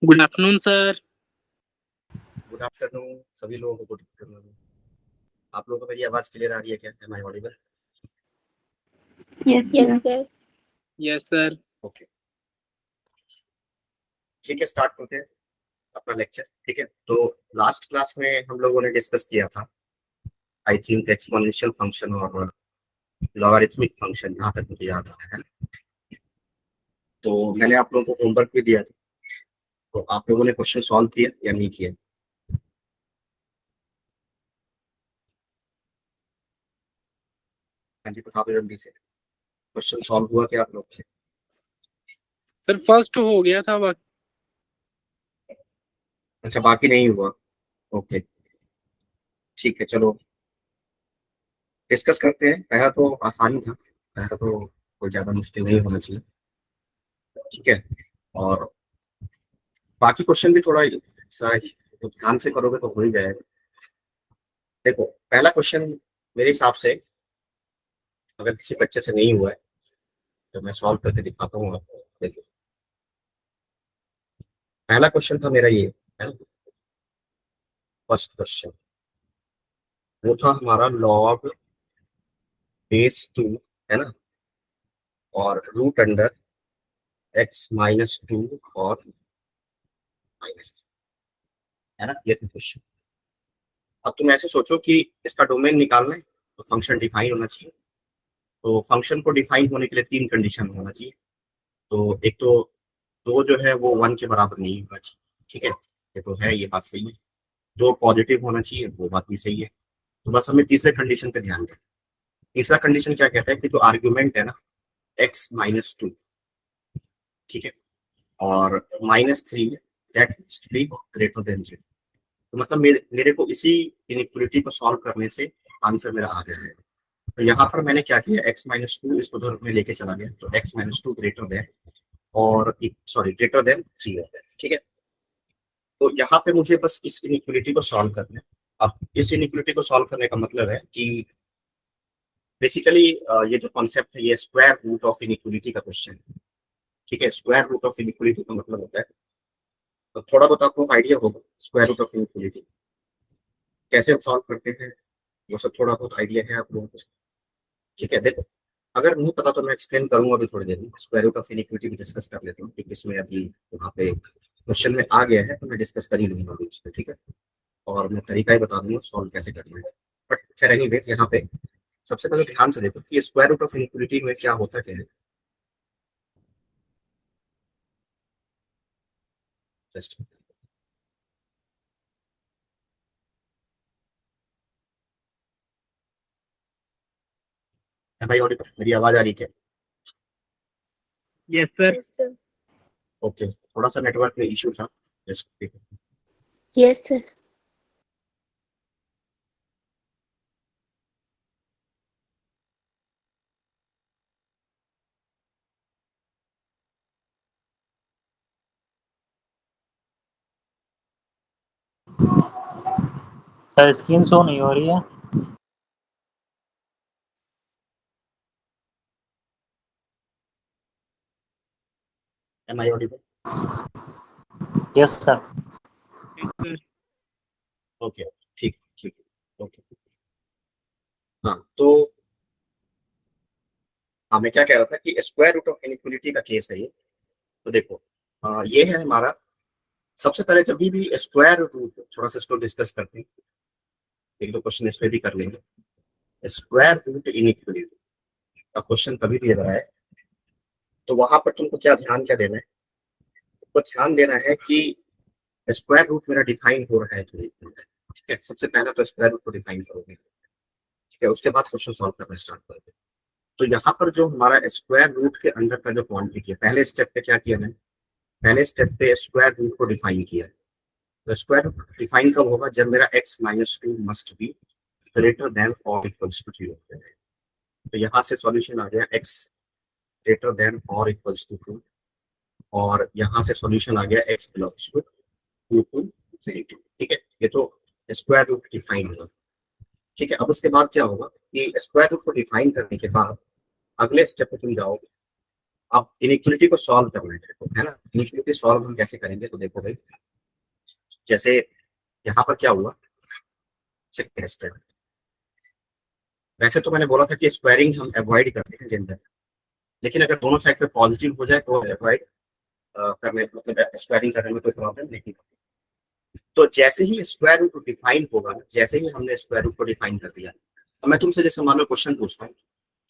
Good afternoon sir. Good afternoon सभी लोगों को। Good afternoon. आप लोगों को मेरी आवाज क्लियर आ रही है क्या? Am I audible? Yes sir. Yes sir. Okay, ठीक है, स्टार्ट करते हैं अपना लेक्चर। ठीक है, तो लास्ट क्लास में हम लोगों ने डिस्कस किया था आई थिंक एक्सपोनेंशियल फंक्शन और लॉगरिथमिक फंक्शन, जहाँ तक मुझे याद आ रहा है। तो मैंने आप लोगों को होमवर्क भी दिया था, तो आप लोगों ने क्वेश्चन सॉल्व किया या नहीं किया? हाँ जी, बता दो जल्दी से, क्वेश्चन सॉल्व हुआ क्या आप लोग से? सर फर्स्ट हो गया था अच्छा, बाकी नहीं हुआ। ओके, ठीक है, चलो डिस्कस करते हैं। पहला तो आसानी था, पहला तो कोई ज्यादा मुश्किल नहीं होना चाहिए। ठीक है, और बाकी क्वेश्चन भी थोड़ा सा तो ध्यान से करोगे तो हो ही जाएगा। देखो, पहला क्वेश्चन मेरे हिसाब से अगर किसी बच्चे से नहीं हुआ है तो मैं सॉल्व करके दिखाता हूँ आपको। देखो, पहला क्वेश्चन था मेरा ये, है ना, फर्स्ट क्वेश्चन वो था हमारा लॉग बेस 2, है ना, और रूट अंडर x-2 और -3, है ना, ये था क्वेश्चन। अब तुम ऐसे सोचो कि इसका डोमेन निकालना है तो फंक्शन डिफाइन होना चाहिए। तो फंक्शन को डिफाइन होने के लिए 3 कंडीशन होना चाहिए। तो एक तो दो जो है वो 1 के बराबर नहीं होना चाहिए। ठीक है, ये तो है, ये बात सही है। दो पॉजिटिव होना चाहिए, वो बात भी सही है। तो बस हमें तीसरे कंडीशन पे ध्यान दें। तीसरा कंडीशन क्या कहता है कि जो आर्ग्यूमेंट है ना x-2, ठीक है, और -3 that must be greater then 0। तो मतलब मेरे को इसी इनइक्वालिटी को सॉल्व करने से आंसर मेरा आ गया है। तो यहाँ पर मैंने क्या किया, x-2 इसको उधर में लेके चला गया, तो x-2 ग्रेटर देन और सॉरी ग्रेटर देन 0। ठीक है, तो यहाँ पे मुझे बस इस इनइक्वालिटी को सॉल्व करना है। अब इस इनइक्वालिटी को सॉल्व करने का मतलब है कि बेसिकली ये जो कॉन्सेप्ट है ये स्क्वायर रूट ऑफ इनइक्वालिटी का क्वेश्चन है। ठीक है, स्क्वायर रूट ऑफ इनइक्वालिटी का मतलब होता है, तो थोड़ा बहुत आपको आइडिया होगा स्क्वायर रूट ऑफ इनइक्वालिटी कैसे हम सॉल्व करते हैं, वो सब थोड़ा बहुत आइडिया है आप लोगों को। ठीक है, देखो, अगर नहीं पता तो मैं एक्सप्लेन करूंगा अभी थोड़ी देर में। स्क्वायर रूट ऑफ इनइक्वालिटी भी डिस्कस कर लेता हूँ, क्योंकि इसमें अभी वहाँ पे क्वेश्चन में आ गया है तो मैं डिस्कस कर ही लूंगा अभी उसमें। ठीक है, और मैं तरीका ही बता दूंगा सॉल्व कैसे करना है। बट खैर एनीवेज, यहाँ पे सबसे पहले ध्यान से देखो कि स्क्वायर रूट ऑफ इनइक्वालिटी में क्या होता क्या है। जस्ट भाई, और मेरी आवाज आ रही है? Yes sir. ओके, थोड़ा सा नेटवर्क में इशू था। जस्ट देखो, yes sir. Sir screen show नहीं हो रही है। Am I audible? Yes sir. Okay, ठीक ठीक, ओके। हाँ, तो हाँ, मैं क्या कह रहा था कि स्क्वायर रूट ऑफ इनइक्वालिटी का केस है ये। तो देखो, ये है हमारा। सबसे पहले जब भी स्क्वायर रूट, थोड़ा सा इसको डिस्कस करते हैं, एक दो क्वेश्चन इस पे भी कर लेंगे। स्क्वायर रूट इनइक्वालिटी का क्वेश्चन कभी भी रहा है तो वहां पर तुमको क्या ध्यान क्या देना है? तुमको ध्यान देना है कि स्क्वायर रूट मेरा डिफाइन हो रहा है कि नहीं। ठीक है, सबसे पहला तो स्क्वायर रूट को डिफाइन करोगे। ठीक है, उसके बाद क्वेश्चन सॉल्व करना स्टार्ट करोगे। तो यहाँ पर जो हमारा स्क्वायर रूट के अंदर का जो क्वांटिटी है, पहले स्टेप पे क्या किया मैंने? पहले स्टेप पे स्क्वायर रूट को डिफाइन किया। तो स्क्वायर रूट डिफाइन कब होगा? जब मेरा x-2 must be greater than और इक्वल्स टू 0। तो यहाँ से सॉल्यूशन आ गया x ग्रेटर देन और इक्वल्स टू 2, और यहाँ से सॉल्यूशन आ गया x belongs to 2 to infinity. ठीक है, ये तो स्क्वायर रूट डिफाइन होगा। ठीक है, अब उसके बाद क्या होगा कि स्क्वायर रूट को डिफाइन करने के बाद अगले स्टेप पे तुम जाओगे। अब इनइक्वलिटी को सॉल्व करना है, है ना। इनइक्वलिटी सॉल्व हम कैसे करेंगे, तो देखो भाई, जैसे यहाँ पर क्या हुआ, चेक करें। वैसे तो मैंने बोला था कि स्क्वायरिंग हम अवॉइड करते हैं जनरल, लेकिन अगर दोनों साइड पे पॉजिटिव हो जाए तो अवॉइड करने, मतलब स्क्वायरिंग करने में कोई प्रॉब्लम नहीं। तो जैसे ही स्क्वायर रूट डिफाइन होगा, जैसे ही हमने स्क्वायर रूट को डिफाइन कर दिया, तो मैं तुमसे जैसे मान लो क्वेश्चन पूछता हूँ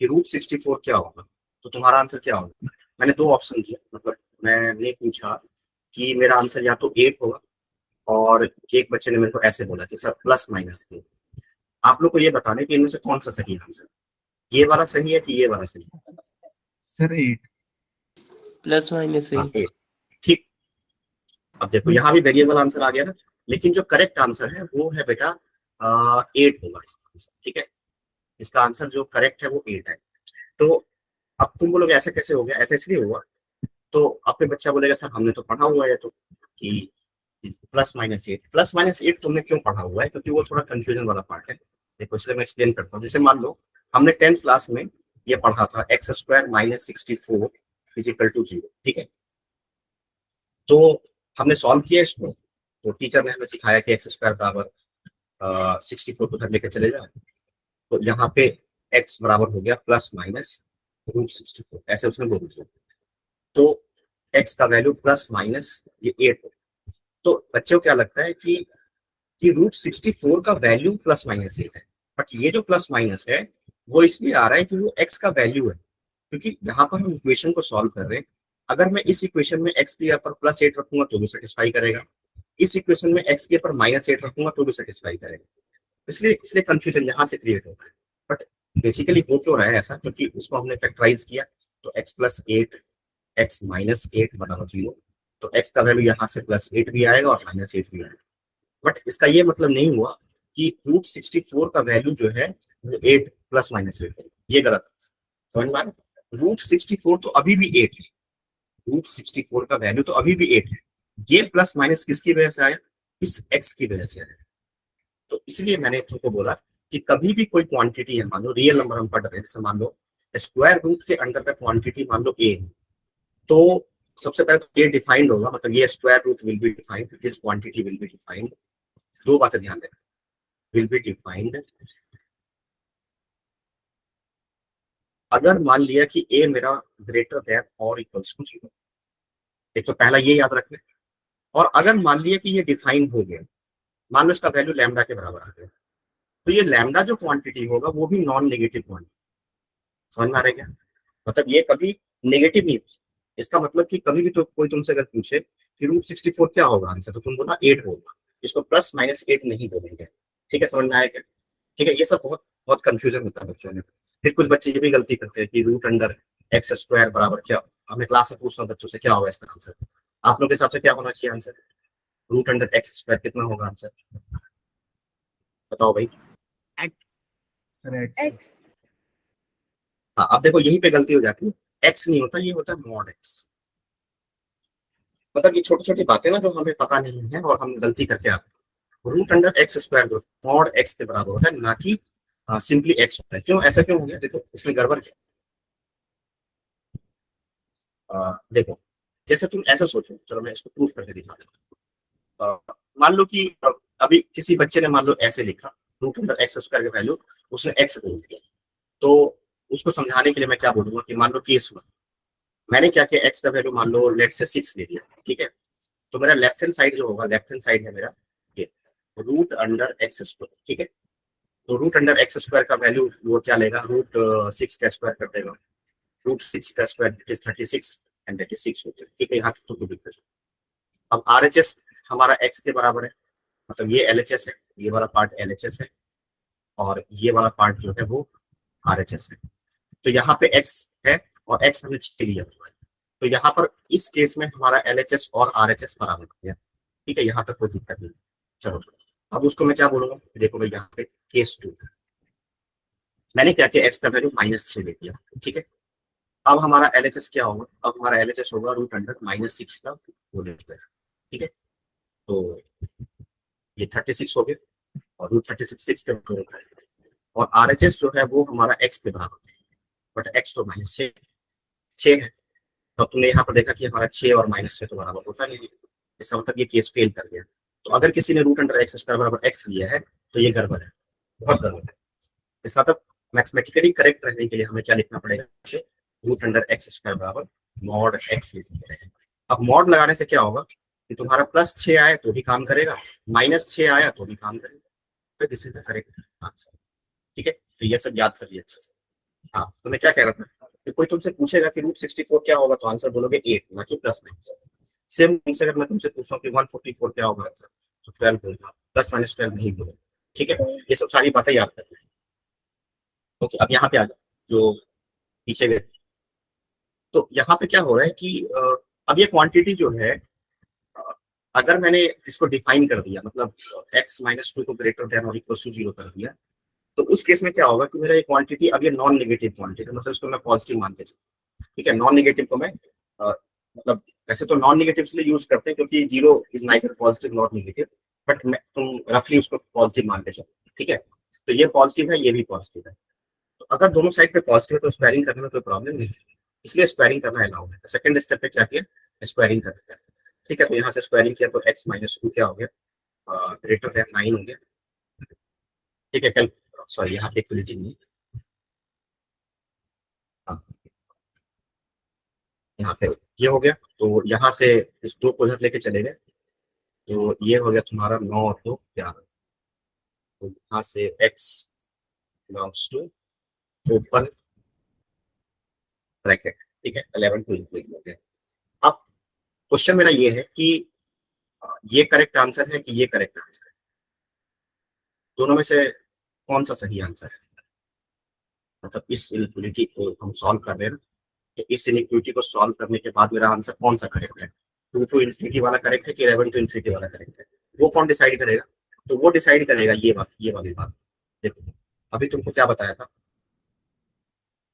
कि रूट 64 क्या होगा, तो तुम्हारा आंसर क्या होगा। मैंने दो ऑप्शन दिया, मतलब मैंने पूछा कि मेरा आंसर या तो 8 होगा, और एक बच्चे ने मेरे को ऐसे बोला कि सर प्लस माइनस 8। आप लोग को ये बताना है कि इनमें से कौन सा सही आंसर, ये वाला सही है कि ये वाला सही है। Sir 8 plus minus 8। ठीक, अब देखो यहाँ भी वेरिएबल आंसर आ गया ना, लेकिन जो करेक्ट आंसर है वो है बेटा 8 होगा इसका आंसर, ठीक है। इसका आंसर जो करेक्ट है वो 8 है। तो अब तुम बोलोगे ऐसा कैसे हो गया, ऐसा इसलिए हुआ, तो आपके बच्चा बोलेगा सर हमने तो पढ़ा हुआ है तो कि प्लस माइनस 8 तुमने क्यों पढ़ा हुआ है, क्योंकि वो थोड़ा कंफ्यूजन वाला पार्ट है। देखो इसलिए मैं एक्सप्लेन करता हूँ। जैसे मान लो हमने 10th क्लास में ये पढ़ा था x square minus 64 is equal to 0, ठीक है। तो हमने सॉल्व किया इसको, तो टीचर ने हमें सिखाया कि एक्स स्क्वायर बराबर 64 को उधर लेकर चले जाए, तो यहाँ पे x बराबर हो गया प्लस माइनस रूट 64, ऐसे उसने बोल दिया। तो x का वैल्यू प्लस माइनस ये 8 हो। तो बच्चों को क्या लगता है कि रूट 64 का वैल्यू प्लस माइनस 8 है, बट ये जो प्लस माइनस है वो इसलिए आ रहा है कि वो x का वैल्यू है, क्योंकि यहाँ पर हम इक्वेशन को सॉल्व कर रहे हैं। अगर मैं इस इक्वेशन में x के ऊपर प्लस 8 रखूंगा तो भी सेटिस्फाई करेगा, इस इक्वेशन में x के ऊपर माइनस 8 रखूंगा तो भी सेटिस्फाई करेगा। इसलिए कंफ्यूजन यहाँ से क्रिएट होता है। बट बेसिकली हो क्यों रहा है ऐसा, क्योंकि उसको हमने फैक्टराइज किया, तो x प्लस 8 x माइनस 8 बराबर 0, तो x का वैल्यू यहाँ से प्लस 8 भी आएगा और माइनस 8 भी आएगा। बट इसका ये मतलब नहीं हुआ कि रूट 64 का वैल्यू जो है वो 8 प्लस माइनस 8 है, ये गलत है। समझ में आ रहा? रूट 64 तो अभी भी 8 है, रूट 64 का वैल्यू तो अभी भी 8 है। ये प्लस माइनस किसकी वजह से आया, इस x की वजह से आया। तो इसलिए मैंने तुमको बोला कि कभी भी कोई क्वांटिटी है, मान लो रियल नंबर हम पढ़ रहे हैं, जैसे मान लो स्क्वायर रूट के अंडर का क्वांटिटी मान लो a है, तो सबसे पहले तो a डिफाइंड होगा, मतलब ये square root will be defined, this quantity will be defined. दो बातें ध्यान दें, विल बी डिफाइंड। अगर मान लिया कि a मेरा ग्रेटर देन और इक्वल्स टू 0, एक तो पहला ये याद रखना। और अगर मान लिया कि ये डिफाइन हो गया, मान लो इसका वैल्यू लैम्डा के बराबर आ गया, तो ये लैम्डा जो क्वांटिटी होगा वो भी नॉन नेगेटिव क्वांटिटी। समझ में आ रहा है क्या, मतलब ये कभी नेगेटिव नहीं हो। इसका मतलब कि कभी भी तो कोई तुमसे अगर पूछे कि रूट 64 क्या होगा आंसर, तो तुम बोलना 8 होगा, इसको प्लस माइनस 8 नहीं बोलेंगे। ठीक है, समझ में आया क्या। ठीक है, ये सब बहुत बहुत कंफ्यूजन होता है बच्चों में। फिर कुछ बच्चे ये भी गलती करते हैं कि रूट अंडर एक्स स्क्वायर बराबर क्या, हमें क्लास में पूछता हूँ बच्चों से क्या होगा इसका आंसर। आप लोग के हिसाब से क्या होना चाहिए answer, root under x square कितना होगा आंसर, बताओ भाई। सर x हाँ, अब देखो यहीं पे गलती हो जाती है, एक्स नहीं होता, ये होता है मॉड एक्स। मतलब ये छोटी छोटी बातें ना जो हमें पता नहीं है और हम गलती करके आते हैं। रूट अंडर एक्स स्क्वायर जो मॉड एक्स के बराबर होता है, ना कि सिंपली एक्स होता है। क्यों ऐसा क्यों हो गया, देखो इसमें गड़बड़ क्या। देखो जैसे तुम ऐसा सोचो, चलो मैं इसको प्रूफ करके दिखा देता हूँ। मान लो कि अभी किसी बच्चे ने मान लो ऐसे लिखा रूट अंडर एक्स स्क्वायर का वैल्यू उसने एक्स बोल दिया, तो उसको समझाने के लिए मैं क्या बोलूंगा कि मान लो केस हुआ, मैंने क्या किया, एक्स का वैल्यू मान लो लेट से 6 ले दिया, ठीक है। तो मेरा लेफ्ट हैंड साइड जो होगा, लेफ्ट हैंड साइड है मेरा ये रूट अंडर एक्स स्क्वायर, ठीक है। तो रूट अंडर एक्स स्क्वायर का वैल्यू वो क्या लेगा, रूट 6 का स्क्वायर कर देगा, रूट 6 का square is 36 and that is 6 होता है, ठीक है। यहाँ तक तो कोई दिक्कत नहीं। अब आरएचएस हमारा एक्स के बराबर है, मतलब ये एलएचएस है, ये वाला पार्ट एलएचएस है और ये वाला पार्ट जो है वो आरएचएस है। तो यहाँ पे एक्स है और एक्स हमने 6 लिया हुआ है, तो यहाँ पर इस केस में हमारा एलएचएस और आरएचएस बराबर हो गया, ठीक है। यहाँ तक कोई दिक्कत नहीं। चलो अब उसको मैं क्या बोलूंगा, देखो भाई यहाँ पे केस 2 मैंने क्या किया, एक्स का वैल्यू -6 ले दिया, ठीक है। अब हमारा एलएचएस क्या होगा, अब हमारा एलएचएस होगा रूट अंडर -6 का होल स्क्वायर, ठीक है। तो ये 36 हो गया और रूट 36 6 के बराबर है, और आरएचएस जो है वो हमारा एक्स के बराबर है, बट एक्स तो -6 है। तो तुमने यहाँ पर देखा कि हमारा 6 और -6 तो बराबर होता नहीं है, इसका मतलब ये केस फेल कर गया। तो अगर किसी ने √x² बराबर x लिया है तो ये गड़बड़ है, बहुत गड़बड़ है। इसका मतलब मैथमेटिकली करेक्ट रहने के लिए हमें क्या लिखना पड़ेगा, √x² बराबर मॉड x लिखना पड़ेगा। अब मॉड लगाने से क्या होगा कि तुम्हारा +6 आया तो भी काम करेगा, -6 आया तो भी काम करेगा, तो this is the correct answer. ठीक है, तो ये सब याद करिए अच्छे से। हाँ, तो मैं क्या कह रहा था कि कोई तुमसे पूछेगा कि √64 क्या होगा तो आंसर बोलोगे 8, ना कि +9। सेम से अगर मैं तुमसे पूछता हूँ कि 144 क्या होगा आंसर, तो 12 बोलूंगा, +-12 नहीं बोलूंगा। ठीक है, ये सब सारी बातें याद करनी है। ओके, अब यहाँ पे आ जाओ, जो पीछे गए। तो यहाँ पे क्या हो रहा है कि अब ये क्वांटिटी जो है, अगर मैंने इसको डिफाइन कर दिया, मतलब x - 2 को greater than or equal to 0 कर दिया, तो उस केस में क्या होगा कि मेरा ये क्वांटिटी अब ये नॉन नेगेटिव क्वांटिटी, मतलब इसको मैं पॉजिटिव मान के चलूं। ठीक है, नॉन नेगेटिव को मैं मतलब वैसे तो नॉन नेगेटिव इसलिए यूज करते हैं क्योंकि 0 is neither positive not negative, but तुम रफली उसको पॉजिटिव मान के चलो। ठीक है, तो ये पॉजिटिव है, ये भी पॉजिटिव है, तो अगर दोनों साइड पे पॉजिटिव है तो स्क्वायरिंग करने में कोई प्रॉब्लम नहीं है, इसलिए स्क्वायरिंग करना अलाउ है। सेकंड स्टेप पे क्या किया, स्क्वायरिंग कर दिया। ठीक है, तो यहाँ से स्क्वायरिंग किया तो x - 2 क्या हो गया, ग्रेटर देन 9 हो गया। ठीक है, कल सॉरी यहाँ पे इक्वलिटी नहीं, यहाँ पे ये हो गया, तो यहाँ से इस 2 को उधर लेके चले गए, तो ये हो गया तुम्हारा 9 और 2 11। तो यहाँ से x belongs to open bracket, ठीक है, 11 टू इंफिनिटी हो गया। अब क्वेश्चन मेरा ये है कि ये करेक्ट आंसर है कि ये करेक्ट आंसर है, दोनों में से कौन सा सही आंसर है? मतलब इस इनइक्वालिटी को हम सॉल्व कर रहे हैं, तो इस इनइक्वालिटी को सॉल्व करने के बाद मेरा आंसर कौन सा करेक्ट है, 2 टू इंफिनिटी वाला करेक्ट है कि 11 टू इंफिनिटी वाला करेक्ट है? वो कौन डिसाइड करेगा? तो वो डिसाइड करेगा ये वाली बात। देखो, अभी तुमको क्या बताया था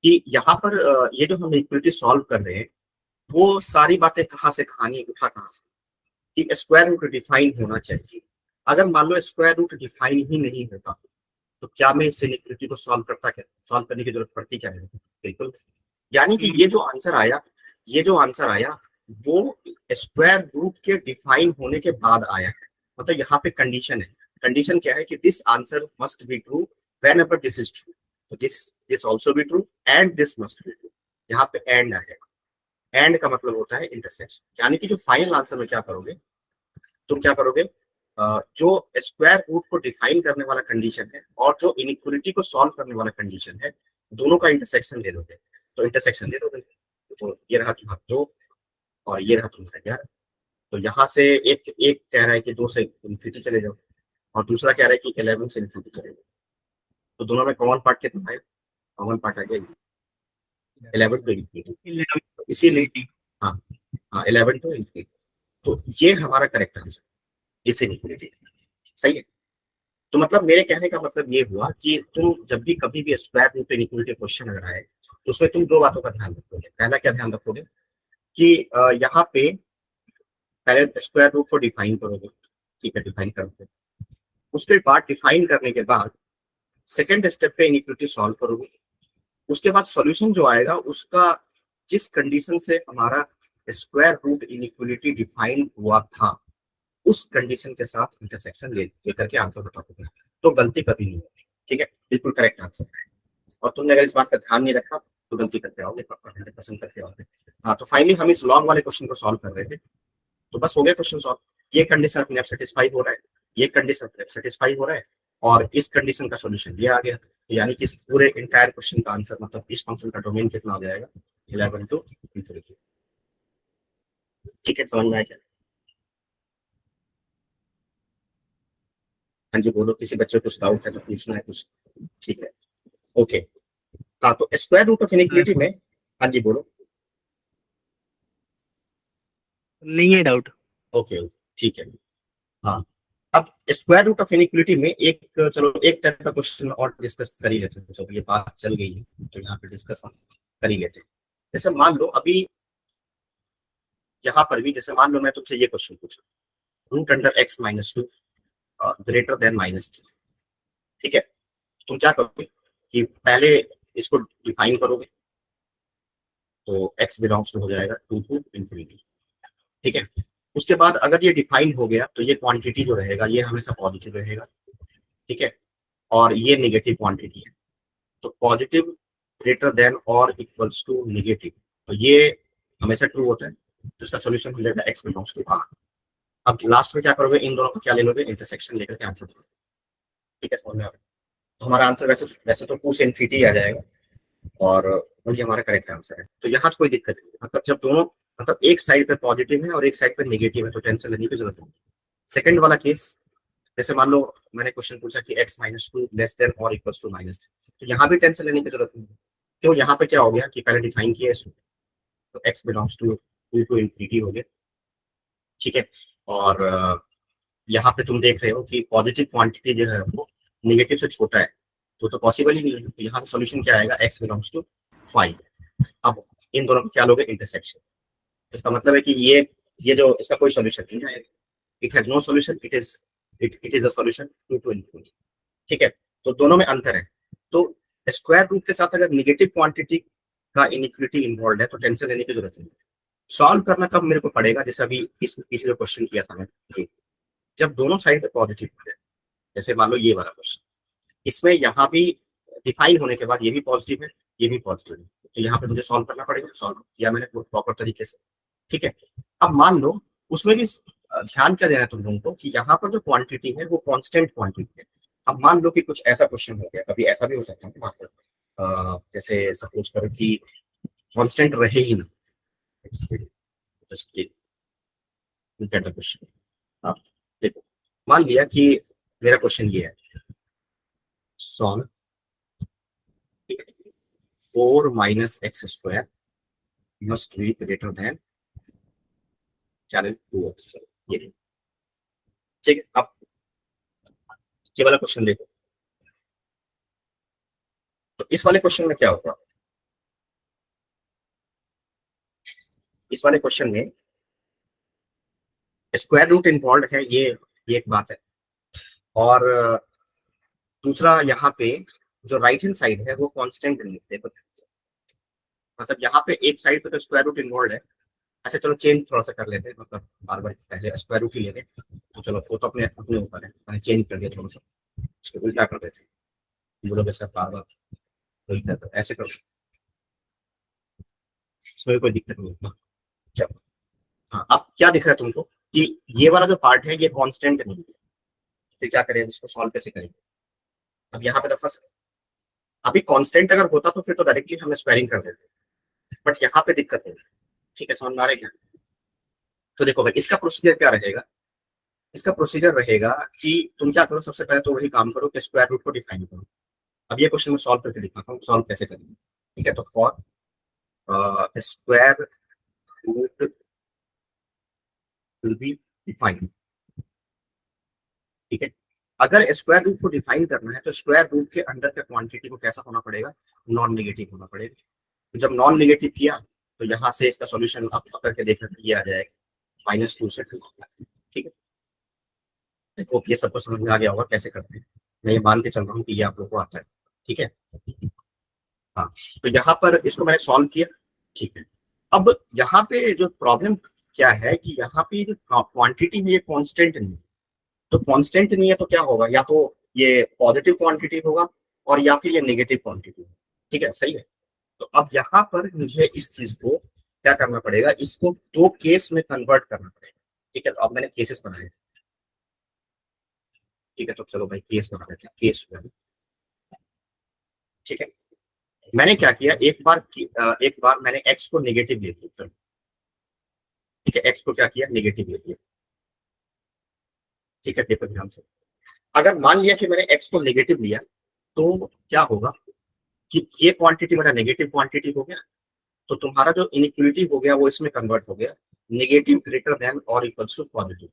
कि यहाँ पर ये जो हम इक्वलिटी सॉल्व कर रहे हैं, वो सारी बातें कहाँ से कहानी उठा कहाँ से, कि स्क्वायर रूट डिफाइन होना चाहिए। अगर मान लो स्क्वायर रूट डिफाइन ही नहीं होता तो क्या मैं इस इनइक्वालिटी को सॉल्व करने की जरूरत पड़ती क्या है? बिल्कुल। यानी कि ये जो आंसर आया वो स्क्वायर रूट के डिफाइन होने के बाद आया है। मतलब यहाँ पे कंडीशन है, कंडीशन क्या है कि this answer must be true whenever this is true, तो this also be true and this must be true. यहाँ पे एंड आएगा, एंड का मतलब होता है इंटरसेक्शन। यानी कि जो फाइनल आंसर में क्या करोगे, तुम क्या करोगे, जो स्क्वायर रूट को डिफाइन करने वाला कंडीशन है और जो इनइक्वालिटी को सॉल्व करने वाला कंडीशन है, दोनों का इंटरसेक्शन ले लोगे। तो इंटरसेक्शन ले लोगे, तो ये रहा तुम्हारा 2 और ये रहा तुम्हारा 11। तो यहाँ से एक कह रहा है कि 2 से इंफिनिटी चले जाओ और दूसरा कह रहा है कि 11 से इंफिनिटी चले जाओ। तो दोनों में कॉमन पार्ट कितना है? कॉमन पार्ट आ गया 11 टू इंफिनिटी, इसीलिए हाँ 11 टू इंफिनिटी। तो ये हमारा करेक्ट आंसर, इस इनइक्वालिटी सही है। तो मतलब मेरे कहने का मतलब ये हुआ कि तुम जब भी कभी भी स्क्वायर रूट इनइक्वालिटी क्वेश्चन अगर आए तो उसमें तुम 2 बातों का ध्यान रखोगे। पहला क्या ध्यान रखोगे कि यहाँ पे पहले स्क्वायर रूट को डिफाइन करोगे, ठीक है, डिफाइन करते उसके बाद डिफाइन करने के बाद सेकेंड स्टेप पे इनइक्वालिटी सॉल्व करोगे। उसके बाद सॉल्यूशन जो आएगा उसका जिस कंडीशन से हमारा स्क्वायर रूट इनइक्वालिटी डिफाइन हुआ था उस कंडीशन के साथ इंटरसेक्शन लेकर के आंसर बता दोगे, तो गलती कभी नहीं होगी। ठीक है, बिल्कुल करेक्ट आंसर है। और तुमने अगर इस बात का ध्यान नहीं रखा तो गलती करते आओगे, 100% करते आओगे। हाँ, तो फाइनली हम इस लॉन्ग वाले क्वेश्चन को सॉल्व कर रहे थे, तो बस हो गया क्वेश्चन सॉल्व। ये कंडीशन अपने आप सेटिस्फाई हो रहा है, ये कंडीशन अपने आप सेटिस्फाई हो रहा है और इस कंडीशन का सॉल्यूशन ये आ गया। यानी कि इस पूरे इंटायर क्वेश्चन का आंसर, मतलब इस फंक्शन का डोमेन कितना हो जाएगा, 11 टू इंफिनिटी। ठीक है, समझ में आया क्या? हाँ जी बोलो, किसी बच्चे को कुछ डाउट है तो पूछना है कुछ? ठीक है, ओके। हाँ, तो स्क्वायर रूट ऑफ इनइक्वालिटी में, हाँ जी बोलो। नहीं है डाउट। ओके, ठीक है। हाँ, अब स्क्वायर रूट ऑफ इनइक्वालिटी में चलो एक टाइप का क्वेश्चन और डिस्कस कर ही लेते हैं। जब ये बात चल गई है तो यहाँ पे डिस्कस हम कर ही लेते हैं। जैसे मान लो अभी यहाँ पर भी, जैसे मान लो मैं तुमसे ये क्वेश्चन पूछूं, √x - 2 ग्रेटर देन -3। ठीक है, तुम क्या करोगे कि पहले इसको डिफाइन करोगे, तो x बिलोंग्स टू हो जाएगा 2 to infinity। ठीक है, उसके बाद अगर ये डिफाइन हो गया तो ये क्वांटिटी जो रहेगा ये हमेशा पॉजिटिव रहेगा। ठीक है, और ये नेगेटिव क्वांटिटी है, तो पॉजिटिव ग्रेटर देन और इक्वल्स टू नेगेटिव, तो ये हमेशा ट्रू होता है। तो इसका सोल्यूशन हो जाएगा x बिलोंग्स टू r। अब लास्ट में क्या करोगे, इन दोनों को क्या ले लोगे, इंटरसेक्शन लेकर के आंसर दोगे। ठीक है, समझ में आ रहा है? तो हमारा आंसर वैसे तो 2 से इन्फिनिटी आ जाएगा और वही हमारा करेक्ट आंसर है। तो यहाँ कोई दिक्कत नहीं है, मतलब जब दोनों मतलब एक साइड पे पॉजिटिव है और एक साइड पे नेगेटिव है तो टेंशन लेने की जरूरत नहीं। सेकंड वाला केस, जैसे मान लो मैंने क्वेश्चन पूछा कि x - 2 लेस देन और इक्वल्स टू -3, तो यहाँ भी टेंशन लेने की जरूरत नहीं है। तो यहाँ पे क्या हो गया कि पहले डिफाइन किया इसको, तो x belongs to 2 to infinity हो गया। ठीक है, और यहाँ पे तुम देख रहे हो कि पॉजिटिव क्वांटिटी जो है वो नेगेटिव से छोटा है, तो पॉसिबल ही नहीं है। तो यहाँ से सॉल्यूशन क्या आएगा, x बिलोंग्स टू 5। अब इन दोनों को क्या लोगे, इंटरसेक्शन। इसका मतलब है कि ये जो इसका कोई सॉल्यूशन नहीं है, it has no solution, it is a solution 2 to infinity। ठीक है, तो दोनों में अंतर है। तो स्क्वायर रूट के साथ अगर नेगेटिव क्वांटिटी का इनइक्वालिटी इन्वॉल्व है तो टेंशन लेने की जरूरत नहीं है। सॉल्व करना कब मेरे को पड़ेगा, जैसे अभी इस क्वेश्चन किया था मैंने, जब दोनों साइड पे पॉजिटिव हो जाए। जैसे मान लो ये वाला क्वेश्चन, इसमें यहाँ भी डिफाइन होने के बाद ये भी पॉजिटिव है, ये भी पॉजिटिव है, तो यहाँ पे मुझे सॉल्व करना पड़ेगा। सॉल्व किया मैंने प्रॉपर तरीके से। ठीक है, अब मान लो उसमें भी ध्यान क्या देना है तुम लोगों को कि यहाँ पर जो क्वांटिटी है वो कांस्टेंट क्वांटिटी है। अब मान लो कि कुछ ऐसा क्वेश्चन हो गया, कभी ऐसा भी हो सकता है वहां पर, जैसे सपोज करो कि कांस्टेंट रहे ही ना, क्वेश्चन आप देखो, मान लिया कि मेरा क्वेश्चन ये है, solve 4 - x² must be greater than 2x। ये ठीक है, अब ये वाला क्वेश्चन देखो, तो इस वाले क्वेश्चन में क्या होगा, इस वाले क्वेश्चन में स्क्वायर रूट इन्वॉल्व है, ये एक बात है। और दूसरा यहाँ पे जो राइट हैंड साइड है वो कांस्टेंट नहीं है। देखो मतलब यहाँ पे एक साइड पे तो स्क्वायर रूट इन्वॉल्व है। अच्छा चलो चेंज थोड़ा सा कर लेते हैं, मतलब बार बार पहले स्क्वायर रूट ही लेते हैं, तो चलो वो तो अपने अपने ऊपर है, मैंने चेंज कर दिया थोड़ा सा, इसको उल्टा कर देते हैं। बोलोगे सर बार बार उल्टा कर, ऐसे करो, इसमें कोई दिक्कत नहीं है। चलो हाँ, अब क्या दिख रहा है तुमको कि ये वाला जो पार्ट है ये कांस्टेंट नहीं है, फिर क्या करें, इसको सॉल्व कैसे करेंगे। अब यहाँ पे तो फर्स्ट, अभी कांस्टेंट अगर होता तो फिर तो डायरेक्टली हम स्क्वायरिंग कर देते, बट यहाँ पे दिक्कत है। ठीक है, समझ में आ रहा है? तो देखो भाई इसका प्रोसीजर क्या रहेगा, इसका प्रोसीजर रहेगा कि तुम क्या करो, सबसे पहले तो वही काम करो कि स्क्वायर रूट को डिफाइन करो। अब ये क्वेश्चन मैं सॉल्व करके दिखाता हूँ, सॉल्व कैसे करेंगे। ठीक है, तो for square root will be defined. ठीक है, अगर स्क्वायर रूट को डिफाइन करना है तो स्क्वायर रूट के अंदर का क्वांटिटी को कैसा होना पड़ेगा, नॉन नेगेटिव होना पड़ेगा। तो जब नॉन नेगेटिव किया तो यहाँ से इसका सॉल्यूशन आप करके देखना, ये आ जाएगा -2 से 2। ठीक है, देखो ये सबको समझ में आ गया होगा कैसे करते हैं, मैं ये मान के चल रहा हूँ कि ये आप लोग को आता है। ठीक है, हाँ, तो यहाँ पर इसको मैंने सॉल्व किया। ठीक है, अब यहाँ पे जो प्रॉब्लम क्या है कि यहाँ पे जो क्वांटिटी है ये कांस्टेंट नहीं है, तो कांस्टेंट नहीं है तो क्या होगा, या तो ये पॉजिटिव क्वांटिटी होगा और या फिर ये नेगेटिव क्वांटिटी होगा। ठीक है, सही है। तो अब यहाँ पर मुझे इस चीज को क्या करना पड़ेगा, इसको 2 केस में कन्वर्ट करना पड़ेगा। ठीक है, तो अब मैंने केसेस बनाए। ठीक है, तो चलो भाई केस बना लेते हैं, केस। ठीक है, मैंने क्या किया, एक बार मैंने x को नेगेटिव ले लिया। ठीक है, x को क्या किया, नेगेटिव ले लिया। ठीक है, देखो ध्यान से, अगर मान लिया कि मैंने x को नेगेटिव लिया तो क्या होगा कि ये क्वांटिटी मेरा नेगेटिव क्वांटिटी हो गया, तो तुम्हारा जो इनइक्वालिटी हो गया वो इसमें कन्वर्ट हो गया, नेगेटिव ग्रेटर देन और इक्वल्स टू पॉजिटिव,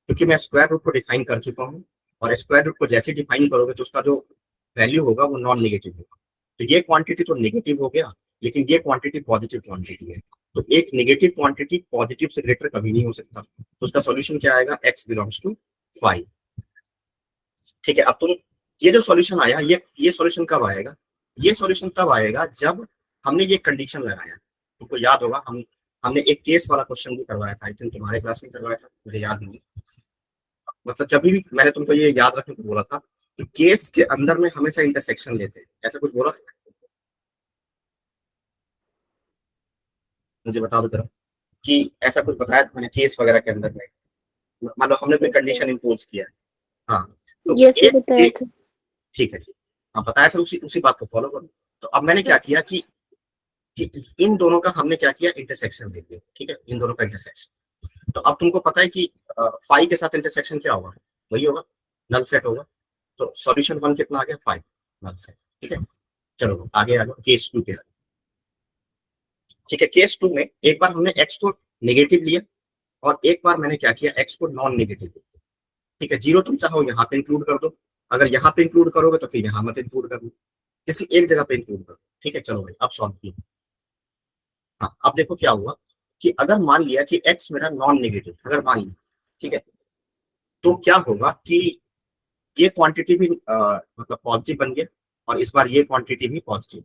क्योंकि मैं स्क्वायर रूट को डिफाइन कर चुका हूँ, और स्क्वायर रूट को जैसे डिफाइन करोगे तो उसका जो वैल्यू होगा वो नॉन नेगेटिव होगा। तो ये क्वांटिटी तो नेगेटिव हो गया, लेकिन ये क्वांटिटी पॉजिटिव क्वांटिटी है, तो एक नेगेटिव क्वांटिटी पॉजिटिव से ग्रेटर कभी नहीं हो सकता। तो उसका सॉल्यूशन क्या आएगा, x बिलोंग्स टू 5। ठीक है, अब तुम ये जो सॉल्यूशन आया, ये सॉल्यूशन कब आएगा, ये सॉल्यूशन तब आएगा जब हमने ये कंडीशन लगाया तुमको याद होगा हमने एक केस वाला क्वेश्चन भी करवाया था, आई थिंक तुम्हारे क्लास में करवाया था, मुझे याद नहीं। मतलब जब भी मैंने तुमको ये याद रखने को बोला था कि केस के अंदर में हमेशा इंटरसेक्शन लेते हैं, ऐसा कुछ बोला था, मुझे बता दो जरा कि ऐसा कुछ बताया था मैंने केस वगैरह के अंदर में, मान लो हमने कोई कंडीशन इम्पोज किया है। हाँ तो ये सब बताया था। ठीक है, हाँ बताया था, उसी बात को फॉलो करो। तो अब मैंने क्या किया कि इन दोनों का हमने क्या किया, इंटरसेक्शन दे दिया। ठीक है, इन दोनों का इंटरसेक्शन। तो अब तुमको पता है कि फाइव के साथ इंटरसेक्शन क्या होगा, वही होगा, नल सेट होगा। तो सॉल्यूशन 1 कितना आ गया, 5 नल सेट। ठीक है, चलो आगे आ गया केस 2 पे। ठीक है, केस 2 में एक बार हमने x को नेगेटिव लिया और एक बार मैंने क्या किया, x को नॉन नेगेटिव लिया। ठीक है, 0 तुम चाहो यहाँ पे इंक्लूड कर दो, अगर यहाँ पे इंक्लूड करोगे तो फिर यहाँ मत इंक्लूड कर दो, किसी एक जगह पे इंक्लूड कर दो। ठीक है, चलो भाई अब सॉल्व किया। हाँ अब देखो क्या हुआ कि अगर मान लिया कि x मेरा नॉन नेगेटिव, अगर मान लिया, ठीक है, तो क्या होगा कि ये क्वांटिटी भी मतलब पॉजिटिव बन गया और इस बार ये क्वांटिटी भी पॉजिटिव।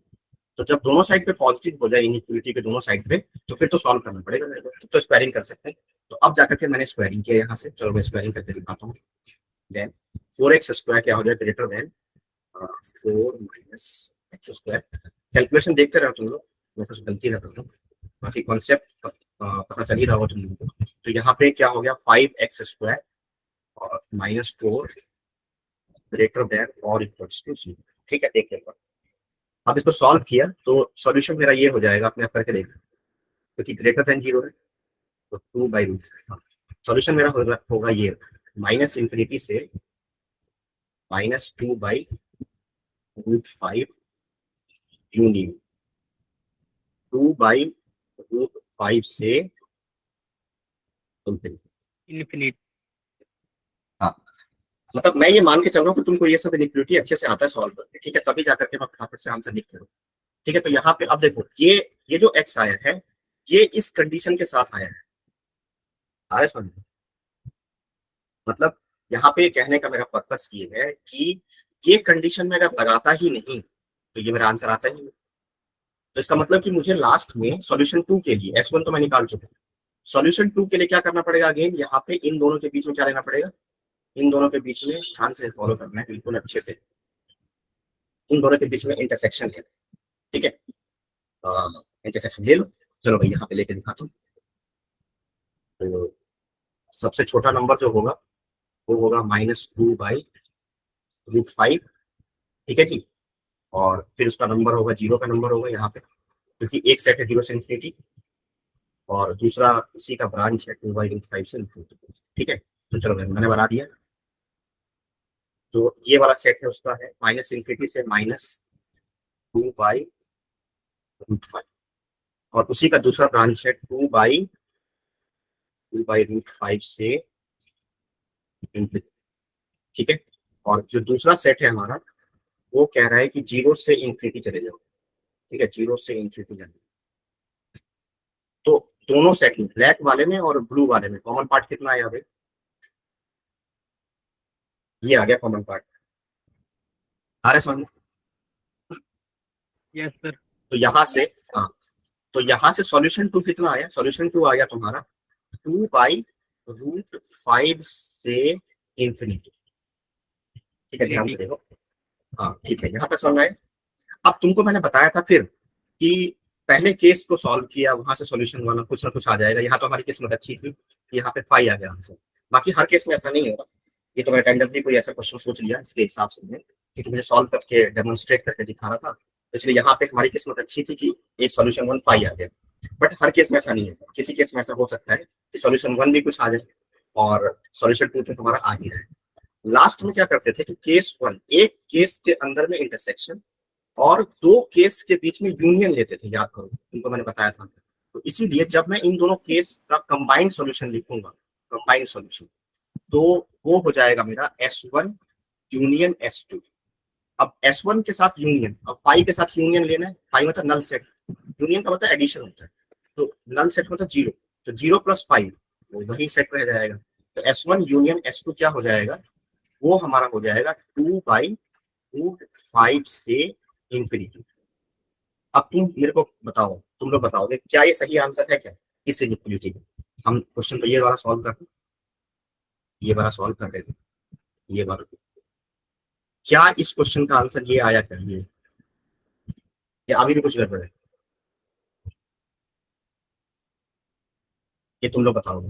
तो जब दोनों साइड पे पॉजिटिव हो जाए इनइक्वालिटी के दोनों साइड पे, तो फिर तो सॉल्व करना पड़ेगा, तो स्क्वायरिंग कर सकते हैं। तो अब जाकर के मैंने स्क्वायरिंग किया यहाँ से, चलो मैं स्क्वायरिंग करके दिखाता हूँ। देन 4x स्क्वायर क्या हो जाए, greater than 4 minus x square. Calculation देखते रहो तुम लोग, मैं कुछ गलती ना कर दूं, बाकी कॉन्सेप्ट पता चल ही रहा होगा तुम लोगों को। तो यहाँ पे क्या हो गया, 5x स्क्वायर और माइनस 4 ग्रेटर देन और इक्वल्स टू 0। ठीक है, देख लेंगे। अब इसको सॉल्व किया तो सॉल्यूशन मेरा ये हो जाएगा, अपने आप करके देखना, क्योंकि ग्रेटर देन 0 है तो 2/रूट। सॉल्यूशन मेरा होगा ये माइनस इंफिनिटी से -2/√5 यूनियन 2/√5 से इन्फिनिट। हाँ मतलब मैं ये मान के चल रहा हूँ कि तुमको ये सब इनइक्वालिटी अच्छे से आता है सॉल्व करके। ठीक है, तभी जाकर के मैं फटाफट से आंसर लिख रहा हूँ। ठीक है, तो यहाँ पे अब देखो ये जो x आया है ये इस कंडीशन के साथ आया है, आ रहा है समझ में? मतलब यहाँ पे कहने का मेरा पर्पस ये है कि ये कंडीशन में अगर लगाता ही नहीं तो ये मेरा आंसर आता ही नहीं। तो इसका मतलब कि मुझे लास्ट में सॉल्यूशन 2 के लिए S1 तो मैं निकाल चुका हूँ, सॉल्यूशन 2 के लिए क्या करना पड़ेगा, अगेन यहाँ पे इन दोनों के बीच में क्या लेना पड़ेगा, इन दोनों के बीच में ध्यान से फॉलो करना है बिल्कुल अच्छे से, इन दोनों के बीच में इंटरसेक्शन है। ठीक है, इंटरसेक्शन ले लो, चलो भाई यहाँ पे लेके दिखाता हूँ। तो सबसे छोटा नंबर जो होगा वो होगा -2/√5। ठीक है जी, और फिर उसका नंबर होगा 0 का नंबर होगा यहाँ पे, क्योंकि एक सेट है 0 से इंफिनिटी और दूसरा इसी का ब्रांच है 2/√5 से इंफिनिटी। ठीक है, तो चलो मैंने बना दिया। जो ये वाला सेट है उसका है -इंफिनिटी से -2/√5 और उसी का दूसरा ब्रांच है 2/√5 से इंफिनिटी। ठीक है, और जो दूसरा सेट है हमारा वो कह रहा है कि 0 से इंफिनिटी चले जाओ। ठीक है, 0 से इंफिनिटी जाओ। तो दोनों सेट में, ब्लैक वाले में और ब्लू वाले में कॉमन पार्ट कितना आया भाई, ये आ गया कॉमन पार्ट। आ रहे समझ में? Yes sir. तो यहाँ से हाँ, तो यहाँ से सॉल्यूशन 2 कितना आया, सॉल्यूशन 2 आ गया तुम्हारा 2/√5 से इंफिनिटी। ठीक है, ध्यान से देखो। हाँ ठीक है, यहाँ तक समझ आए। अब तुमको मैंने बताया था फिर कि पहले केस को सॉल्व किया, वहां से सॉल्यूशन वाला कुछ ना कुछ आ जाएगा। यहाँ तो हमारी किस्मत अच्छी थी, यहाँ पे 5 आ गया आंसर। बाकी हर केस में ऐसा नहीं होगा, ये तो मैं रैंडमली कोई ऐसा क्वेश्चन सोच लिया इसके हिसाब से मैंने, क्योंकि मुझे सॉल्व करके डेमोन्स्ट्रेट करके दिखाना था, इसलिए यहाँ पे हमारी किस्मत अच्छी थी कि एक सॉल्यूशन 1 5 आ गया। बट हर केस में ऐसा नहीं है, किसी केस में ऐसा हो सकता है कि सॉल्यूशन 1 भी कुछ आ जाए और सॉल्यूशन 2 तो तुम्हारा आ ही रहा है। लास्ट में क्या करते थे कि केस 1 एक केस के अंदर में इंटरसेक्शन और 2 केस के बीच में यूनियन लेते थे, याद करो तुमको मैंने बताया था। तो इसीलिए जब मैं इन दोनों केस का कंबाइंड सॉल्यूशन लिखूंगा, कंबाइंड सॉल्यूशन, तो वो हो जाएगा मेरा S1 यूनियन S2। अब S1 के साथ यूनियन, अब 5 के साथ यूनियन लेना है, 5 मतलब नल सेट, यूनियन का मतलब एडिशन होता है, तो नल सेट मतलब 0, तो 0 + 5 वही सेट रह जाएगा। तो S1 यूनियन S2 क्या हो जाएगा, वो हमारा हो जाएगा 2/√5 से इंफिनिटी। अब तुम मेरे को बताओ, तुम लोग बताओगे क्या ये सही आंसर है क्या इस इनइक्वालिटी का? हम क्वेश्चन तो ये वाला सॉल्व कर, ये वाला सॉल्व कर रहे थे, ये वाला क्या इस क्वेश्चन का आंसर ये आया क्या? ये या अभी भी कुछ गड़बड़ है? ये तुम लोग बताओगे।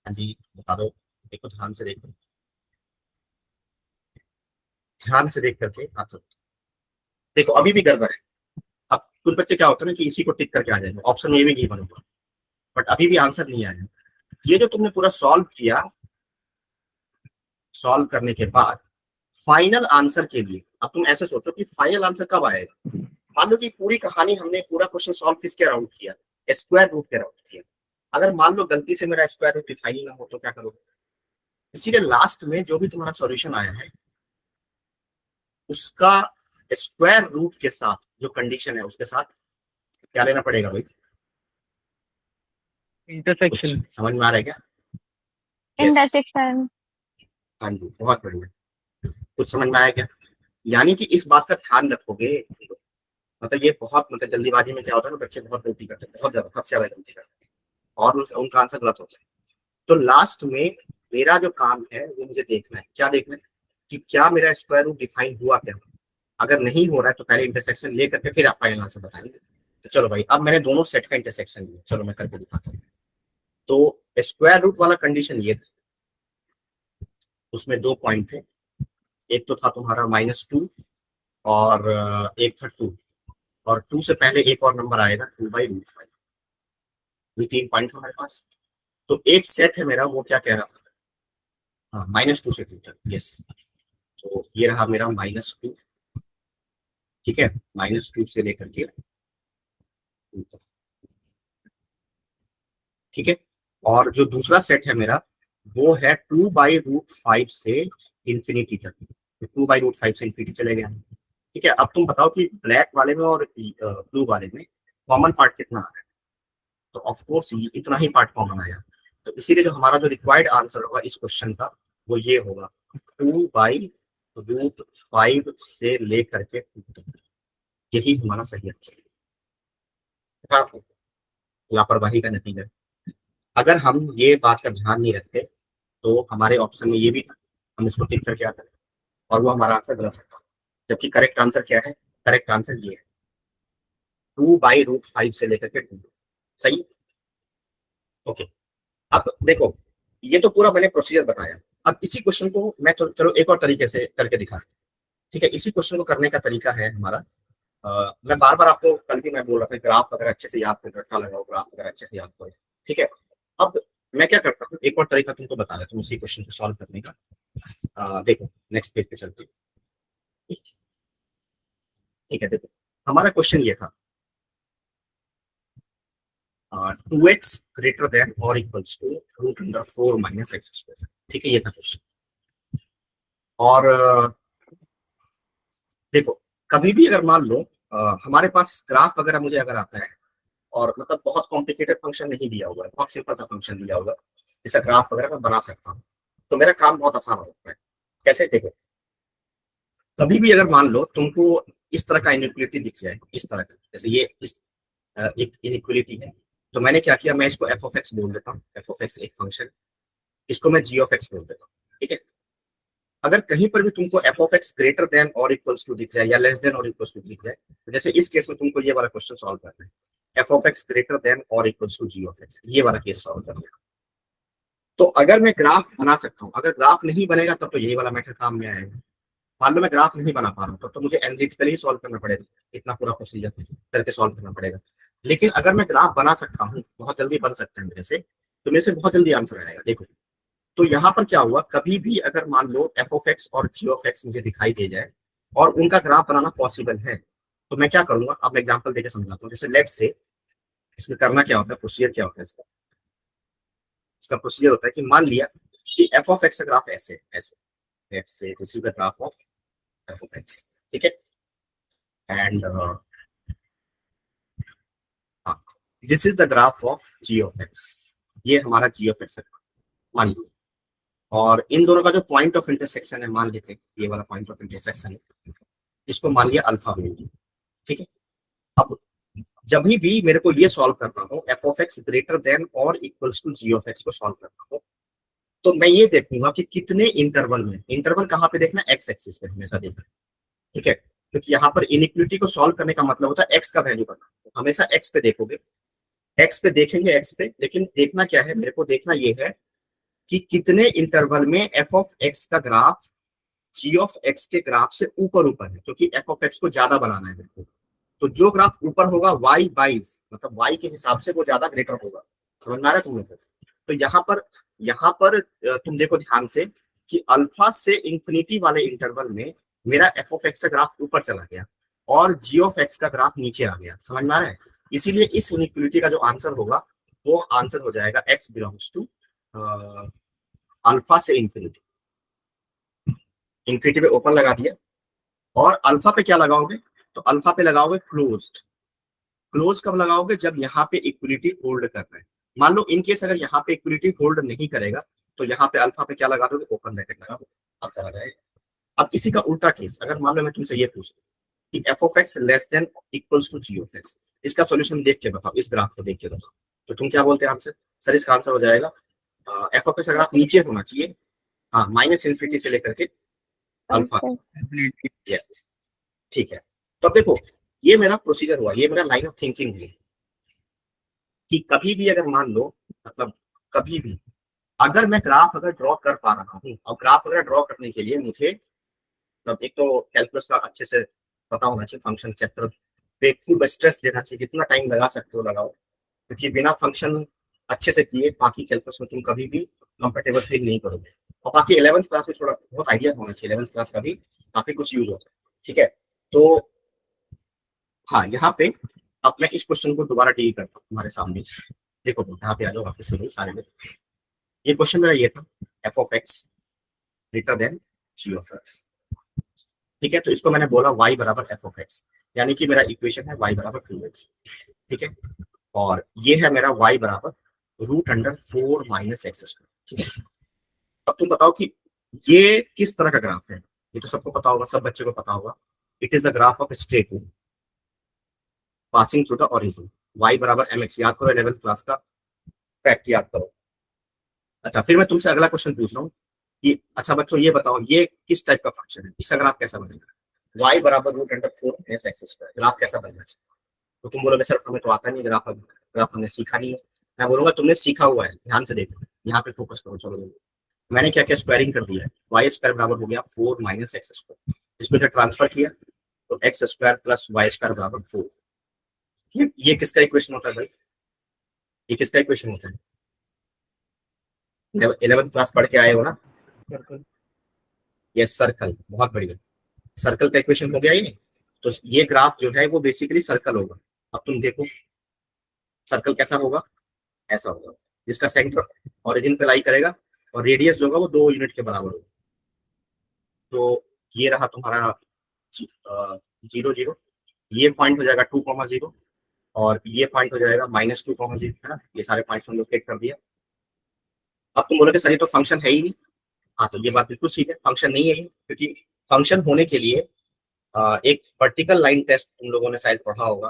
हाँ जी बता दो, देखो ध्यान से देखो, ध्यान से देख करके आंसर देखो। अभी भी गड़बड़ है। अब कुछ बच्चे क्या होता है ना कि इसी को टिक करके आ जाएंगे, ऑप्शन ए में नहीं बनूंगा, बट अभी भी आंसर नहीं आया। ये जो तुमने पूरा सॉल्व किया, सॉल्व करने के बाद फाइनल आंसर के लिए अब तुम ऐसे सोचो कि फाइनल आंसर कब आएगा। मान लो कि पूरी कहानी हमने पूरा क्वेश्चन सॉल्व किसके अराउंड किया? स्क्वायर रूट के अराउंड किया। अगर मान लो गलती से मेरा स्क्वायर रूट डिफाइन ही ना हो तो क्या करोगे? इसीलिए लास्ट में जो भी तुम्हारा सॉल्यूशन आया है उसका स्क्वायर रूट के साथ जो कंडीशन है उसके साथ क्या लेना पड़ेगा भाई? इंटरसेक्शन। कुछ समझ में आ रहा है क्या? इंटरसेक्शन। हाँ जी बहुत बढ़िया, कुछ समझ में आया क्या? यानी कि इस बात का ध्यान रखोगे, मतलब ये बहुत मतलब जल्दीबाजी में क्या होता है ना, बच्चे बहुत गलती करते हैं, बहुत ज्यादा, सबसे ज्यादा गलती करते हैं और उनका आंसर गलत होता है। तो लास्ट में मेरा जो काम है वो मुझे देखना है, क्या देखना है कि क्या मेरा स्क्वायर रूट डिफाइन हुआ क्या। अगर नहीं हो रहा है तो पहले इंटरसेक्शन ले करके फिर आप फाइनल आंसर बताएंगे। तो चलो भाई अब मैंने दोनों सेट का इंटरसेक्शन लिया, चलो मैं करके दिखाता हूँ। तो स्क्वायर रूट वाला कंडीशन ये था, उसमें दो पॉइंट थे, एक तो था तुम्हारा -2 और एक था 2, और 2 से पहले एक और नंबर आएगा 2/√5। ये 3 पॉइंट हमारे पास। तो एक सेट है मेरा, वो क्या कह रहा था, हाँ -2 से 2 तक, यस। तो ये रहा मेरा -2, ठीक है, -2 से लेकर के 2 तक, ठीक है। और जो दूसरा सेट है मेरा वो है 2/√5 से इंफिनिटी तक। 2/√5 से इंफिनिटी चले गया, ठीक है। अब तुम बताओ कि ब्लैक वाले में और ब्लू वाले में कॉमन पार्ट कितना आ रहा है? तो ऑफ कोर्स इतना ही पार्ट कॉमन आया। तो इसीलिए जो हमारा जो रिक्वायर्ड आंसर होगा इस क्वेश्चन का वो ये होगा 2/√5 से लेकर के 2 तक। यही हमारा सही आंसर है। लापरवाही का नतीजा। अगर हम ये बात का ध्यान नहीं रखते तो हमारे ऑप्शन में ये भी था, हम इसको टिक करके आते हैं और वो हमारा आंसर गलत होता। जबकि करेक्ट आंसर क्या है? करेक्ट आंसर ये है 2/√5 से लेकर के 2। सही, ओके। अब देखो ये तो पूरा मैंने प्रोसीजर बताया। अब इसी क्वेश्चन को मैं तो चलो एक और तरीके से करके दिखा, ठीक है। इसी क्वेश्चन को करने का तरीका है हमारा, मैं बार बार आपको कल भी मैं बोल रहा था ग्राफ अगर अच्छे से याद कर रखा लगाओ, ग्राफ अगर अच्छे से याद करो, ठीक है। अब मैं क्या करता हूँ, एक और तरीका तुमको बता देता हूँ उसी क्वेश्चन को सॉल्व करने का। देखो नेक्स्ट पेज पे चलते हैं, ठीक है। देखो हमारा क्वेश्चन ये था 2x ग्रेटर देन और इक्वल्स टू √4 - x², ठीक है, ये था क्वेश्चन। और देखो कभी भी अगर मान लो हमारे पास ग्राफ वगैरह मुझे अगर आता है और मतलब बहुत कॉम्प्लिकेटेड फंक्शन नहीं दिया हुआ है, बहुत सिंपल सा फंक्शन दिया होगा जैसा ग्राफ वगैरह मैं बना सकता हूँ, तो मेरा काम बहुत आसान हो जाता है। कैसे? देखो कभी भी अगर मान लो तुमको इस तरह का इनइक्वालिटी दिख जाए, इस तरह का, जैसे ये एक इनइक्वालिटी है, तो मैंने क्या किया, मैं इसको f(x) बोल देता हूँ, f(x) एक फंक्शन, इसको मैं g(x) बोल देता हूँ, ठीक है। अगर कहीं पर भी तुमको f(x) ग्रेटर देन और इक्वल्स टू दिख जाए या लेस देन और इक्वल्स टू दिख जाए, तो जैसे इस केस में तुमको ये वाला क्वेश्चन सॉल्व करना है, f(x) ग्रेटर देन और इक्वल्स टू g(x), ये वाला केस सॉल्व करना है। तो अगर मैं ग्राफ बना सकता हूँ, अगर ग्राफ नहीं बनेगा तब तो यही वाला मैथड काम में आएगा। मान लो मैं ग्राफ नहीं बना पा रहा हूँ तब तो मुझे एनालिटिकली सॉल्व करना पड़ेगा, इतना पूरा प्रोसीजर करके सॉल्व करना पड़ेगा। लेकिन अगर मैं ग्राफ बना सकता हूँ, बहुत जल्दी बन सकता है मेरे से, तो मेरे से बहुत जल्दी आंसर आएगा। देखो तो यहाँ पर क्या हुआ, कभी भी अगर मान लो f(x) और g(x) मुझे दिखाई दे जाए और उनका ग्राफ बनाना पॉसिबल है, तो मैं क्या करूंगा, अब मैं एग्जांपल देके समझाता हूँ। जैसे लेट से इसमें करना क्या होता है, प्रोसीजर क्या होता है इसका, इसका प्रोसीजर होता है कि मान लिया कि f(x) का ग्राफ ऐसे ऐसे, लेट से this is the graph of f(x), ठीक है, and this is the graph of g(x), ये हमारा g(x) है मान लो, और इन दोनों का जो पॉइंट ऑफ इंटरसेक्शन है, मान लेते हैं ये वाला पॉइंट ऑफ इंटरसेक्शन है, इसको मान लिया अल्फा वैल्यू। ठीक है, अब जब भी मेरे को ये सॉल्व करना हो F of x greater than और equals to ji of X को सॉल्व करना हो, तो मैं ये देखूंगा कि कितने इंटरवल में, इंटरवल कहाँ पे देखना, एक्स एक्सिस पे हमेशा देखना। ठीक है, क्योंकि यहाँ पर इनइक्विलिटी को सॉल्व करने का मतलब होता है एक्स का वैल्यू करना, तो हमेशा एक्स पे देखोगे, एक्स पे देखेंगे एक्स पे, लेकिन देखना क्या है, मेरे को देखना ये है कि कितने इंटरवल में एफ ऑफ एक्स का ग्राफ जी ऑफ एक्स के ग्राफ से ऊपर ऊपर है, क्योंकि एफ ऑफ एक्स को ज्यादा बनाना है मेरे को। तो जो ग्राफ ऊपर होगा वाई बाइज, मतलब वाई के हिसाब से वो ज्यादा ग्रेटर होगा। समझ में आ रहा है तुम लोग को? तो यहाँ पर तुम देखो ध्यान से कि अल्फा से इंफिनिटी वाले इंटरवल में मेरा एफ ऑफ एक्स का ग्राफ ऊपर चला गया और जी ऑफ एक्स का ग्राफ नीचे आ गया। समझ में आ रहा है? इसीलिए इस इनइक्वालिटी का जो आंसर होगा वो आंसर हो जाएगा एक्स बिलोंग्स टू अल्फा से इंफिनिटी। इंफिनिटी पे ओपन लगा दिया, और अल्फा पे क्या लगाओगे, तो अल्फा पे लगाओगे क्लोज्ड। क्लोज कब लगाओगे, जब यहाँ पे इक्विलिटी होल्ड करना है। मान लो इन केस अगर यहाँ पे इक्विलिटी होल्ड नहीं करेगा, तो यहाँ पे अल्फा पे क्या लगा दोगे, ओपन ब्रैकेट लगा दो, अब चला जाएगा। अब इसी का उल्टा केस, अगर मान लो मैं तुमसे ये पूछूं कि f of x less than equals to ji of x, इसका सॉल्यूशन देख के बताओ, इस ग्राफ को देख के बताओ, तो तुम क्या बोलते हैं आंसर? सर इसका आंसर हो जाएगा एफ ऑफ एक्स का ग्राफ नीचे होना चाहिए, हाँ, माइनस इन्फिनिटी से लेकर के अल्फा। यस, ठीक है। तो अब देखो ये मेरा प्रोसीजर हुआ, ये मेरा लाइन ऑफ थिंकिंग हुई कि कभी भी अगर मान लो, मतलब कभी भी अगर मैं ग्राफ अगर ड्रॉ कर पा रहा हूँ, और ग्राफ अगर ड्रॉ करने के लिए मुझे मतलब एक तो कैलकुलस का अच्छे से पता होना चाहिए, फंक्शन चैप्टर पे खूब स्ट्रेस देना चाहिए, जितना टाइम लगा सकते हो लगाओ, क्योंकि बिना फंक्शन अच्छे से किए बाकी कैलकुलस में तुम कभी भी कंफर्टेबल फील नहीं करोगे। और बाकी 11th क्लास में थोड़ा बहुत आइडिया होना चाहिए, 11th क्लास का भी काफी कुछ यूज होता है। ठीक है, तो हाँ, यहाँ पे अब मैं इस क्वेश्चन को दोबारा डील करता हूँ तुम्हारे सामने। देखो तुम यहाँ पे आ जाओ वापस से सारे में। ये क्वेश्चन मेरा ये था, f of x greater than g of x. ठीक है, तो इसको मैंने बोला y बराबर एफ ऑफ एक्स, यानी कि मेरा इक्वेशन है y बराबर 2x। ठीक है, और ये है मेरा y बराबर √4 माइनस एक्स स्क्वायर। ठीक है, अब तुम बताओ कि ये किस तरह का ग्राफ है। ये तो सबको पता होगा, सब बच्चों को पता होगा, it is the graph of straight line passing through the origin, y बराबर mx। याद करो 11th क्लास का फैक्ट याद करो। अच्छा, फिर मैं तुमसे अगला क्वेश्चन पूछ रहा हूँ कि अच्छा बच्चों ये बताओ ये किस टाइप का फंक्शन है, इसका ग्राफ कैसा बनेगा, y बराबर √4 माइनस एक्स स्क्वायर, ग्राफ कैसा बनेगा। तो तुम बोलोगे सर हमें तो आता नहीं ग्राफ, ग्राफ हमने सीखा नहीं है। मैं बोलूंगा तुमने सीखा हुआ है, ध्यान से देखो, यहाँ पे फोकस करो। चलो मैंने क्या क्या स्क्वायरिंग कर दिया है, वाई स्क्वायर बराबर हो गया 4 माइनस एक्स स्क्वायर, इसको जब ट्रांसफर किया तो x square plus y square बराबर 4। ये किसका इक्वेशन होता है भाई, ये किसका इक्वेशन होता है? 11th क्लास पढ़ के आए हो ना? ये सर्कल, बहुत बढ़िया, सर्कल का इक्वेशन हो गया ये। तो ये ग्राफ जो है वो बेसिकली सर्कल होगा। अब तुम देखो सर्कल कैसा होगा, ऐसा होगा, जिसका सेंटर ओरिजिन पे लाई करेगा और रेडियस जो होगा वो 2 यूनिट के बराबर होगा। तो ये रहा तुम्हारा 0 0, ये पॉइंट हो जाएगा 2,0 और ये पॉइंट हो जाएगा -2,0, है ना। ये सारे पॉइंट्स हम लोग टेक कर दिया। अब तुम बोलोगे सर ये तो फंक्शन है ही नहीं। हाँ, तो ये बात बिल्कुल ठीक है, फंक्शन नहीं है, क्योंकि फंक्शन होने के लिए एक वर्टिकल लाइन टेस्ट तुम लोगों ने शायद पढ़ा होगा।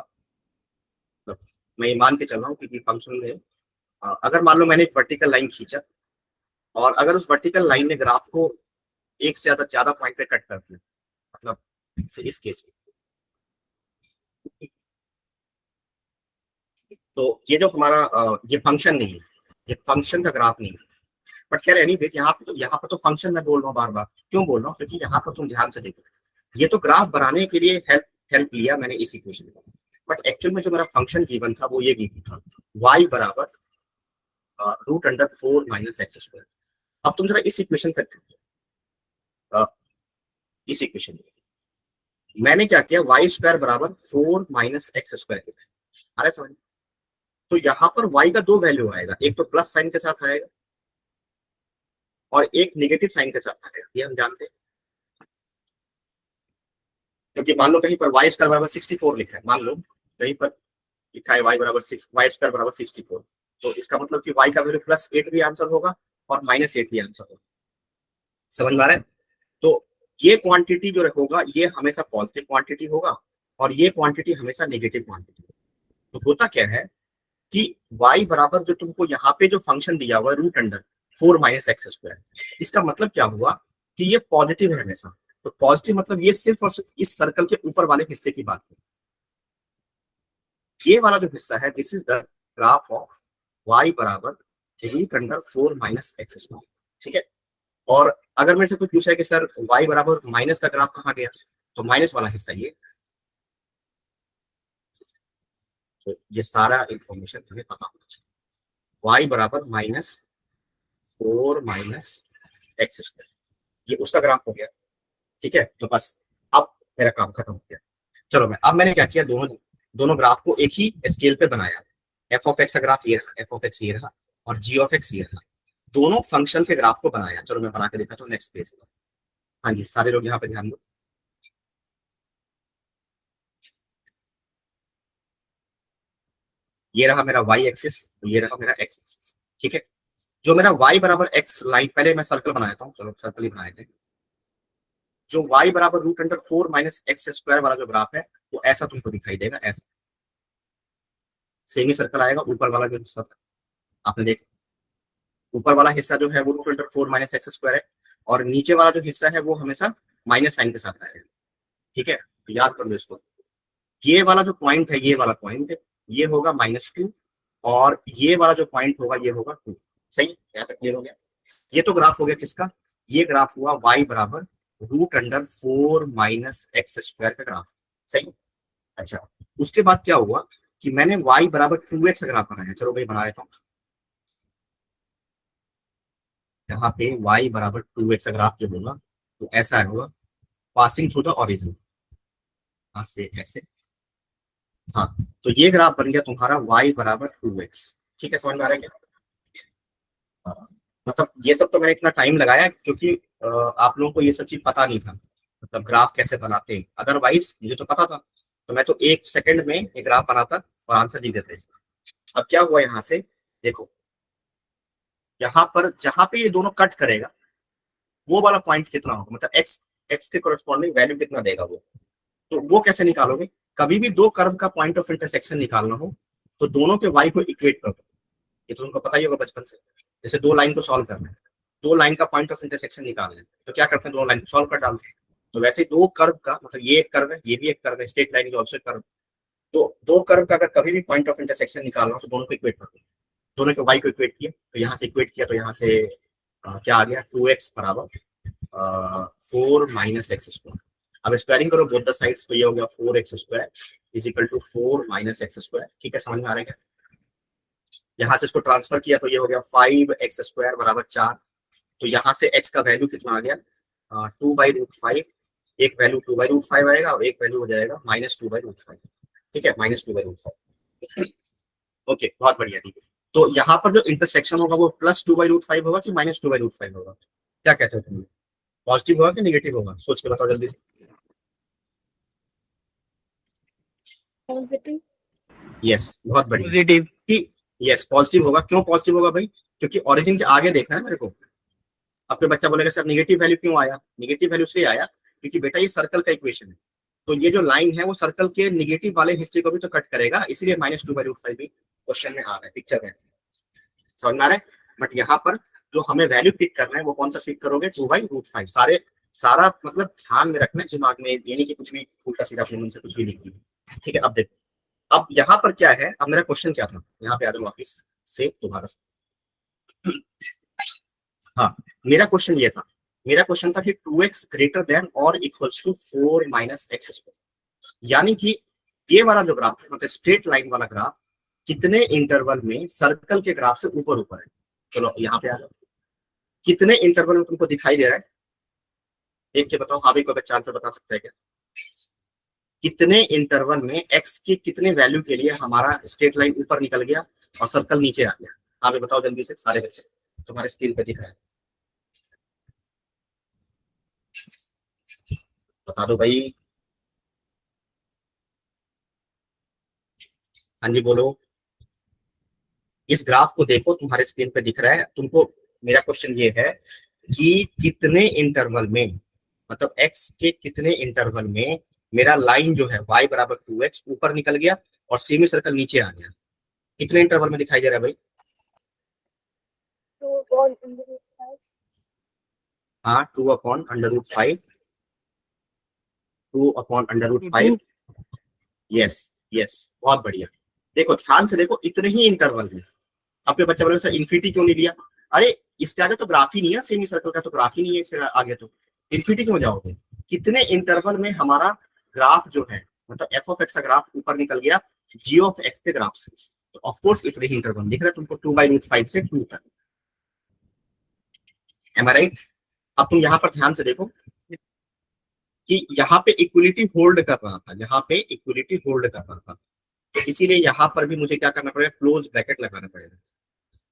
तो मैं ये मान के चल रहा हूँ क्योंकि फंक्शन में अगर मान लो मैंने एक वर्टिकल लाइन खींचा और अगर उस वर्टिकल लाइन ने ग्राफ को एक से ज्यादा पॉइंट पे कट कर दिया, मतलब इस केस में, तो ये जो हमारा ये फंक्शन नहीं है, ये फंक्शन का ग्राफ नहीं है। बट खैर एनीवे, यहाँ पर तो फंक्शन मैं बोल रहा हूँ बार बार, क्यों बोल रहा हूँ, क्योंकि यहाँ पर तुम ध्यान से देखो, ये तो ग्राफ बनाने के लिए हेल्प लिया मैंने इस इक्वेशन का, बट एक्चुअल में जो मेरा फंक्शन गिवन था वो ये गिवन था, y बराबर √4 माइनस एक्स स्क्वायर। अब तुम जरा इस इक्वेशन पर, इस इक्वेशन में मैंने क्या किया, y स्क्वायर बराबर 4 माइनस एक्स स्क्वायर किया। अरे समझ, तो यहाँ पर y का 2 वैल्यू आएगा, एक तो प्लस साइन के साथ आएगा और एक नेगेटिव साइन के साथ आएगा, ये हम जानते हैं। क्योंकि मान लो कहीं पर y स्क्वायर बराबर 64 लिखा है, मान लो कहीं पर लिखा है y स्क्वायर बराबर 64, तो इसका मतलब कि y का वैल्यू +8 भी आंसर होगा और -8 भी आंसर होगा। समझ में आ रहा है? तो ये क्वांटिटी जो होगा ये हमेशा पॉजिटिव क्वांटिटी होगा और ये क्वांटिटी हमेशा नेगेटिव क्वांटिटी होगा। तो होता क्या है कि y बराबर जो तुमको यहाँ पे जो फंक्शन दिया हुआ है root under 4 minus x square, इसका मतलब क्या हुआ कि ये पॉजिटिव है हमेशा। तो पॉजिटिव मतलब ये सिर्फ और सिर्फ इस सर्कल के ऊपर वाले हिस्से की बात है। ये वाला जो हिस्सा है this is the graph of y बराबर root under 4 minus x square, ठीक है। और अगर मेरे से कुछ पूछा है कि सर y बराबर माइनस का ग्राफ कहाँ गया, तो माइनस वाला हिस्सा ये। तो ये सारा इंफॉर्मेशन तुम्हें पता होना चाहिए। y बराबर -4 माइनस एक्स स्क्वायर, ये उसका ग्राफ हो गया, ठीक है। तो बस अब मेरा काम खत्म हो गया। चलो मैंने क्या किया, दोनों ग्राफ को एक ही स्केल पे बनाया। एफ ऑफ एक्स का ग्राफ ये रहा, एफ ऑफ एक्स ये रहा और जी ऑफ एक्स ये रहा, दोनों फंक्शन के ग्राफ को बनाया। चलो मैं बना के दिखाता हूँ नेक्स्ट पेज पर। हाँ जी, सारे लोग यहाँ पे ध्यान दो। ये रहा मेरा y एक्सिस, ये रहा मेरा x एक्सिस, ठीक है। जो मेरा y बराबर x लाइन, पहले मैं सर्कल बनाया था, चलो सर्कल ही बनाए थे। जो y बराबर root under 4 minus x square वाला जो ग्राफ है वो ऐसा तुमको दिखाई देगा, ऐसा सेमी सर्कल आएगा। ऊपर वाला जो हिस्सा था आपने देखा, ऊपर वाला हिस्सा जो है वो root under 4 minus x square है और नीचे वाला जो हिस्सा है वो हमेशा माइनस साइन के साथ आएगा, ठीक है। तो याद कर लो इसको, ये वाला जो पॉइंट है, ये वाला पॉइंट ये होगा -2 और ये वाला जो पॉइंट होगा ये होगा 2। सही, यहाँ तक क्लियर हो गया। ये तो ग्राफ हो गया किसका, ये ग्राफ हुआ y बराबर root under 4 minus x square का ग्राफ। सही। अच्छा, उसके बाद क्या हुआ कि मैंने y बराबर 2x ग्राफ बनाया। चलो भाई बना देता हूँ। यहाँ पे y बराबर 2x ग्राफ जो होगा तो ऐसा होगा, पासिंग थ्रू द ओरिजिन, से ऐसे। हाँ, तो ये ग्राफ बन गया तुम्हारा y बराबर 2x, ठीक है। समझ में आ रहा है क्या? मतलब ये सब तो मैंने इतना टाइम लगाया क्योंकि आप लोगों को ये सब चीज पता नहीं था, मतलब ग्राफ कैसे बनाते हैं। अदरवाइज मुझे तो पता था, तो मैं तो 1 सेकंड में एक ग्राफ बनाता और आंसर लिख देता इसका। अब क्या हुआ, यहाँ से देखो, यहाँ पर जहां पे ये दोनों कट करेगा वो वाला पॉइंट कितना होगा, मतलब एक्स के कोरस्पॉन्डिंग वैल्यू कितना देगा वो। तो वो कैसे निकालोगे, कभी भी दो कर्व का पॉइंट ऑफ इंटरसेक्शन निकालना हो तो दोनों के y को इक्वेट करो। ये तो तुमको पता ही होगा बचपन से, जैसे दो लाइन को सॉल्व करना है, दो लाइन का पॉइंट ऑफ इंटरसेक्शन निकालना है तो क्या करते हैं, दोनों लाइन को सॉल्व कर डालते हैं। तो वैसे दो कर्व का, मतलब ये एक कर्व है, ये भी एक कर्व है, स्ट्रेट लाइन इज आल्सो एक कर्व। तो दो कर्व का अगर कभी भी पॉइंट ऑफ इंटरसेक्शन निकालना हो तो दोनों को इक्वेट करते हैं। दोनों के y को इक्वेट किया तो यहाँ से इक्वेट किया तो यहाँ से क्या आ गया, 2x बराबर 4 माइनस एक्स स्क्वायर। अब स्क्वायरिंग करो बोथ द साइड्स तो ये हो गया 4x square is equal to 4 minus x square, ठीक है। समझ में आ रहा है क्या? यहाँ से इसको ट्रांसफर किया तो ये हो गया 5x स्क्वायर बराबर 4। तो यहाँ से x का वैल्यू कितना आ गया, 2/√5। एक वैल्यू 2/√5 आएगा और एक वैल्यू हो जाएगा -2/√5, ठीक है, -2/√5। ओके, बहुत बढ़िया, ठीक है। तो यहाँ पर जो इंटरसेक्शन होगा वो +2/√5 होगा कि -2/√5 होगा, क्या कहते हो तुम? पॉजिटिव होगा कि नेगेटिव होगा, सोच के बताओ जल्दी से। पॉजिटिव। यस, बहुत बढ़िया, पॉजिटिव। यस पॉजिटिव होगा। क्यों पॉजिटिव होगा भाई, क्योंकि ओरिजिन के आगे देखना है मेरे को। आपके बच्चा बोलेगा सर नेगेटिव वैल्यू क्यों आया, नेगेटिव वैल्यू इसलिए आया क्योंकि बेटा ये सर्कल का इक्वेशन है, तो ये जो लाइन है वो सर्कल के नेगेटिव वाले हिस्से को भी तो कट करेगा, इसलिए -2/√5 भी क्वेश्चन में आ रहा है, पिक्चर में। समझ में आ रहा है? बट यहाँ पर जो हमें वैल्यू पिक करना है वो कौन सा पिक करोगे, 2/√5। सारा मतलब ध्यान में रखना है दिमाग में, ये नहीं कि कुछ भी उल्टा सीधा अपने मन से कुछ भी लिख दिया, ठीक है। अब देखो, अब यहाँ पर क्या है, अब मेरा क्वेश्चन क्या था, यहाँ पे आ जाओ वापिस से दोबारा से। हाँ, मेरा क्वेश्चन ये था, मेरा क्वेश्चन था कि 2x ग्रेटर देन और equals to 4 minus x square, यानी कि ये वाला जो ग्राफ है, मतलब स्ट्रेट लाइन वाला ग्राफ कितने इंटरवल में सर्कल के ग्राफ से ऊपर ऊपर है। चलो यहाँ पे आ जाओ, कितने इंटरवल में तुमको दिखाई दे रहा है, देख के बताओ। हाँ भाई, कोई बच्चा आंसर बता सकता है क्या, कितने इंटरवल में x की कितने वैल्यू के लिए हमारा स्ट्रेट लाइन ऊपर निकल गया और सर्कल नीचे आ गया। हाँ भाई बताओ जल्दी से, सारे बच्चे, तुम्हारे स्क्रीन पे दिख रहा है, बता दो भाई। हाँ जी बोलो। इस ग्राफ को देखो, तुम्हारे स्क्रीन पे दिख रहा है तुमको। मेरा क्वेश्चन ये है, कि कितने इंटरवल में, मतलब x के कितने इंटरवल में मेरा लाइन जो है y बराबर 2x ऊपर निकल गया और सेमी सर्कल नीचे आ गया। कितने इंटरवल में दिखाई दे रहा है भाई? 2/5 हाँ, 2/√5 2/√5 यस यस, बहुत बढ़िया। देखो ध्यान से देखो, इतने ही इंटरवल में। आपके बच्चे बोले सर इन्फिनिटी क्यों नहीं लिया? अरे इसके आगे तो ग्राफ ही नहीं है, सेमी सर्कल का तो ग्राफ ही नहीं है, इसके आगे तो इन्फिनिटी क्यों जाओगे? कितने इंटरवल में हमारा ग्राफ जो है, मतलब एफ ऑफ एक्स का ग्राफ ऊपर निकल गया जी ऑफ एक्स के ग्राफ से, तो ऑफ कोर्स इतने ही इंटरवल दिख रहा है तुमको, 2/√5 से 2 तक। एम आई राइट? अब तुम यहाँ पर ध्यान से देखो कि यहाँ पे इक्विलिटी होल्ड कर रहा था, यहाँ पे इक्विलिटी होल्ड कर रहा था, तो इसीलिए यहाँ पर भी मुझे क्या करना पड़ेगा, क्लोज ब्रैकेट लगाना पड़ेगा।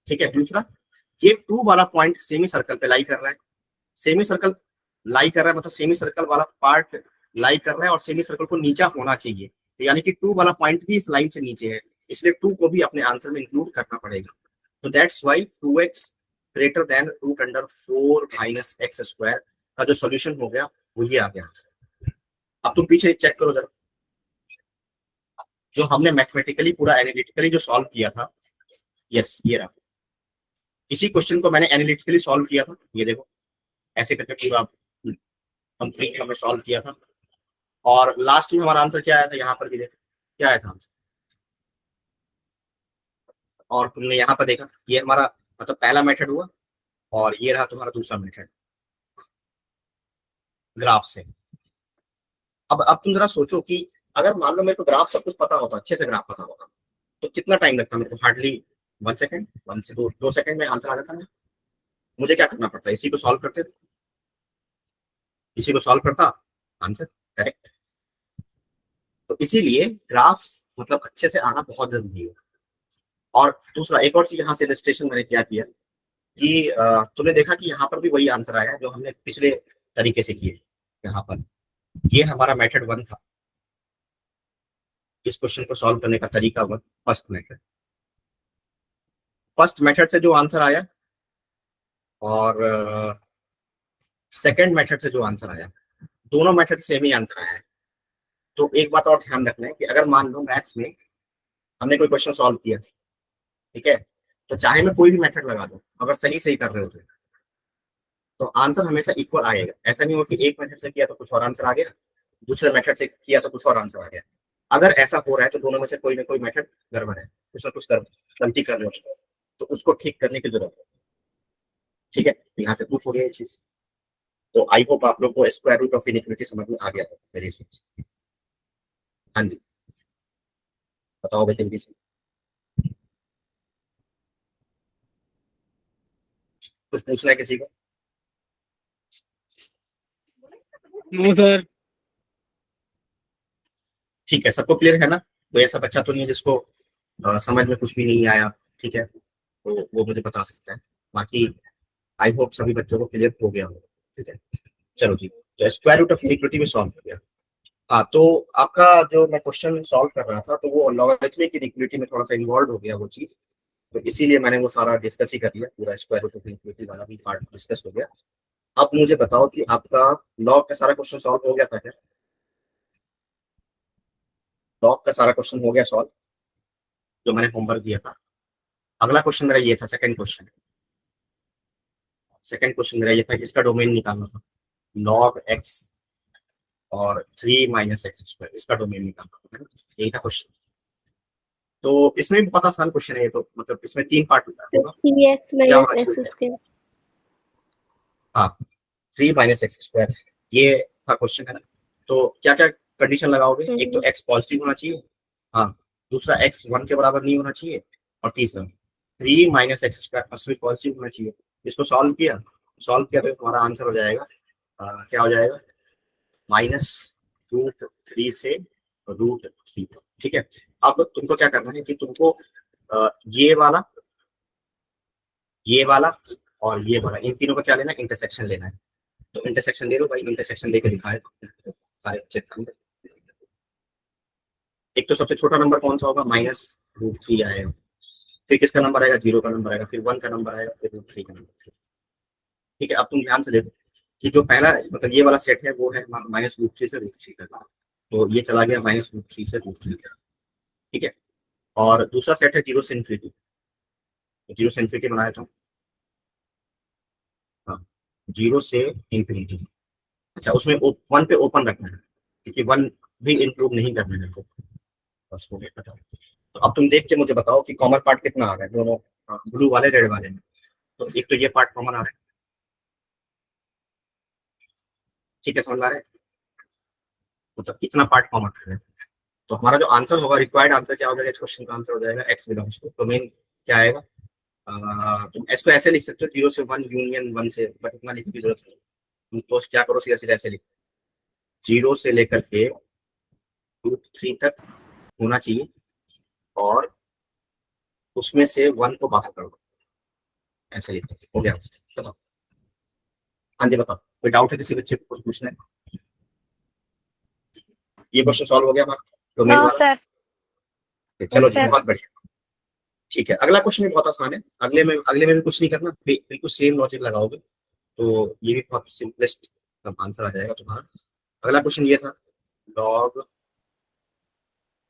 ठीक है। दूसरा, ये 2 वाला पॉइंट सेमी सर्कल पे लाई कर रहा है, सेमी सर्कल लाई कर रहा है, मतलब सेमी सर्कल वाला पार्ट लाई कर रहा है और सेमी सर्कल को नीचा होना चाहिए, तो यानी कि 2 वाला पॉइंट भी इस लाइन से नीचे है, इसलिए 2 को भी अपने आंसर में इंक्लूड करना पड़ेगा। तो that's why 2x greater then √4 - x² का जो सॉल्यूशन हो गया वो ये आ गया आंसर। अब तुम पीछे चेक करो जरा, जो हमने मैथमेटिकली पूरा एनालिटिकली जो सॉल्व किया था, यस ये रहा, इसी क्वेश्चन को मैंने एनालिटिकली सॉल्व किया था, ये देखो ऐसे करके पूरा कंप्लीट हमने सॉल्व किया था, और लास्ट में हमारा आंसर क्या आया था, यहाँ पर भी देखो क्या आया था आंसर, और तुमने यहाँ पर देखा ये हमारा मतलब पहला मेथड हुआ, और ये रहा तुम्हारा दूसरा मेथड ग्राफ से। अब तुम जरा सोचो कि अगर मान लो मेरे को ग्राफ सब कुछ पता होता, अच्छे से ग्राफ पता होता, तो कितना टाइम लगता मेरे को? हार्डली 1 सेकेंड, 1 से 2 सेकेंड में आंसर आ जाता है। मुझे क्या करना पड़ता है? इसी को सॉल्व करते, इसी को सॉल्व करता, आंसर करेक्ट। तो इसीलिए ग्राफ्स मतलब अच्छे से आना बहुत जरूरी है। और दूसरा एक और चीज यहाँ से इलस्ट्रेशन मैंने क्या किया कि तुमने देखा कि यहाँ पर भी वही आंसर आया जो हमने पिछले तरीके से किए। यहाँ पर ये हमारा मेथड 1 था, इस क्वेश्चन को सॉल्व करने का तरीका 1, फर्स्ट मेथड से जो आंसर आया और सेकंड मेथड से जो आंसर आया, दोनों मेथड सेम ही आंसर आया है। तो एक बात और ध्यान रखना है कि अगर मान लो मैथ्स में हमने कोई क्वेश्चन सॉल्व किया, ठीक है, तो चाहे मैं कोई भी मेथड लगा दूं, अगर सही कर रहे हो तो आंसर हमेशा इक्वल आएगा। ऐसा नहीं हो कि एक मेथड से किया तो कुछ और आंसर आ गया, दूसरे मेथड से किया तो कुछ और आंसर आ गया। अगर ऐसा हो रहा है तो दोनों में से कोई ना कोई मेथड गड़बड़ है, कुछ ना कुछ गलती कर रहे हो, तो उसको ठीक करने की जरूरत है। ठीक है, यहाँ से पूछ हो गया ये चीज। तो आई होप आप लोग को स्क्वायर रूट ऑफ इनइक्वालिटी समझ में आ गया था मेरे से। हाँ जी, बताओ भाई जल्दी से, कुछ पूछना है किसी को? No sir. ठीक है, सबको क्लियर है ना? कोई ऐसा बच्चा तो नहीं है जिसको समझ में कुछ भी नहीं आया? ठीक है, तो वो मुझे बता सकता है। बाकी आई होप सभी बच्चों को क्लियर हो गया हो। ठीक है, चलो जी, तो स्क्वायर रूट ऑफ इनइक्वालिटी में सॉल्व कर गया। हाँ, तो आपका जो मैं क्वेश्चन सॉल्व कर रहा था तो वो लॉगरिथमिक इनइक्वालिटी में थोड़ा सा इन्वॉल्व हो गया वो चीज, तो इसीलिए मैंने वो सारा डिस्कस ही कर लिया, पूरा स्क्वायर रूट ऑफ इनइक्वालिटी वाला भी पार्ट डिस्कस हो गया। अब मुझे बताओ कि आपका लॉग का सारा क्वेश्चन सॉल्व हो गया था क्या? लॉग का सारा क्वेश्चन हो गया सॉल्व जो मैंने होमवर्क दिया था? अगला क्वेश्चन मेरा ये था, सेकंड क्वेश्चन मेरा ये था कि इसका डोमेन निकालना था, log x और 3 - x², इसका डोमेन निकालना था, यही था क्वेश्चन। तो इसमें भी बहुत आसान क्वेश्चन है ये, तो मतलब इसमें 3 पार्ट होगा। 3x - x²। हाँ, 3 - x², ये था क्वेश्चन, है ना? तो क्या क्या कंडीशन लगाओगे? एक तो x पॉजिटिव होना चाहिए, हाँ, दूसरा x 1 के बराबर नहीं होना चाहिए, और तीसरा 3 - x² असली पॉजिटिव होना चाहिए। इसको सॉल्व किया तो हमारा आंसर हो जाएगा क्या हो जाएगा? -√3 से √3। ठीक है, अब तुमको क्या करना है कि तुमको ये वाला और ये वाला, इन तीनों का क्या लेना है? इंटरसेक्शन लेना है। तो इंटरसेक्शन ले लो भाई, इंटरसेक्शन लेके दिखाए सारे चेक कर। एक तो सबसे छोटा नंबर कौन सा होगा? -√3 आएगा, फिर किसका नंबर आएगा? 0 का नंबर आएगा, फिर 1 का नंबर आएगा, फिर √3 का नंबर। ठीक है, अब तुम ध्यान से देखो कि जो पहला मतलब ये वाला सेट है वो है -√3 से √3 तक, तो ये चला गया -√3 से √3 तक, ठीक है। और दूसरा सेट है 0 से इन्फिनिटी, 0 से इन्फिनिटी बनाया था, हाँ 0 से इन्फिनिटी। अच्छा, उसमें 1 पे ओपन रखना है क्योंकि 1 भी इंक्लूड नहीं करना है, बस हो गया। तो अब तुम देख के मुझे बताओ कि कॉमन पार्ट कितना आ रहा है दोनों ब्लू वाले रेड वाले में। तो एक तो ये पार्ट कॉमन आ रहा है, ठीक है, समझ आ रहा है, मतलब इतना पार्ट कॉमन आ रहा है। तो हमारा जो आंसर होगा, रिक्वायर्ड आंसर क्या हो जाएगा इस क्वेश्चन का, आंसर हो जाएगा x बिलोंग्स टू डोमेन क्या आएगा, तुम इसको ऐसे लिख सकते हो 0 से 1 यूनियन 1 से, बट इतना लिखने की जरूरत नहीं, तुम तो क्या करो सीधा सीधा ऐसे लिखो 0 से लेकर के √3 तक होना चाहिए और उसमें से 1 को बाहर कर दो, ऐसे लिखो, हो गया। बताओ, हाँ जी बताओ, कोई डाउट है किसी बच्चे को कुछ पूछना है? ये क्वेश्चन सॉल्व हो गया हमारा डोमेन वाला, चलो जी बहुत बढ़िया, ठीक है। अगला क्वेश्चन भी बहुत आसान है, अगले में भी कुछ नहीं करना, बिल्कुल सेम लॉजिक लगाओगे तो ये भी बहुत सिंपलेस्ट आंसर आ जाएगा तुम्हारा। अगला क्वेश्चन ये था लॉग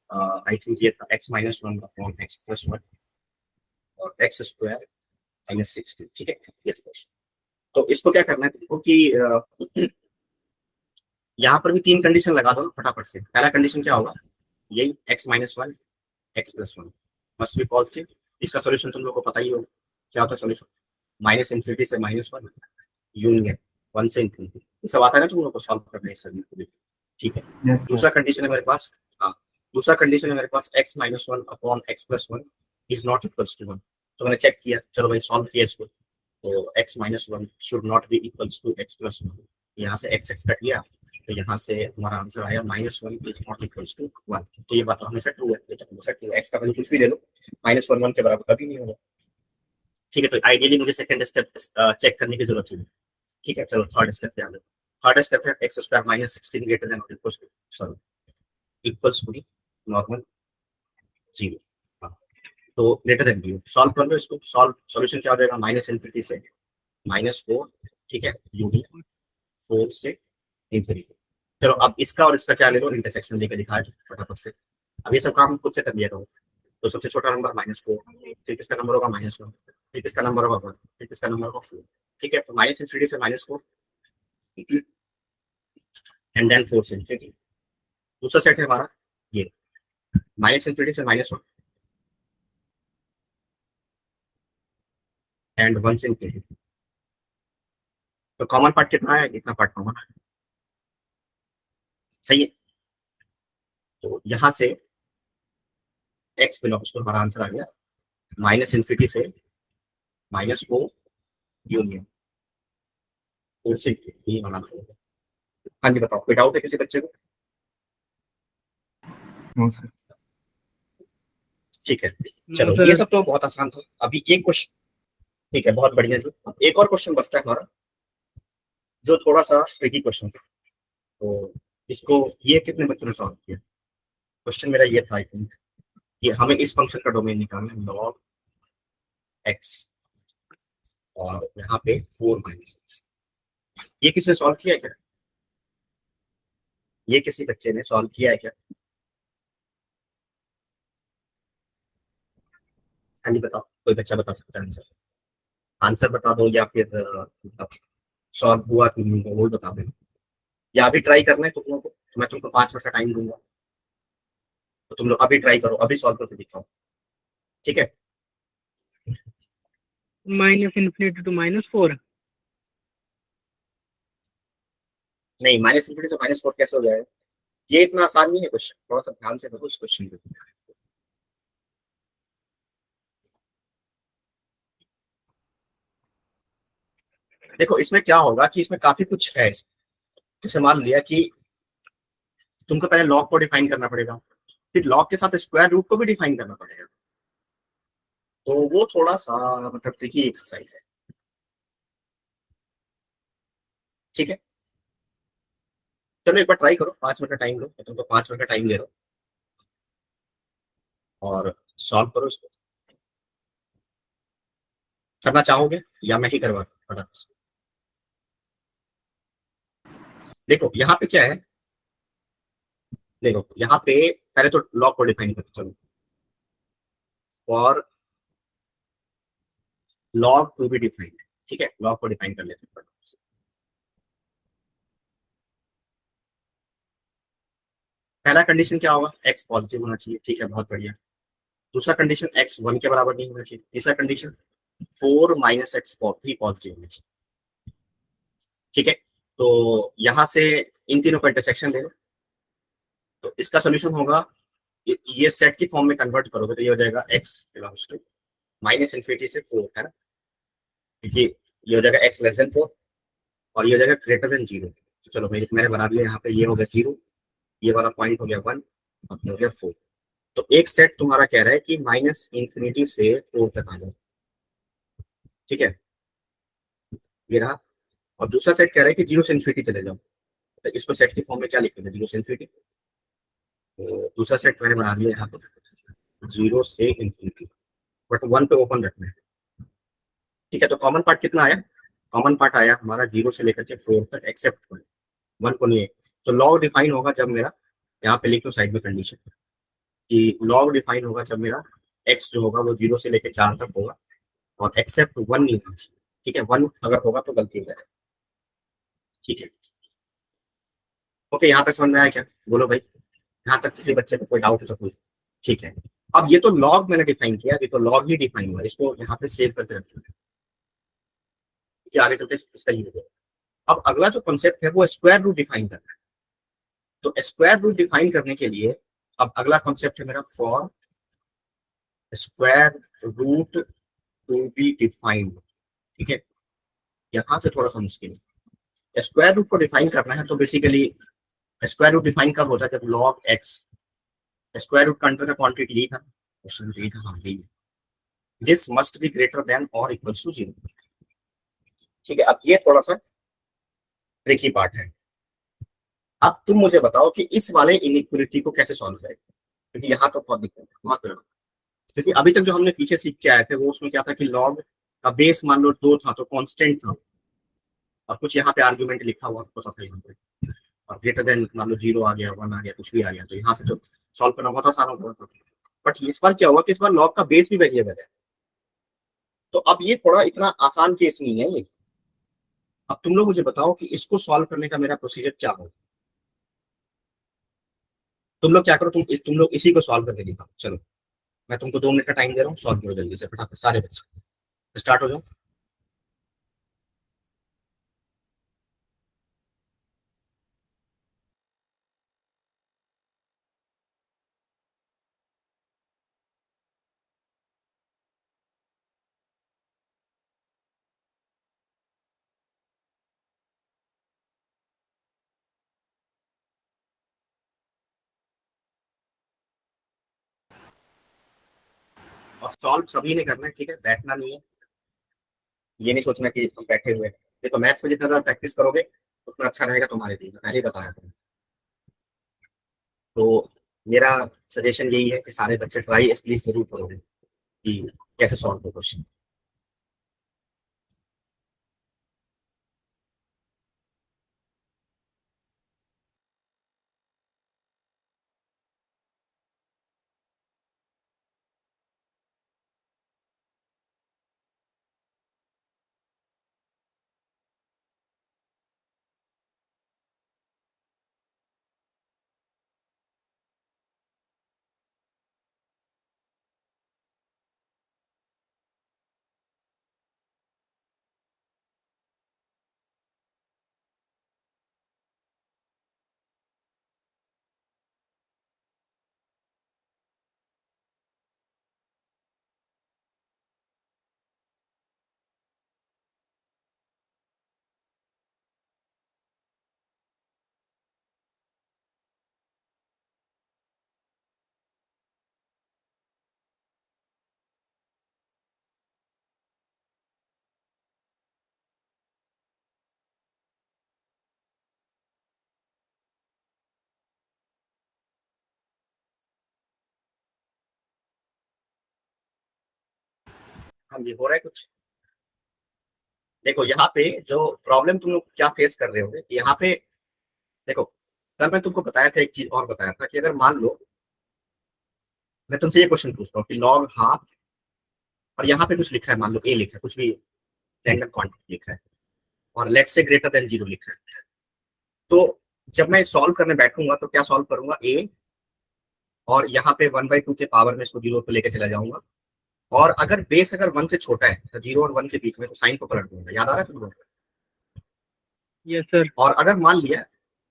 आई थिंक ये था x-1 अपॉन x+1 और x² -16, ठीक है, ये क्वेश्चन। तो इसको क्या करना है तुमको कि यहाँ पर भी 3 कंडीशन लगा दो फटाफट से। पहला कंडीशन क्या होगा, यही x-1 x+1 must be positive. इसका सॉल्यूशन तुम लोग को पता ही होगा क्या होता है सॉल्यूशन, -∞ से -1 यूनियन 1 से इन्फिनिटी, ये सब आता है ना तुम लोग को सॉल्व करने सभी को, ठीक है। Yes, sir. दूसरा कंडीशन है मेरे पास, हाँ दूसरा कंडीशन है मेरे पास x-1 upon x+1 is not equals to 1। तो मैंने चेक किया, चलो भाई सॉल्व किया इसको, तो x-1 should not be equals to x+1, यहाँ से x कट गया, तो यहाँ से हमारा आंसर आया -1 इज नॉट इक्वल्स टू 1। तो ये बात हमेशा ट्रू है, x का वैल्यू कुछ भी ले लो -1 1 के बराबर कभी नहीं होगा, ठीक है। तो आइडियली मुझे सेकंड स्टेप चेक करने की जरूरत है, ठीक है। चलो थर्ड स्टेप पे आ जाओ। थर्ड स्टेप है x² -16 greater than equals to, sorry equals to normal 0, तो ग्रेटर देन 0 सॉल्व कर लो इसको। सॉल्यूशन क्या हो जाएगा, -∞ से -4, ठीक है, यूडी 4 से इन्फिनिटी। चलो अब इसका और इसका क्या ले लो, इंटरसेक्शन लेके दिखाया फटाफट से। अब ये सब काम खुद से कर लिया करो। तो सबसे छोटा नंबर -4, फिर किसका नंबर होगा -1, फिर किसका नंबर होगा 1, फिर किसका नंबर होगा 4, ठीक है। तो -∞ से -4 एंड देन 4 से इन्फिनिटी। दूसरा सेट है हमारा ये -∞ से -1 एंड 1 से इन्फिनिटी। तो कॉमन पार्ट कितना है, इतना पार्ट कॉमन है, सही है। तो यहाँ से x बिलोंग्स टू, हमारा आंसर आ गया -∞ से -4 यूनियन 4 से ये वाला आंसर होगा। हाँ जी बताओ, कोई डाउट है किसी बच्चे को? No, sir. ठीक है, चलो ये सब तो बहुत आसान था। अभी एक क्वेश्चन, ठीक है, बहुत बढ़िया जी। एक और क्वेश्चन बचता है हमारा जो थोड़ा सा ट्रिकी क्वेश्चन था, तो इसको ये कितने बच्चों ने सॉल्व किया? क्वेश्चन मेरा ये था आई थिंक, कि हमें इस फंक्शन का डोमेन निकालना है लॉग x और यहाँ पे 4 - x। ये किसने सॉल्व किया है क्या? ये किसी बच्चे ने सॉल्व किया है क्या? हाँ जी बताओ, कोई बच्चा बता सकता है आंसर? आंसर बता दो या फिर सॉल्व हुआ कि नहीं वो बता दो, या अभी ट्राई करना है तुम लोगों को, तो मैं तुमको 5 मिनट का टाइम दूंगा, तो तुम लोग अभी ट्राई करो, अभी सॉल्व करके दिखाओ, ठीक है। -∞ to -4, नहीं -∞ से -4 कैसे हो जाएगा, ये इतना आसान नहीं है क्वेश्चन, थोड़ा सा ध्यान से देखो इस क्वेश्चन को। देखो इसमें क्या होगा कि इसमें काफी कुछ है। जैसे मान लिया कि तुमको पहले लॉग को डिफाइन करना पड़ेगा, फिर लॉग के साथ स्क्वायर रूट को भी डिफाइन करना पड़ेगा, तो वो थोड़ा सा मतलब ट्रिकी एक्सरसाइज है, ठीक है। चलो एक बार ट्राई करो, 5 मिनट का टाइम लो, मैं तुमको 5 मिनट का टाइम दे रहा हूँ और सॉल्व करो इसको। करना चाहोगे या मैं ही करवा फटाफट से? देखो यहाँ पे क्या है, देखो यहाँ पे पहले तो लॉग को डिफाइन करो। चलो, for log to be defined, ठीक है, लॉग को डिफाइन कर लेते हैं। पहला कंडीशन क्या होगा, एक्स पॉजिटिव होना चाहिए, ठीक है, बहुत बढ़िया। दूसरा कंडीशन एक्स 1 के बराबर नहीं होना चाहिए। तीसरा कंडीशन 4 माइनस एक्स 3 पॉजिटिव होना चाहिए, ठीक है। तो यहां से इन तीनों का इंटरसेक्शन ले लो, तो इसका सोल्यूशन होगा, ये सेट की फॉर्म में कन्वर्ट करोगे तो ये हो जाएगा x belongs to minus infinity से 4, है ना, क्योंकि ये हो जाएगा एक्स लेस देन 4 और ये हो जाएगा ग्रेटर देन 0। तो चलो मैंने बना दिया यहाँ पे, ये हो गया 0, ये वाला पॉइंट हो गया 1 और ये हो गया 4। तो एक सेट तुम्हारा कह रहा है कि माइनस इन्फिनिटी से 4 तक आ जाओ, ठीक है, ये रहा। और दूसरा सेट कह रहा है कि 0 से इन्फिनिटी चले जाओ, तो इसको सेट की फॉर्म में क्या लिखेंगे, 0 से इन्फिनिटी। तो दूसरा सेट मैंने बना दिया यहाँ पे 0 से इन्फिनिटी, बट 1 पे ओपन रखना है, ठीक है। तो कॉमन पार्ट कितना आया, कॉमन पार्ट आया हमारा 0 से लेकर के 4 तक, एक्सेप्ट 1 को नहीं है। तो लॉग डिफाइन होगा जब मेरा, यहाँ पे लिख लो साइड में कंडीशन कि लॉग डिफाइन होगा जब मेरा एक्स जो होगा वो 0 से लेकर 4 तक होगा और एक्सेप्ट 1 नहीं होना चाहिए, ठीक है। 1 अगर होगा तो गलती हो जाएगा, ठीक है। ओके, यहाँ तक समझ में आया क्या, बोलो भाई, यहाँ तक किसी बच्चे को कोई डाउट है तो कोई, ठीक है। अब ये तो लॉग मैंने डिफाइन किया, ये तो लॉग ही डिफाइन हुआ, इसको यहाँ पे सेव करके रखिए कि आगे चलते इसका यूज हो। अब अगला जो कॉन्सेप्ट है वो स्क्वायर रूट डिफाइन करना है। तो स्क्वायर रूट डिफाइन करने के लिए अब अगला कॉन्सेप्ट है मेरा for square root to be defined, ठीक है। यहां से थोड़ा सा मुश्किल है, स्क्वायर रूट को डिफाइन करना है। तो बेसिकली स्क्वायर रूट डिफाइन कब होता है, जब लॉग एक्स, स्क्वायर रूट का अंडर का क्वांटिटी ली था, क्वेश्चन ली था, हाँ ली, this must be greater than or equal to 0, ठीक है। अब ये थोड़ा सा ट्रिकी पार्ट है। अब तुम मुझे बताओ कि इस वाले इनइक्वालिटी को कैसे सॉल्व करें, क्योंकि यहाँ तो बहुत दिक्कत है, बहुत बड़ा। क्योंकि अभी तक जो हमने पीछे सीख के आए थे वो उसमें क्या था कि लॉग का बेस मान लो 2 था तो कांस्टेंट था और कुछ यहाँ पे आर्गुमेंट लिखा हुआ होता था यहाँ पे, और ग्रेटर देन मान लो 0 आ गया, 1 आ गया, कुछ भी आ गया, तो यहाँ से तो सॉल्व करना बहुत आसान होता था। बट इस बार क्या हुआ कि इस बार लॉग का बेस भी वेरिएबल है, तो अब ये थोड़ा इतना आसान केस नहीं है ये। अब तुम लोग मुझे बताओ कि इसको सॉल्व करने का मेरा प्रोसीजर क्या होगा। तुम लोग क्या करो, तुम लोग इसी को सॉल्व करके दिखाओ। चलो मैं तुमको 2 मिनट का टाइम दे रहा हूँ, सॉल्व करो जल्दी से फटाफट, सारे बच्चे स्टार्ट हो जाओ। और सॉल्व सभी ने करना है, ठीक है, बैठना नहीं है, ये नहीं सोचना कि तुम बैठे हुए। देखो मैथ्स में जितना प्रैक्टिस करोगे उतना अच्छा रहेगा तुम्हारे लिए, मैं पहले ही बताया था। तो मेरा सजेशन यही है कि सारे बच्चे ट्राई प्लीज जरूर करोगे कि कैसे सॉल्व हो क्वेश्चन। हाँ जी, हो रहा है कुछ। देखो यहाँ पे जो प्रॉब्लम तुम लोग क्या फेस कर रहे होगे, यहाँ पे देखो कल मैं तुमको बताया था, एक चीज और बताया था कि अगर मान लो मैं तुमसे ये क्वेश्चन पूछता हूँ कि लॉग हाफ, और यहाँ पे कुछ लिखा है, मान लो ए लिखा है, कुछ भी रैंडम क्वांटिटी लिखा है, और लेट से ग्रेटर देन 0 लिखा है, तो जब मैं सॉल्व करने बैठूंगा तो क्या सॉल्व करूंगा, ए और यहाँ पे 1/2 के पावर में इसको 0 पे लेके चला जाऊंगा, और अगर बेस अगर 1 से छोटा है तो 0 और 1 के बीच में, तो साइन को पलट दूंगा। याद आ रहा है तुमको? Yes, sir. और अगर मान लिया,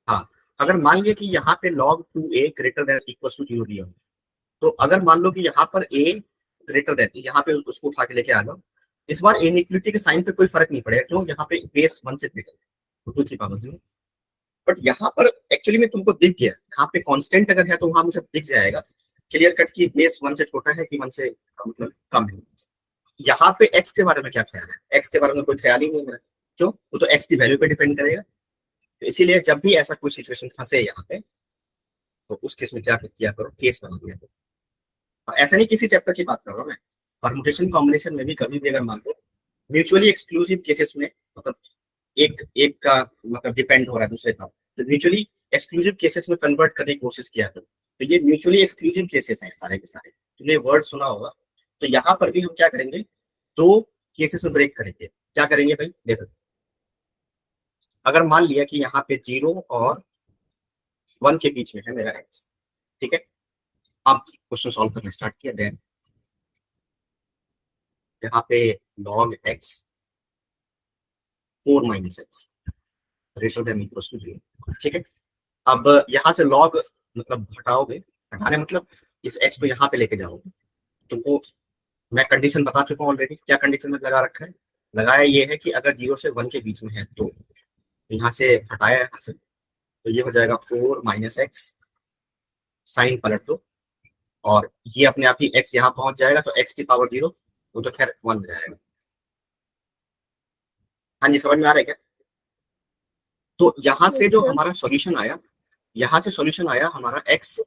हाँ, अगर मान लिया कि यहाँ पे log 2a greater than equal to 0 दिया हो, तो अगर मान लो कि यहाँ पर a ग्रेटर देन, यहाँ पे उसको उठा के लेके आ जाओ, इस बार इनइक्वलिटी के साइन पे कोई फर्क नहीं पड़ेगा, क्यों, यहाँ पे बेस 1 से ग्रेटर, तो 2 की पावर 0। बट यहाँ पर एक्चुअली में तुमको दिख गया, यहाँ पे कांस्टेंट अगर है तो वहां मुझे दिख जाएगा क्लियर कट की बेस 1 से छोटा है कि 1 से मतलब कम है। यहाँ पे x के बारे में क्या ख्याल है? x के बारे में कोई ख्याल ही नहीं है मेरा, क्यों, वो तो x की वैल्यू पे डिपेंड करेगा। तो इसीलिए जब भी ऐसा कोई सिचुएशन फंसे यहाँ पे, तो उस केस में क्या किया करो, केस बना दिया करो। और ऐसा नहीं किसी चैप्टर की बात कर रहा हूँ मैं, परमुटेशन कॉम्बिनेशन में भी कभी भी अगर मान लो म्यूचुअली एक्सक्लूसिव केसेस में, मतलब एक का मतलब डिपेंड हो रहा है दूसरे का, तो म्यूचुअली एक्सक्लूसिव केसेस में कन्वर्ट करने की कोशिश किया करो। तो ये म्यूचुअली एक्सक्लूसिव केसेस हैं सारे के सारे, तुमने वर्ड सुना होगा। तो यहाँ पर भी हम क्या करेंगे, 2 केसेस में ब्रेक करेंगे। क्या करेंगे भाई, देखो, अगर मान लिया कि यहाँ पे 0 और 1 के बीच में है मेरा x, ठीक है, अब क्वेश्चन सॉल्व करना स्टार्ट किया, देन यहाँ पे log x 4 - x greater than equal to 0, ठीक है। अब यहाँ से log मतलब हटाओगे, हटाने मतलब इस x को यहाँ पे लेके जाओगे। तुमको मैं कंडीशन बता चुका हूँ ऑलरेडी, क्या कंडीशन में लगा रखा है, लगाया ये है कि अगर 0 से 1 के बीच में है तो यहाँ से हटाया यहाँ से, तो ये हो जाएगा 4 - x, साइन पलट दो, और ये अपने आप ही x यहाँ पहुंच जाएगा, तो x की पावर 0, वो तो खैर 1 हो जाएगा। हाँ जी, समझ में आ रहा है क्या? तो यहाँ से जो हमारा सॉल्यूशन आया, यहाँ से सॉल्यूशन आया हमारा x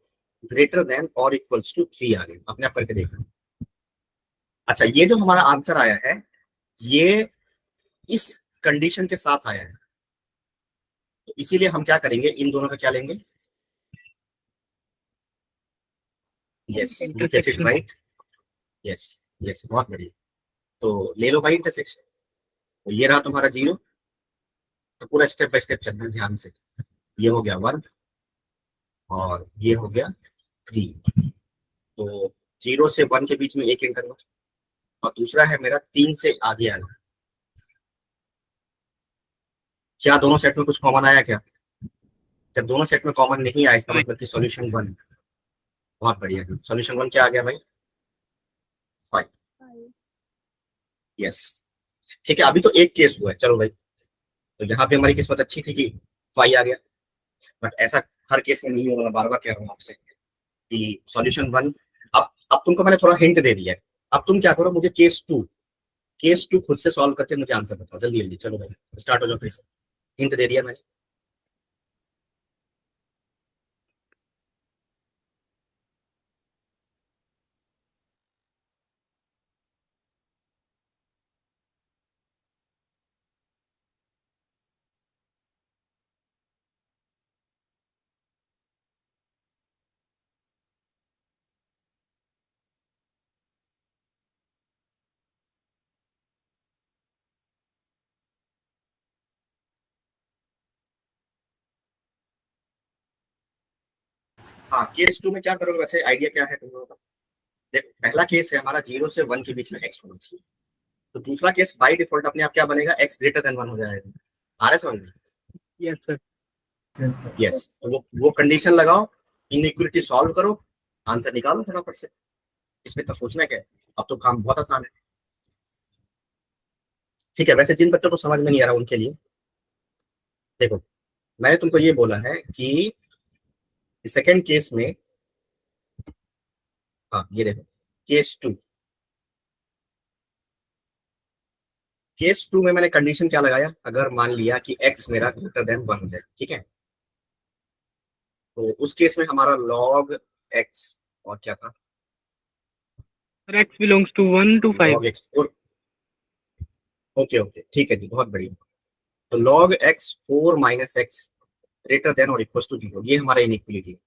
ग्रेटर देन और इक्वल्स टू 3 आ गया, अपने आप करके देखना। अच्छा, ये जो हमारा आंसर आया है, ये इस कंडीशन के साथ आया है, तो इसीलिए हम क्या करेंगे, इन दोनों का क्या लेंगे, यस, राइट, यस यस, बहुत बढ़िया। तो ले लो भाई इंटरसेक्शन, तो ये रहा तुम्हारा 0, तो पूरा स्टेप बाय स्टेप चलना ध्यान से। ये हो गया 1 और ये हो गया 3, तो 0 से 1 के बीच में एक इंटरवल, और दूसरा है मेरा 3 से आगे आना। क्या दोनों सेट में कुछ कॉमन आया क्या? जब दोनों सेट में कॉमन नहीं आया, इसका मतलब कि सॉल्यूशन 1, बहुत बढ़िया। सॉल्यूशन 1 क्या आ गया भाई, 5, यस, ठीक है। अभी तो एक केस हुआ है, चलो भाई, तो यहाँ पे हमारी किस्मत अच्छी थी कि 5 आ गया, बट ऐसा हर केस में नहीं होगा। मैं बार बार कह रहा हूँ आपसे कि सॉल्यूशन 1, अब तुमको मैंने थोड़ा हिंट दे दिया है, अब तुम क्या करो, मुझे केस 2 खुद से सॉल्व करके मुझे आंसर बताओ जल्दी जल्दी। चलो भाई स्टार्ट हो जाओ, फिर से हिंट दे दिया मैंने। हाँ, केस 2 में क्या करोगे वैसे, आइडिया क्या है तुम लोगों का? देखो, पहला केस है हमारा 0 से 1 के बीच में x होना चाहिए, तो दूसरा केस बाय डिफॉल्ट अपने आप क्या बनेगा, x ग्रेटर देन 1 हो जाएगा। आ रहा है समझ में? Yes, sir. Yes, sir. Yes, तो वो कंडीशन लगाओ, इनइक्वालिटी सॉल्व करो, आंसर निकालो फटाफट से। इसमें तो सोचना क्या है, अब तो काम बहुत आसान है। ठीक है, वैसे जिन बच्चों को समझ में नहीं आ रहा उनके लिए देखो, मैंने तुमको ये बोला है कि सेकेंड केस में, हाँ ये देखो, केस 2 में मैंने कंडीशन क्या लगाया, अगर मान लिया कि x मेरा ग्रेटर देन 1 हो जाए, ठीक है, तो उस केस में हमारा log x और क्या था, X belongs to 1 to 5. log x, और ओके ठीक है जी, बहुत बढ़िया। तो log x 4 - x greater than or equal to 0, ये हमारा इनइक्वलिटी है।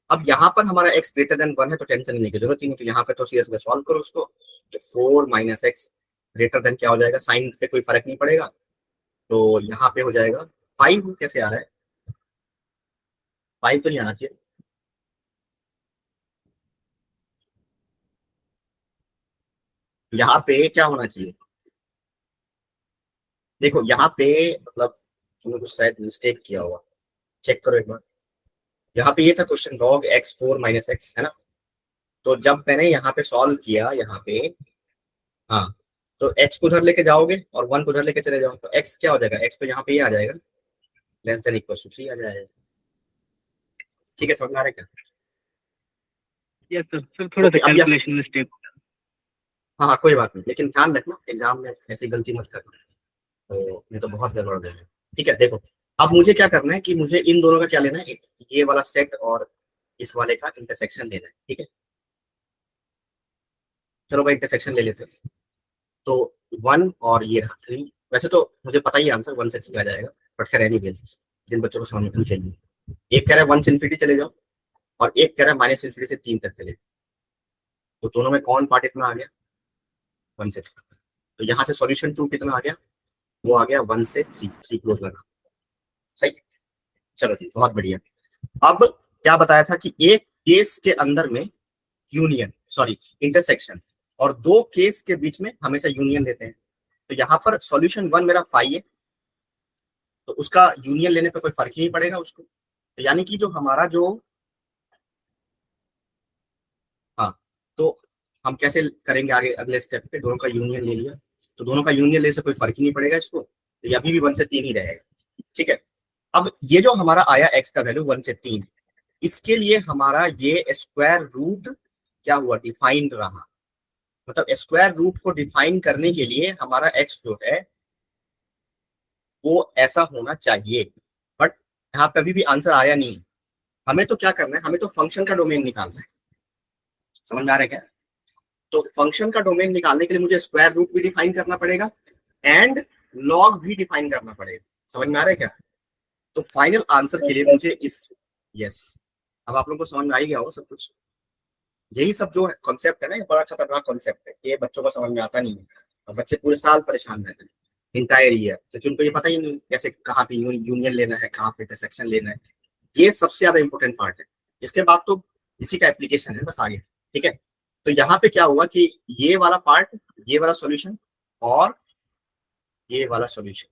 अब यहाँ पर हमारा x ग्रेटर देन 1 है तो टेंशन लेने की जरूरत ही नहीं, तो यहाँ पे तो सीधे सॉल्व करो उसको। तो 4 माइनस एक्स ग्रेटर देन क्या हो जाएगा, साइन पे कोई फर्क नहीं पड़ेगा, तो यहाँ पे हो जाएगा 5। कैसे आ रहा है 5 तो नहीं आना चाहिए, यहाँ पे क्या होना चाहिए, देखो यहाँ पे मतलब तुमने कुछ शायद मिस्टेक किया होगा, चेक करो एक बार। यहाँ पे ये था question log x 4 minus x, है ना। तो जब मैंने यहाँ पे सॉल्व किया, यहाँ पे हाँ, तो x को उधर लेके जाओगे और 1 को उधर लेके चले जाओ, तो x क्या हो जाएगा, x तो यहाँ पे ये आ जाएगा लेस देन इक्वल टू 3 आ जाएगा। ठीक है, समझ में आ रहा है क्या? Yes sir. सर थोड़ा सा Okay, अब कैलकुलेशन मिस्टेक। हाँ कोई बात नहीं, लेकिन ध्यान रखना एग्जाम में ऐसी गलती मत करना, तो ये तो बहुत गड़बड़ हो जाएगा। ठीक है, देखो अब मुझे क्या करना है कि मुझे इन दोनों का क्या लेना है, ये वाला सेट और इस वाले का इंटरसेक्शन लेना है। ठीक है, चलो भाई इंटरसेक्शन ले लेते हैं। तो 1 और ये रहा 3, वैसे तो मुझे पता ही आंसर 1 से 3 आ जाएगा, बट खैर एनीवेज जिन बच्चों को समझ में चाहिए, एक कह रहा है 1 से इन्फिनिटी चले जाओ और एक कह रहा है माइनस इन्फिनिटी से 3 तक चले जाओ, तो दोनों में कौन पार्ट इतना आ गया, 1 से 3। तो यहाँ से सॉल्यूशन 2 कितना आ गया, वो आ गया 1 से 3 क्लोज लगा। सही, चलो जी बहुत बढ़िया। अब क्या बताया था कि एक केस के अंदर में यूनियन, सॉरी इंटरसेक्शन, और दो केस के बीच में हमेशा यूनियन लेते हैं। तो यहाँ पर सॉल्यूशन 1 मेरा फाई है, तो उसका यूनियन लेने पे कोई फर्क ही नहीं पड़ेगा उसको, तो यानी कि जो हमारा जो, हाँ तो हम कैसे करेंगे आगे, अगले स्टेप पे दोनों का यूनियन ले लिया, तो दोनों का यूनियन लेने से कोई फर्क ही नहीं पड़ेगा इसको, तो ये अभी भी 1 से 3 ही रहेगा। ठीक है, अब ये जो हमारा आया x का वैल्यू 1 से 3, इसके लिए हमारा ये स्क्वायर रूट क्या हुआ, डिफाइंड रहा। मतलब स्क्वायर रूट को डिफाइन करने के लिए हमारा x जो है वो ऐसा होना चाहिए, बट यहाँ पे अभी भी आंसर आया नहीं है। हमें तो क्या करना है, हमें तो फंक्शन का डोमेन निकालना है, समझ में आ रहा है क्या? तो फंक्शन का डोमेन निकालने के लिए मुझे स्क्वायर रूट भी डिफाइन करना पड़ेगा एंड लॉग भी डिफाइन करना पड़ेगा, समझ में आ रहा है क्या? तो फाइनल आंसर के लिए मुझे इस, यस अब आप लोगों को समझ में आ ही गया हो सब कुछ। यही सब जो कॉन्सेप्ट है ना, ये बड़ा खतरनाक कॉन्सेप्ट है, ये बच्चों को समझ में आता नहीं है और बच्चे पूरे साल परेशान रहते हैं इंटायर ईयर, क्योंकि उनको ये पता ही नहीं कैसे कहाँ पे यूनियन लेना है, कहाँ पे इंटरसेक्शन लेना है। ये सबसे ज्यादा इंपॉर्टेंट पार्ट है, इसके बाद तो इसी का एप्लीकेशन है बस आगे। ठीक है, तो यहाँ पे क्या हुआ कि ये वाला पार्ट, ये वाला सॉल्यूशन और ये वाला सॉल्यूशन,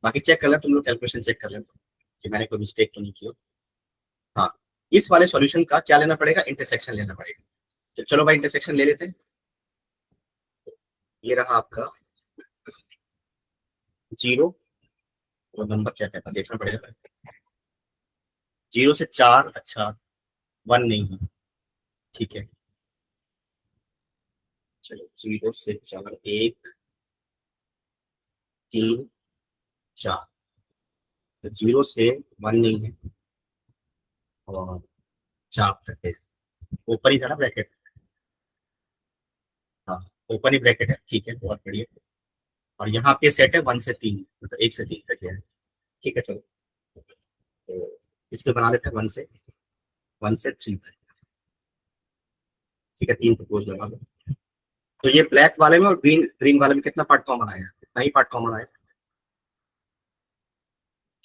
बाकी चेक कर लें तुम लोग, कैलकुलेशन चेक कर लें कि मैंने कोई मिस्टेक तो नहीं किया। हाँ, इस वाले सॉल्यूशन का क्या लेना पड़ेगा, इंटरसेक्शन लेना पड़ेगा। तो चलो भाई इंटरसेक्शन ले लेते हैं। ये रहा आपका 0, वो नंबर क्या कहता है देखना पड़ेगा, 0 से 4, अच्छा 1 नहीं है, ठीक है चलो 0 से 4, 1 3 4, तो 0 से 1 नहीं है और 4 तक है, ऊपर ही था ना ब्रैकेट, हाँ ऊपर ही ब्रैकेट है, ठीक है बहुत बढ़िया। और यहाँ पे सेट है 1 से 3, मतलब 1 से 3 तक है। ठीक है चलो, तो इसको बना देते हैं 1 से 3 तक। ठीक है, 3 प्रपोज लगा दो। तो ये ब्लैक वाले में और ग्रीन वाले में कितना पार्ट कॉमन आया, कितना ही पार्ट कॉमन आया।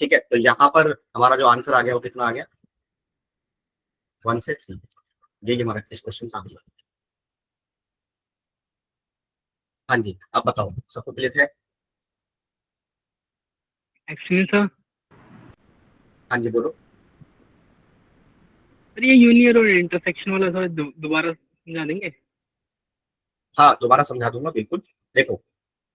ठीक है, तो यहाँ पर हमारा जो आंसर आ गया वो कितना आ गया, 1 से 3। ये हमारा इस क्वेश्चन का आंसर। हाँ जी, अब बताओ सबको क्लियर है? एक्चुअली सर, हाँ जी बोलो। सर ये यूनियन और इंटरसेक्शन वाला सर दोबारा समझा देंगे? हाँ दोबारा समझा दूंगा बिल्कुल। देखो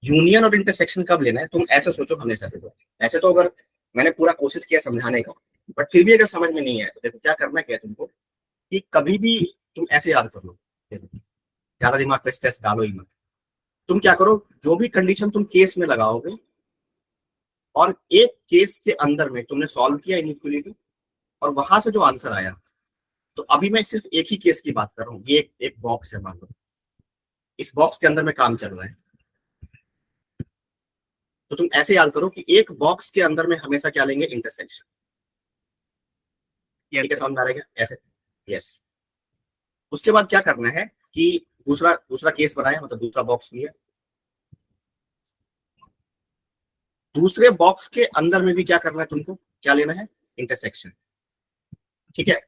यूनियन और इंटरसेक्शन कब लेना है, तुम ऐसे सोचो हमेशा। देखो ऐसे तो अगर मैंने पूरा कोशिश किया समझाने का, बट फिर भी अगर समझ में नहीं आया तो देखो क्या करना क्या है तुमको, कि कभी भी तुम ऐसे याद कर लो, ज्यादा दिमाग पे स्ट्रेस डालो ही मत। तुम क्या करो, जो भी कंडीशन तुम केस में लगाओगे और एक केस के अंदर में तुमने सॉल्व किया इनइक्वालिटी और वहां से जो आंसर आया, तो अभी मैं सिर्फ एक ही केस की बात कर रहा हूँ। ये एक बॉक्स है, मान लो इस बॉक्स के अंदर में काम चल रहा है, तो तुम ऐसे याद करो कि एक बॉक्स के अंदर में हमेशा क्या लेंगे, इंटरसेक्शन। ठीक है, समझ में आ रहा है ऐसे? यस। उसके बाद क्या करना है कि दूसरा केस बनाया, मतलब दूसरा बॉक्स लिया, दूसरे बॉक्स के अंदर में भी क्या करना है तुमको, क्या लेना है, इंटरसेक्शन। ठीक है,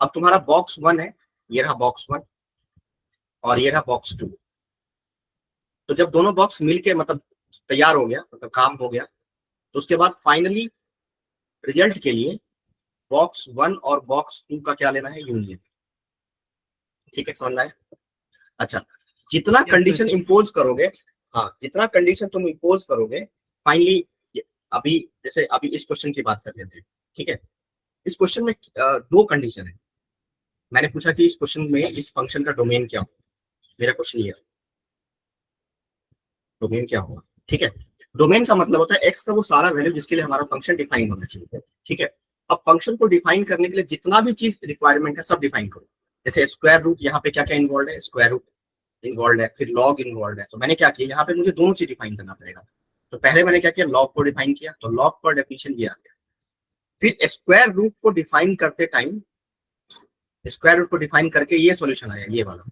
अब तुम्हारा बॉक्स 1 है, ये रहा बॉक्स 1 और ये रहा बॉक्स 2। तो जब दोनों बॉक्स मिलके मतलब तैयार हो गया, मतलब काम हो गया, तो उसके बाद फाइनली रिजल्ट के लिए बॉक्स 1 और बॉक्स 2 का क्या लेना है, यूनियन। ठीक है, समझ में आया? अच्छा, जितना कंडीशन इंपोज करोगे, हाँ जितना कंडीशन तुम इंपोज करोगे फाइनली, अभी जैसे अभी इस क्वेश्चन की बात कर लेते हैं। ठीक है, इस क्वेश्चन में 2 कंडीशन है। मैंने पूछा कि इस क्वेश्चन में इस फंक्शन का डोमेन क्या होगा, मेरा क्वेश्चन ये है, डोमेन क्या होगा। ठीक है, डोमेन का मतलब होता है एक्स का वो सारा वैल्यू जिसके लिए हमारा फंक्शन डिफाइन होना चाहिए। ठीक है, अब फंक्शन को डिफाइन करने के लिए जितना भी चीज रिक्वायरमेंट है सब डिफाइन करो। जैसे स्क्वायर रूट, यहाँ पे क्या क्या इन्वॉल्व है, स्क्वायर रूट इन्वॉल्व है, फिर लॉग इन्वॉल्व है। तो मैंने क्या किया, यहाँ पे मुझे दोनों चीज डिफाइन करना पड़ेगा। तो पहले मैंने क्या किया, लॉग को डिफाइन किया, तो लॉग पर डेफिनेशन ये आ गया। फिर स्क्वायर रूट को डिफाइन करते टाइम, स्क्वायर रूट को डिफाइन करके ये सॉल्यूशन आया, ये वाला।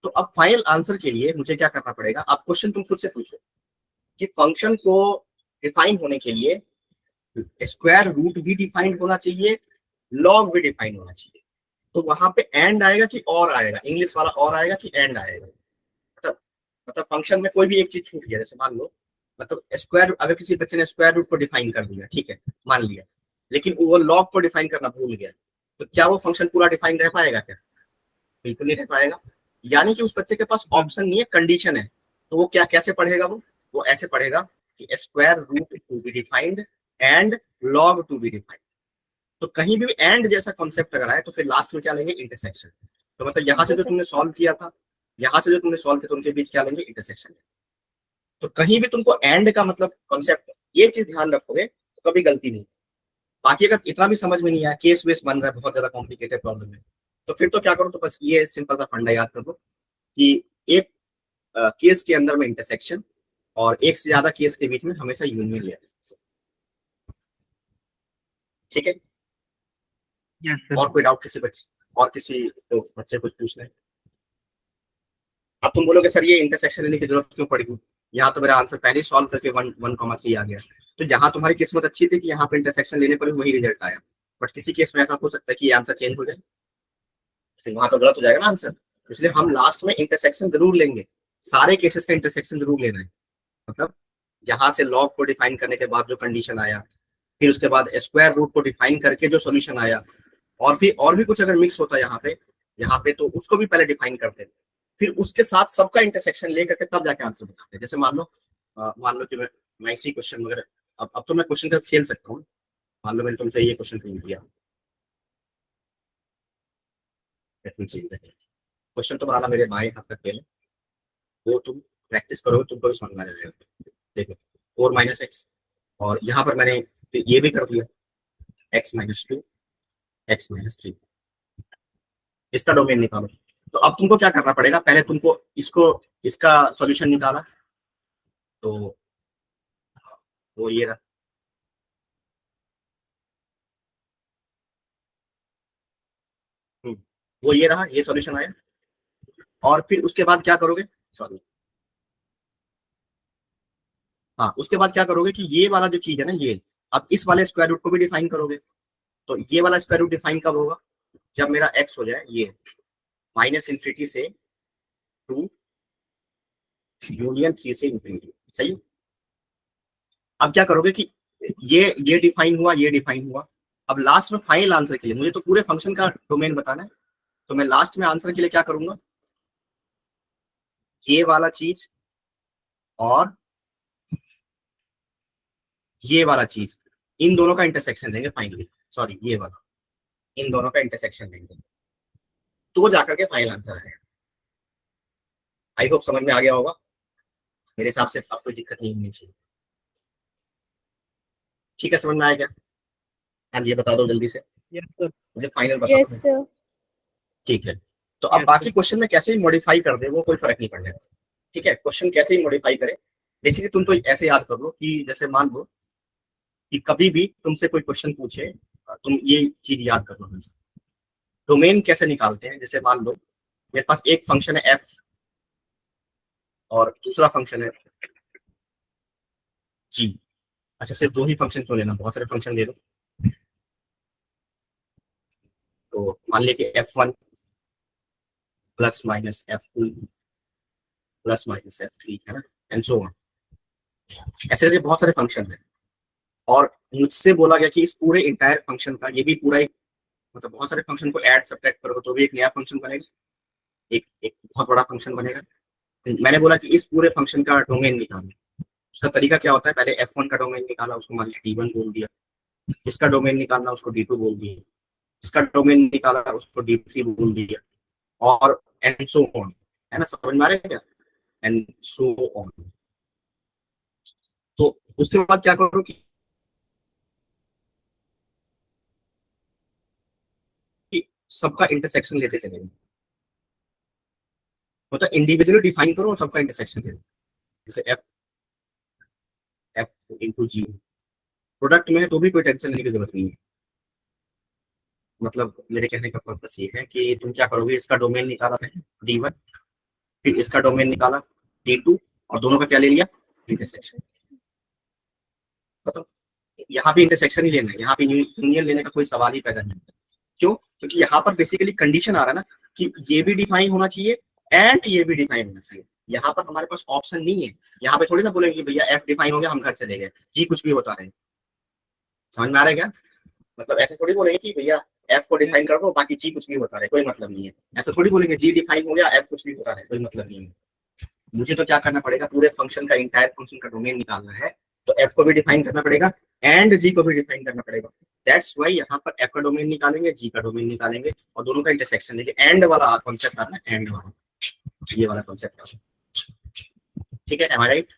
तो अब फाइनल आंसर के लिए मुझे क्या करना पड़ेगा, आप क्वेश्चन तुम खुद से पूछो कि फंक्शन को डिफाइन होने के लिए स्क्वायर रूट भी डिफाइंड होना चाहिए, लॉग भी डिफाइन होना चाहिए। तो वहां पे एंड आएगा कि और आएगा, इंग्लिश वाला और आएगा कि एंड आएगा। मतलब फंक्शन में कोई भी एक चीज छूट गया, जैसे मान लो मतलब स्क्वायर, अगर किसी बच्चे ने स्क्वायर रूट को डिफाइन कर दिया, ठीक है मान लिया, लेकिन वो लॉग को डिफाइन करना भूल गया, तो क्या वो फंक्शन पूरा डिफाइन रह पाएगा क्या? बिल्कुल नहीं रह पाएगा। यानी कि उस बच्चे के पास ऑप्शन नहीं है, कंडीशन है। तो वो क्या कैसे पढ़ेगा, वो ऐसे पढ़ेगा कि square root to be defined and log to be defined. तो कहीं भी एंड जैसा कॉन्सेप्ट अगर आए तो फिर लास्ट में क्या लेंगे, इंटरसेक्शन। तो मतलब यहाँ से जो तुमने सॉल्व किया था, यहाँ से जो तुमने सॉल्व किया, तो उनके बीच क्या लेंगे, इंटरसेक्शन। तो कहीं भी तुमको एंड का मतलब कॉन्सेप्ट, ये चीज ध्यान रखोगे तो कभी गलती नहीं। बाकी अगर इतना भी समझ में नहीं आया, केस वेस बन रहा है, बहुत ज्यादा कॉम्प्लिकेटेड प्रॉब्लम है, तो फिर तो क्या करो, तो बस ये सिंपल सा फंडा याद कर लो कि एक केस के अंदर में इंटरसेक्शन और एक से ज्यादा केस के बीच में हमेशा यूनियन लिया जाए। ठीक है, यस सर। और कोई डाउट किसी बच्चे कुछ पूछ रहे हैं? अब तुम बोलोगे सर ये इंटरसेक्शन लेने की जरूरत क्यों पड़ी? यहाँ तो मेरा आंसर पहले सॉल्व करके 1,3 आ गया। तो यहाँ तुम्हारी किस्मत अच्छी थी कि यहाँ पे इंटरसेक्शन लेने पर वही रिजल्ट आया, बट किसी केस में ऐसा हो सकता है कि ये आंसर चेंज हो जाए, फिर वहां तो गलत हो जाएगा ना आंसर। इसलिए हम लास्ट में इंटरसेक्शन जरूर लेंगे, सारे केसेस का इंटरसेक्शन जरूर लेना है। मतलब यहाँ से लॉग को डिफाइन करने के बाद जो कंडीशन आया, फिर उसके बाद स्क्वायर रूट को डिफाइन करके जो सोल्यूशन आया, और फिर और भी कुछ अगर मिक्स होता है यहाँ पे तो उसको भी पहले डिफाइन करते हैं, फिर उसके साथ सबका इंटरसेक्शन लेकर के तब जाके आंसर बताते हैं। जैसे मान लो कि मैं इसी क्वेश्चन में, अब तो मैं क्वेश्चन का खेल सकता हूँ। मान लो मैंने तुमसे ये क्वेश्चन पूछ दिया, क्वेश्चन तो बनाना मेरे बाएं हाथ का खेल है, वो तुम प्रैक्टिस करोगे तुमको भी समझ में आ जाएगा। देखो 4 - x, और यहाँ पर मैंने ये भी कर दिया x - 2, x - 3, इसका डोमेन निकालो। तो अब तुमको क्या करना पड़ेगा, पहले तुमको इसका सॉल्यूशन निकाला, तो वो ये रहा, वो ये रहा, ये सॉल्यूशन आया। और फिर उसके बाद क्या करोगे, सॉरी हाँ, उसके बाद क्या करोगे कि ये वाला जो चीज है ना, ये अब इस वाले स्क्वायर रूट को भी डिफाइन करोगे। तो ये वाला स्क्वायर रूट डिफाइन कब होगा, जब मेरा x हो जाए ये -∞ से 2 यूनियन 3 से इंफिनिटी। सही। अब क्या करोगे कि ये डिफाइन हुआ, ये डिफाइन हुआ। अब लास्ट में फाइनल आंसर के लिए मुझे तो पूरे फंक्शन का डोमेन बताना है, तो मैं लास्ट में आंसर के लिए क्या करूंगा, ये वाला चीज और ये वाला चीज, इन दोनों का इंटरसेक्शन लेंगे फाइनली। सॉरी, ये वाला, इन दोनों का इंटरसेक्शन लेंगे, तो जाकर के फाइनल आंसर आएगा। आई होप समझ में आ गया होगा। मेरे हिसाब से अब कोई दिक्कत नहीं होनी चाहिए। ठीक है, समझ में आया क्या? हाँ जी, बता दो जल्दी से, यस सर। मुझे फाइनल बता Yes, दो। sir. ठीक है, तो अब बाकी क्वेश्चन में कैसे ही मॉडिफाई कर दे वो कोई फर्क नहीं पड़ने वाला। ठीक है, क्वेश्चन कैसे ही मॉडिफाई करे, बेसिकली तुम तो ऐसे याद कर लो कि जैसे मान लो कि कभी भी तुमसे कोई क्वेश्चन पूछे, तुम ये चीज याद कर लो। डोमेन कैसे निकालते हैं, जैसे मान लो मेरे पास एक फंक्शन है एफ और दूसरा फंक्शन है जी। अच्छा, सिर्फ दो ही फंक्शन क्यों लेना, बहुत सारे फंक्शन ले लो। तो मान लिया कि f1 plus minus f2 plus minus f3 है ना, एंड सो ऑन। ऐसे करके बहुत सारे फंक्शन है और मुझसे बोला गया कि इस पूरे इंटायर फंक्शन का, ये भी पूरा एक, मतलब बहुत सारे फंक्शन को ऐड सब्ट्रैक्ट करोगे तो भी एक नया फंक्शन बनेगा, एक बहुत बड़ा फंक्शन बनेगा। मैंने बोला कि इस पूरे फंक्शन का डोमेन निकालो। उसका तरीका क्या होता है, पहले f1 का डोमेन निकाला, उसको मान लिया d1 बोल दिया, इसका डोमेन निकालना, उसको d2 बोल दिया, इसका डोमेन निकाला, उसको d3 बोल दिया, और एंड सो ऑन, है ना, समझ में आ रहा है क्या, एंड सो ऑन। तो उसके बाद क्या करो कि सबका इंटरसेक्शन लेते चलेंगे, मतलब इंडिविजुअली डिफाइन करो और सबका इंटरसेक्शन ले लो। जैसे f इंटू जी प्रोडक्ट में है तो भी कोई टेंशन लेने की जरूरत नहीं है। मतलब मेरे कहने का पर्पस ये है कि तुम क्या करोगे, इसका डोमेन निकाला पहले d1, फिर इसका डोमेन निकाला d2, और दोनों का क्या ले लिया, इंटरसेक्शन। बताओ, यहाँ पे इंटरसेक्शन ही लेना है, यहाँ पे यूनियन लेने का कोई सवाल ही पैदा नहीं होता। क्यों? क्योंकि यहाँ पर बेसिकली कंडीशन आ रहा है ना कि ये भी डिफाइन होना चाहिए एंड ये भी डिफाइन होना चाहिए। यहाँ पर हमारे पास ऑप्शन नहीं है, यहाँ पे थोड़ी ना बोलेंगे भैया एफ डिफाइन हो गया हम घर चले गए, जी कुछ भी होता रहे। समझ में आ रहा है क्या? मतलब ऐसे थोड़ी बोलेंगे कि भैया एफ को डिफाइन कर दो बाकी जी कुछ भी होता रहे, कोई मतलब नहीं है। ऐसा थोड़ी बोलेंगे जी डिफाइन हो गया एफ कुछ भी होता रहे, कोई मतलब नहीं है। मुझे तो क्या करना पड़ेगा, पूरे फंक्शन का, इंटायर फंक्शन का डोमेन निकालना है, तो एफ को भी डिफाइन करना पड़ेगा एंड जी को भी डिफाइन करना पड़ेगा। दैट्स व्हाई यहाँ पर एफ का डोमेन निकालेंगे, जी का डोमेन निकालेंगे, और दोनों का इंटरसेक्शन लेंगे। एंड वाला कॉन्सेप्ट आना है, एंड वाला, ये वाला कॉन्सेप्ट आना। ठीक है, एम आई राइट?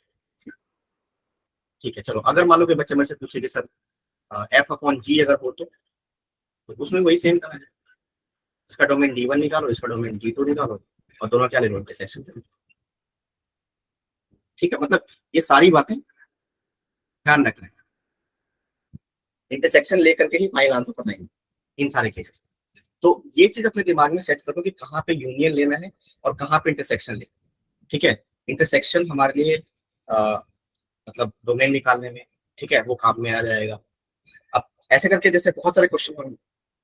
ठीक है, चलो अगर मान लो कि बच्चे मेरे से पूछे कि सर एफ अपॉन जी अगर हो तो उसमें वही सेम करना है, इसका डोमेन d1 निकालो, इसका डोमेन d2 निकालो, और दोनों क्या ले लो, इंटरसेक्शन। ठीक है, मतलब ये सारी बातें ध्यान रखना है, इंटरसेक्शन लेकर के ही फाइनल आंसर बताएंगे इन सारे केसेस। तो ये चीज अपने दिमाग में सेट करो कि कहाँ पे यूनियन लेना है और कहाँ पे इंटरसेक्शन लेना है। ठीक है, इंटरसेक्शन हमारे लिए मतलब डोमेन निकालने में, ठीक है, वो काम में आ जाएगा। अब ऐसे करके जैसे बहुत सारे क्वेश्चन हम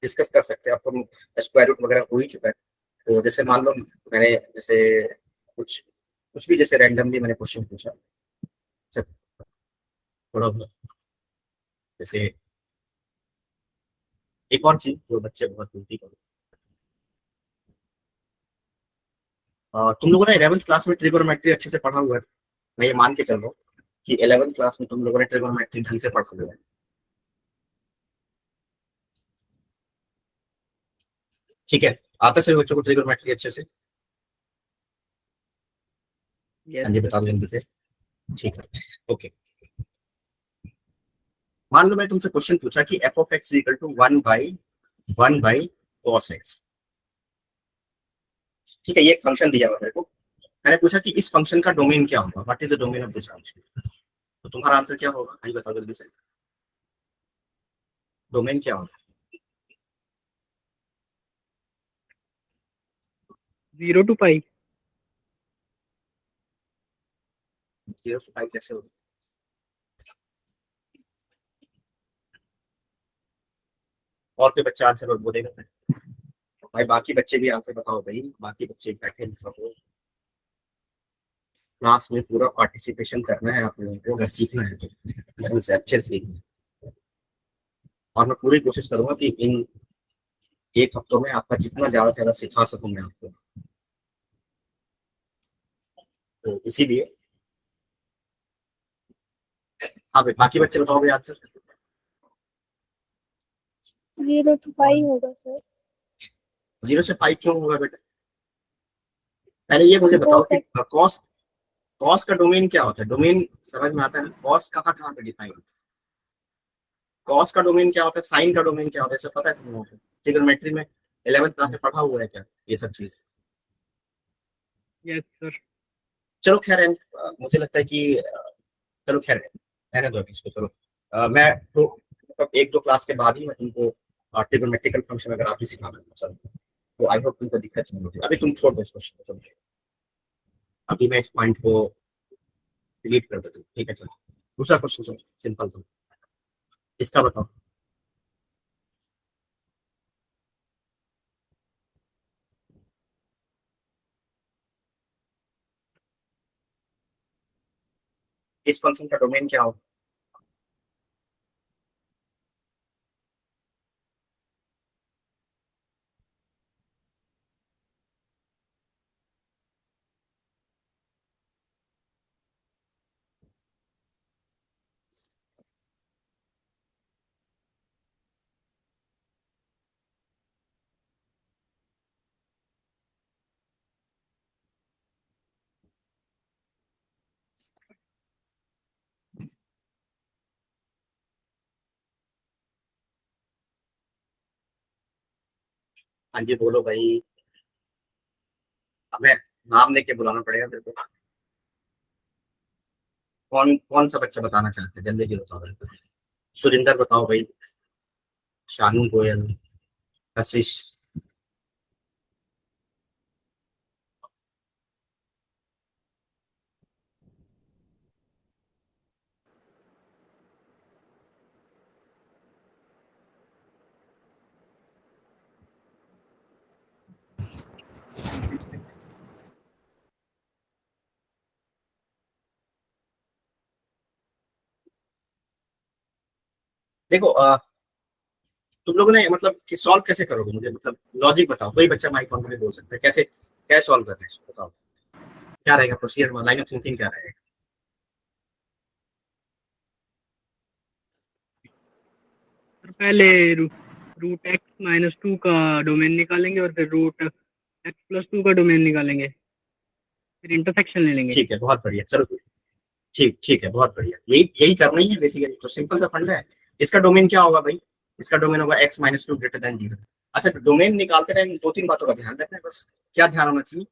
डिस्कस कर सकते हैं, आपको स्क्वायर रूट वगैरह हो ही चुका है। तो जैसे मान लो मैंने जैसे कुछ भी जैसे रैंडमली मैंने क्वेश्चन पूछा, थोड़ा बहुत जैसे एक और चीज जो बच्चे बहुत गलती करो, तुम लोगों ने 11th क्लास में ट्रिगोनोमेट्री अच्छे से पढ़ा हुआ है, मैं ये मान के चल रहा हूँ कि 11th क्लास में तुम लोगों ने ट्रिगोनोमेट्री ढंग से पढ़ा हुआ है। ठीक है, आता सभी बच्चों को ट्रिगोनोमेट्री अच्छे से? हाँ जी, बता दो जल्दी से। ठीक है, ओके। मान लो मैं तुमसे क्वेश्चन पूछा कि f of x equal to 1/1 cos x। ठीक है, ये एक फंक्शन दिया हुआ है को, मैंने पूछा कि इस फंक्शन का डोमेन क्या होगा, what is the domain of this function. तो तुम्हारा आंसर क्या होगा, आइए बताओ जल्दी से, डोमेन क्या होगा? 0 to पाई। 0 से पाई कैसे होगा? और कोई बच्चा आंसर बोलेगा भाई? बाकी बच्चे भी आंसर बताओ भाई, बाकी बच्चे बैठे बताओ। क्लास में पूरा पार्टिसिपेशन करना है आप लोगों को, अगर सीखना है तो से अच्छे से सीखना। और मैं पूरी कोशिश करूंगा कि इन एक हफ्तों में आपका जितना ज्यादा से ज्यादा सिखा सकूं मैं आपको। तो इसीलिए हाँ भाई, बाकी बच्चे बताओगे आंसर। 0 to पाई होगा सर। 0 से पाई क्यों होगा बेटा? पहले ये मुझे बताओ कि कॉस का डोमेन क्या होता है? डोमेन समझ में आता है ना, कॉस कहाँ कहाँ पे डिफाइन होता है? कॉस का डोमेन क्या होता है, साइन का डोमेन क्या होता है, सब पता है तुम लोगों को? ट्रिगोनोमेट्री में 11th क्लास में पढ़ा हुआ है क्या ये सब चीज? Yes sir. चलो खैर, मुझे लगता है कि चलो खैर रहने दो इसको। चलो मैं तो मतलब 1-2 क्लास के बाद ही मैं तुमको ट्रिग्नोमेट्रिकल फंक्शन अगर आप भी सिखाना चलो, तो आई होप तुमको दिक्कत नहीं होगी। अभी तुम छोड़ दो इस क्वेश्चन को, चलो अभी मैं इस पॉइंट को डिलीट कर देता हूँ, ठीक है। चलो दूसरा क्वेश्चन, चलो सिंपल सा, इसका बताओ। इस फंक्शन का डोमेन क्या होगा? हाँ जी बोलो भाई, हमें नाम लेके बुलाना पड़ेगा तेरे को। कौन कौन सा बच्चा बताना चाहते हैं, जल्दी बताओ भाई। सुरिंदर बताओ भाई, शानू गोयल, कशिश, देखो तुम लोगों ने मतलब कि सॉल्व कैसे करोगे, मुझे मतलब लॉजिक बताओ। कोई बच्चा माइक ऑन करके बोल सकता है, कैसे क्या सॉल्व करते हैं इसको बताओ। क्या रहेगा प्रोसीजर, लाइन ऑफ थिंकिंग क्या रहेगा? सर पहले रूट एक्स माइनस 2 का डोमेन निकालेंगे और फिर रूट एक्स प्लस 2 का डोमेन निकालेंगे, फिर इंटरसेक्शन ले लेंगे। ठीक है, बहुत बढ़िया, चलो ठीक ठीक है, बहुत बढ़िया, यही यही करना ही है बेसिकली। तो सिंपल सा फंडा है। इसका डोमेन क्या होगा भाई? इसका डोमेन होगा x माइनस 2 ग्रेटर देन 0। अच्छा, डोमेन निकालते टाइम दो तीन बातों का ध्यान रखना है बस। क्या ध्यान होना चाहिए?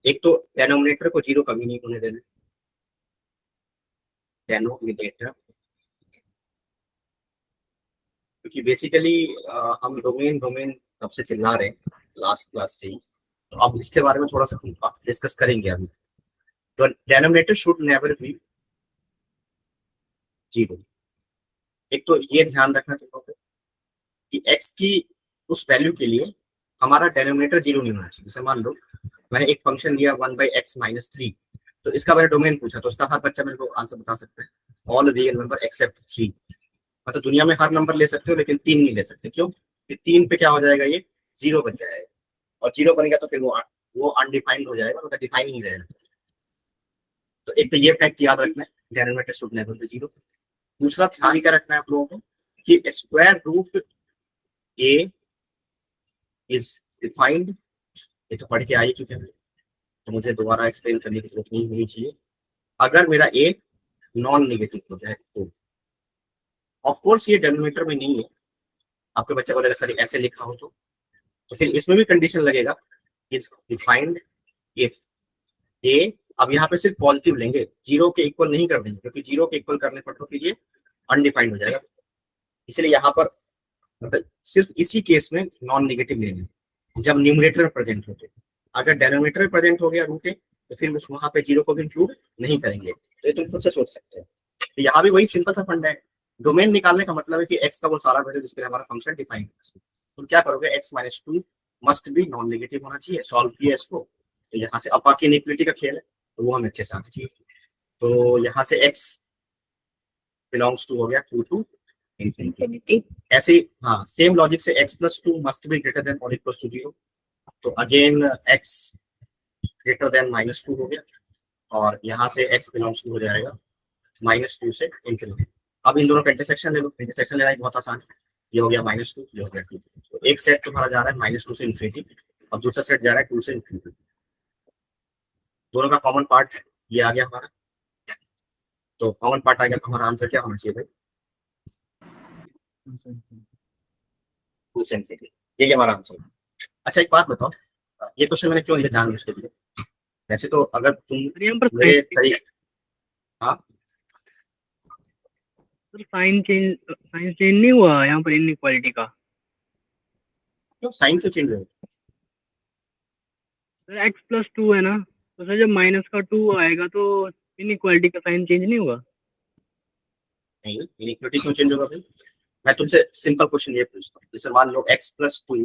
एक तो डेनोमिनेटर को 0 कभी नहीं होने देना, डेनोमिनेटर, क्योंकि बेसिकली हम डोमेन डोमेन तब से चिल्ला रहे हैं लास्ट क्लास से ही, तो अब इसके बारे में थोड़ा सा डिस्कस करेंगे अभी। तो डेनोमिनेटर शुड नेवर बी 0। एक तो ये ध्यान रखना चाहिए कि x की उस वैल्यू के लिए हमारा डेनोमिनेटर 0 नहीं होना चाहिए। जैसे मान लो मैंने एक फंक्शन लिया 1/x माइनस 3, तो इसका मैंने डोमेन पूछा, तो उसका हर बच्चा मेरे को आंसर बता सकता है, ऑल रियल नंबर एक्सेप्ट 3। मतलब दुनिया में हर नंबर ले सकते हो लेकिन 3 नहीं ले सकते। क्यों? कि 3 पे क्या हो जाएगा, ये 0 बन जाएगा, और 0 बनेगा तो फिर वो अनडिफाइंड हो जाएगा, मतलब डिफाइन ही नहीं रहेगा। तो एक तो ये फैक्ट याद रखना है, डेनोमिनेटर शुड नेवर बी 0। दूसरा ध्यान क्या रखना है आप लोगों को कि square root a is defined, ये तो पढ़ के आ ही चुके हैं, तो मुझे दोबारा एक्सप्लेन करने की जरूरत नहीं होनी चाहिए। अगर मेरा a नॉन नेगेटिव हो जाए तो ऑफ कोर्स ये डेनोमिनेटर में नहीं है, आपके बच्चा बोलेगा सर ऐसे लिखा हो तो फिर इसमें भी कंडीशन लगेगा, इज डिफाइंड इफ a, अब यहाँ पे सिर्फ पॉजिटिव लेंगे, 0 के इक्वल नहीं कर देंगे, क्योंकि 0 के इक्वल करने पर तो फिर ये अनडिफाइंड हो जाएगा। इसलिए यहाँ पर मतलब सिर्फ इसी केस में नॉन नेगेटिव लेंगे जब न्यूमरेटर प्रेजेंट होते। अगर डेनोमिनेटर प्रेजेंट हो गया रूट ए, तो फिर उस वहां पे 0 को भी इंक्लूड नहीं करेंगे। तो ये तुम खुद से सोच सकते हो। तो यहाँ भी वही सिंपल सा फंडा है। डोमेन निकालने का मतलब है कि x का वो सारा वैल्यू जिसके लिए हमारा फंक्शन डिफाइन है, तुम क्या करोगे, x माइनस 2 मस्ट भी नॉन नेगेटिव होना चाहिए। सॉल्व किया इसको, तो यहाँ से अपा की इनइक्वालिटी का खेल है, तो वो हमें अच्छे से आना चाहिए। तो यहाँ से x बिलोंग्स टू हो गया 2 to इंफिनिटी। ऐसे हाँ, सेम लॉजिक से x plus 2 must be greater than or equal to 0। तो again x greater then minus 2 हो गया, और यहाँ से x बिलोंग्स टू हो जाएगा माइनस 2 से इंफिनिटी। अब इन दोनों का इंटरसेक्शन ले लो, इंटरसेक्शन लेना बहुत आसान है। ये हो गया माइनस 2, ये हो गया 2। तो एक सेट तुम्हारा जा रहा है माइनस 2 से इंफिनिटी, और दूसरा सेट जा रहा है 2 से इंफिनिटी। दोनों का कॉमन पार्ट ये आ गया हमारा, तो कॉमन पार्ट आ गया, तो हमारा आंसर क्या होना चाहिए भाई? 2 से इंफिनिटी, ये हमारा आंसर। अच्छा एक बात बताओ, ये क्वेश्चन मैंने क्यों लिया जान उसके लिए? वैसे तो अगर तुम मेरे हाँ sir sign change sign change नहीं हुआ यहाँ पर इनइक्वालिटी का। क्यों साइन क्यों चेंज होगा? सर x प्लस 2 है ना, तो सर जब माइनस का 2 आएगा तो इनइक्वालिटी का साइन चेंज नहीं होगा। नहीं, इनइक्वालिटी क्यों चेंज होगा भाई? मैं तुमसे सिंपल क्वेश्चन ये पूछता हूँ, जैसे मान लो x प्लस 2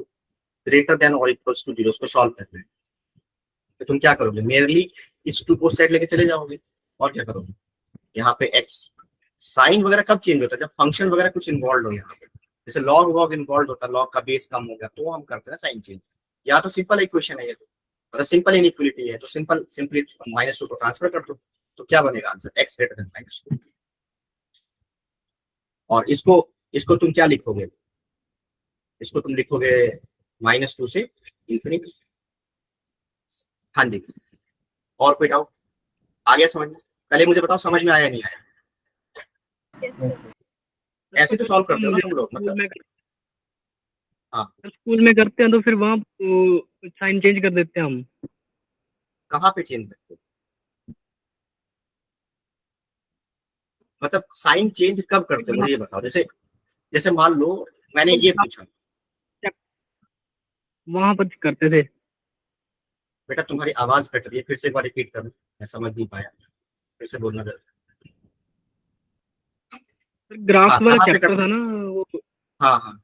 ग्रेटर देन और इक्वल्स टू 0, उसको सॉल्व करना है, तो तुम क्या करोगे? मेयरली इस 2 को साइड लेके चले जाओगे और क्या करोगे? यहाँ पे x साइन वगैरह कब चेंज होता है? जब फंक्शन वगैरह कुछ इन्वॉल्व हो, यहाँ पे जैसे लॉग वॉग इन्वॉल्व होता है, लॉग का बेस कम हो गया तो हम करते हैं साइन चेंज। या तो सिंपल इक्वेशन है ये, तो सिंपल इनइक्वालिटी है, तो सिंपली -2 को ट्रांसफर कर दो, तो क्या बनेगा आंसर? x greater then -2। और इसको तुम क्या लिखोगे? इसको तुम लिखोगे -2 से इंफिनिटी। हाँ जी, और कोई डाउट? आ गया समझ में? पहले मुझे बताओ समझ में आया नहीं आया? Yes Yes, sir. ऐसे तो सॉल्व करते हो ना तुम लोग, मतलब हाँ। स्कूल में करते हैं तो फिर वहाँ साइन चेंज कर देते हैं हम। कहाँ पे चेंज करते हो? मतलब साइन चेंज कब करते हो मुझे ये बताओ। जैसे मान लो मैंने ये पूछा, वहाँ पर करते थे। बेटा तुम्हारी आवाज कट रही है, फिर से एक बार रिपीट करो, मैं समझ नहीं पाया, फिर से बोलना जरा। ग्राफ हाँ, वाला कहाँ पे चैप्टर करते? था ना वो, हाँ हाँ,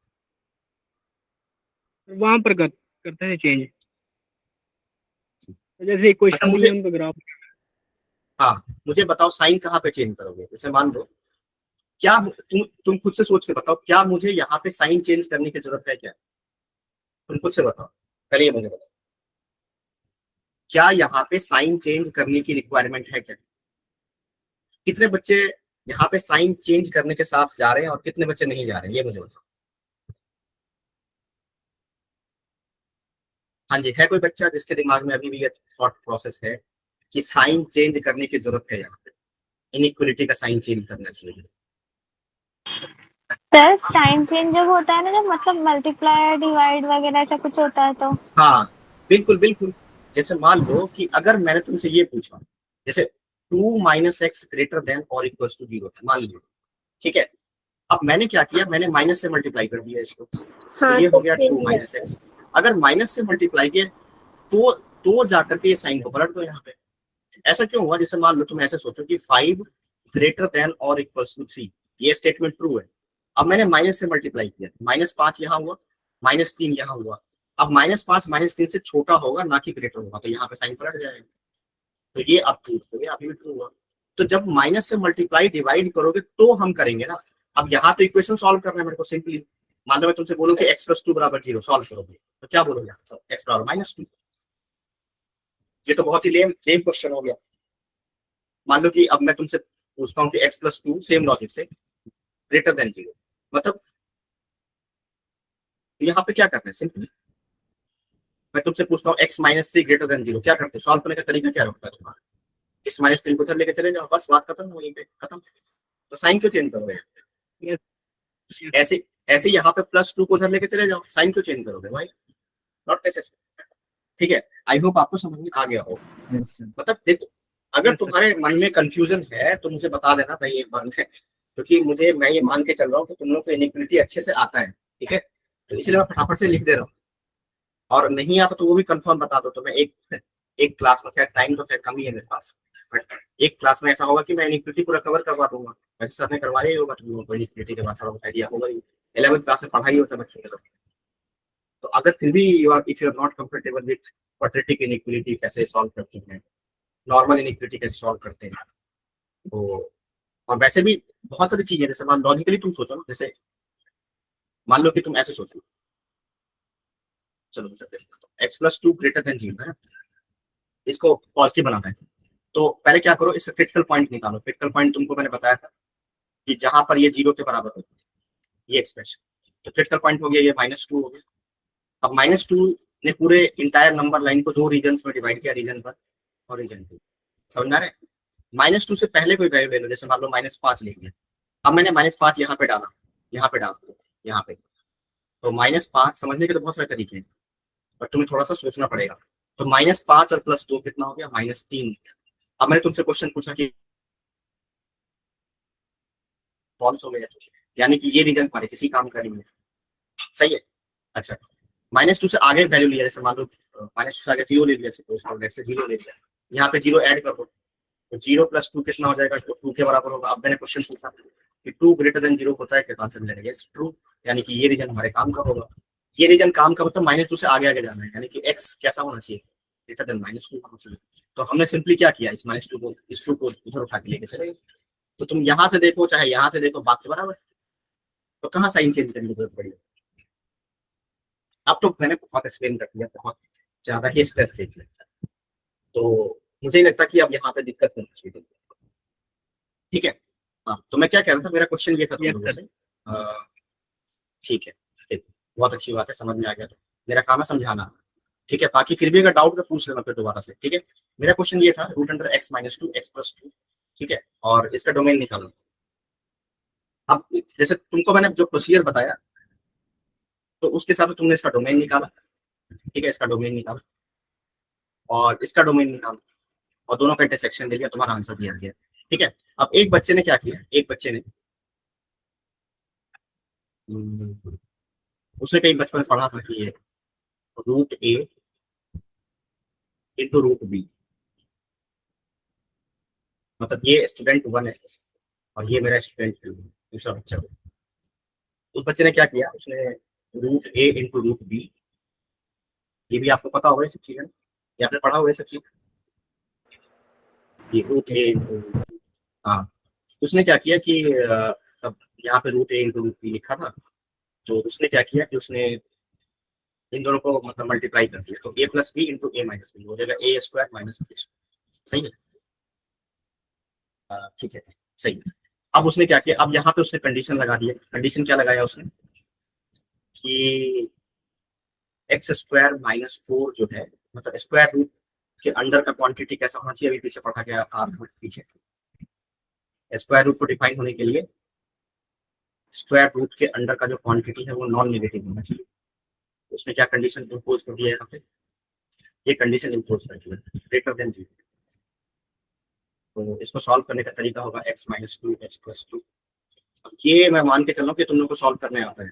वहाँ पर करते हैं चेंज। जैसे इक्वेशन मुझे- दिए उनको ग्राफ। हाँ मुझे बताओ साइन कहाँ पे चेंज करोगे? जैसे मान लो क्या तुम खुद से सोच के बताओ, क्या मुझे यहाँ पे साइन चेंज करने की जरूरत है क्या? तुम खुद से बताओ, पहले ये मुझे बताओ, क्या यहाँ पे साइन चेंज करने की रिक्वायरमेंट है क्या? कितने बच्चे यहाँ पे साइन चेंज करने के साथ जा रहे हैं और कितने बच्चे नहीं जा रहे हैं, ये मुझे बताओ। हाँ जी, है कोई बच्चा जिसके दिमाग में अभी भी ये थॉट प्रोसेस है कि साइन चेंज करने की जरूरत है, यहाँ पे इनइक्वालिटी का साइन चेंज करना चाहिए? सर साइन चेंज जब होता है ना, जब मतलब मल्टीप्लाई डिवाइड वगैरह ऐसा कुछ होता है तो। हाँ बिल्कुल बिल्कुल। जैसे मान लो कि अगर मैंने तुमसे ये पूछा, जैसे 2 - x greater than or equal to 0 है, मान लीजिए, ठीक है। अब मैंने क्या किया, मैंने माइनस से मल्टीप्लाई कर दिया इसको, तो ये हो गया 2 - x। अगर माइनस से मल्टीप्लाई किया तो जाकर के ये साइन को पलट दो यहाँ पे। ऐसा क्यों हुआ? जैसे मान लो तुम ऐसे सोचो कि 5 greater than or equal to 3, ये स्टेटमेंट ट्रू है। अब मैंने माइनस से मल्टीप्लाई किया, -5 यहाँ हुआ, -3 यहाँ हुआ। अब -5 -3 से छोटा होगा ना कि ग्रेटर होगा, तो यहाँ पे साइन पलट जाएगा, तो ये अब ट्रू हो गया, अभी भी ट्रू हुआ। तो जब माइनस से मल्टीप्लाई डिवाइड करोगे तो हम करेंगे ना। अब यहाँ तो इक्वेशन सॉल्व करना है मेरे को सिंपली। मान लो मैं तुमसे बोलूं कि x + 2 = 0 सॉल्व करोगे, तो क्या बोलोगे? x = -2। ये तो बहुत ही लेम क्वेश्चन हो गया। मान लो कि अब मैं तुमसे पूछता हूँ कि x + 2 सेम लॉजिक से ग्रेटर देन 0, मतलब यहाँ पे क्या करना है? सिंपली मैं तुमसे पूछता हूँ x - 3 ग्रेटर देन 0, क्या करते हो? सॉल्व करने का तरीका क्या होता है तुम्हारा? x - 3 को उधर लेके चले जाओ, बस बात खत्म, वहीं पे खत्म। तो साइन क्यों चेंज करोगे? ऐसे यहाँ पे +2 को उधर लेके चले जाओ, साइन क्यों चेंज करोगे भाई? Not necessary. ठीक है, आई होप आपको समझ में आ गया हो। yes, sir. मतलब देखो, अगर तुम्हारे मन में कंफ्यूजन है तो मुझे बता देना भाई एक बार में, क्योंकि मैं ये मान के चल रहा हूँ कि तुम लोग को इनइक्वालिटी अच्छे से आता है, ठीक है, तो इसलिए मैं फटाफट से लिख दे रहा हूँ। और नहीं आता तो वो भी कंफर्म बता दो, तो मैं एक क्लास में, खैर टाइम तो खैर कम ही है मेरे पास, बट एक क्लास में ऐसा होगा कि मैं इनइक्वालिटी पूरा कवर करवा दूंगा। वैसे सर ने करवाया ही होगा, तुम लोगों को इनइक्वालिटी के बाद थोड़ा बहुत आइडिया होगा ही, 11वीं क्लास में पढ़ाई होता है बच्चों के साथ। तो अगर फिर भी if you are not comfortable with quadratic inequality कैसे सॉल्व करते हैं, नॉर्मल इनइक्वालिटी कैसे सॉल्व करते हैं, तो और वैसे भी बहुत सारी चीजें, जैसे मान लॉजिकली तुम सोचो ना, जैसे मान लो कि तुम ऐसे सोचो, चलो x + 2 ग्रेटर देन 0 है, इसको पॉजिटिव बनाना है, तो पहले क्या करो, इसका क्रिटिकल पॉइंट निकालो। क्रिटिकल पॉइंट तुमको मैंने बताया था कि जहां पर ये 0 के बराबर होता है ये एक्सप्रेशन, तो क्रिटिकल पॉइंट हो गया ये -2 हो गया। अब -2 ने पूरे इंटायर नंबर लाइन को 2 रीजन्स में डिवाइड किया, रीजन 1 और रीजन 2, समझ आ रहा है? -2 से पहले कोई वैल्यू ले लो, जैसे मान लो -5 लिख लिया। अब मैंने -5 यहाँ पे डाला, यहाँ पे डाल दिया, यहाँ पे, तो -5 समझने के तो बहुत सारे तरीके हैं, पर तुम्हें थोड़ा सा सोचना पड़ेगा। तो -5 और +2 कितना हो गया? -3। अब मैंने तुमसे क्वेश्चन पूछा कि फॉल्स हो गया, यानी कि ये रीजन हमारे किसी काम का नहीं है, सही है। अच्छा, -2 से आगे वैल्यू लिया, जैसे मान लो -2 से आगे 0 ले लिया, से 0 ले लिया, यहाँ पे 0 ऐड कर दो, तो 0 + 2 कितना हो जाएगा, 2 के बराबर होगा। अब मैंने क्वेश्चन पूछा कि 2 > 0 होता है क्या, आंसर मिलेगा यस ट्रू, यानी कि ये रीजन हमारे काम का होगा। ये रीजन काम का मतलब -2 से आगे आगे जाना है, यानी कि x कैसा होना चाहिए, ग्रेटर देन -2 होना चाहिए। तो हमने सिंपली क्या किया, इस -2 को, इस 2 को उधर उठा के लेके चले गए। तो तुम यहाँ से देखो चाहे यहाँ से देखो, बात के बराबर। तो कहाँ साइन चेंज करने की जरूरत पड़ी। अब तो मैंने बहुत एक्सप्लेन कर दिया, बहुत ज्यादा ही स्ट्रेस देख लिया, तो मुझे नहीं लगता कि अब यहाँ पे दिक्कत नहीं चाहिए। ठीक है, हाँ, तो मैं क्या कह रहा था, मेरा क्वेश्चन ये था तुम लोगों से। ठीक है, बहुत अच्छी बात है, समझ में आ गया। तो मेरा काम है समझाना, ठीक है। बाकी फिर भी अगर डाउट तो पूछ लेना फिर दोबारा से, ठीक है। मेरा क्वेश्चन ये था, √x - 2 x + 2, ठीक है, और इसका डोमेन निकालो। अब जैसे तुमको मैंने जो प्रोसीजर बताया, तो उसके हिसाब से तुमने इसका डोमेन निकाला, ठीक है, इसका डोमेन निकाला और इसका डोमेन निकाला, और दोनों का इंटरसेक्शन ले लिया, तुम्हारा आंसर दिया गया, ठीक है। अब एक बच्चे ने क्या किया, एक बच्चे ने उसने कहीं बचपन में पढ़ा था कि ये √a × √b, मतलब ये स्टूडेंट 1 है और ये मेरा स्टूडेंट 2, दूसरा बच्चा। उस बच्चे ने क्या किया, उसने √a × √b, ये भी आपको पता होगा ये सब चीजें, ये आपने पढ़ा होगा ये सब चीज, ये √a × हाँ, उसने क्या किया कि अब यहाँ पे √a × √b लिखा था, तो उसने क्या किया कि उसने इन दोनों को मतलब मल्टीप्लाई कर दिया, तो a + b × a - b हो जाएगा a² - b², सही है। ठीक है, सही है। अब उसने क्या किया, अब यहाँ पे उसने कंडीशन लगा दिया। कंडीशन क्या लगाया उसने कि x² - 4 जो है, मतलब स्क्वायर रूट के अंडर का क्वांटिटी कैसा होना चाहिए, अभी पीछे पढ़ा गया आप पीछे। स्क्वायर रूट को डिफाइन होने के लिए स्क्वायर रूट के अंडर का जो क्वांटिटी है वो नॉन नेगेटिव होना चाहिए। उसने क्या कंडीशन इंपोज कर दिया है यहाँ पे, ये कंडीशन इंपोज कर दिया, ग्रेटर देन 0। तो इसको सॉल्व करने का तरीका होगा x - 2 x + 2। ये मैं मान के चल रहा हूँ कि तुम लोग को सॉल्व करने आता है,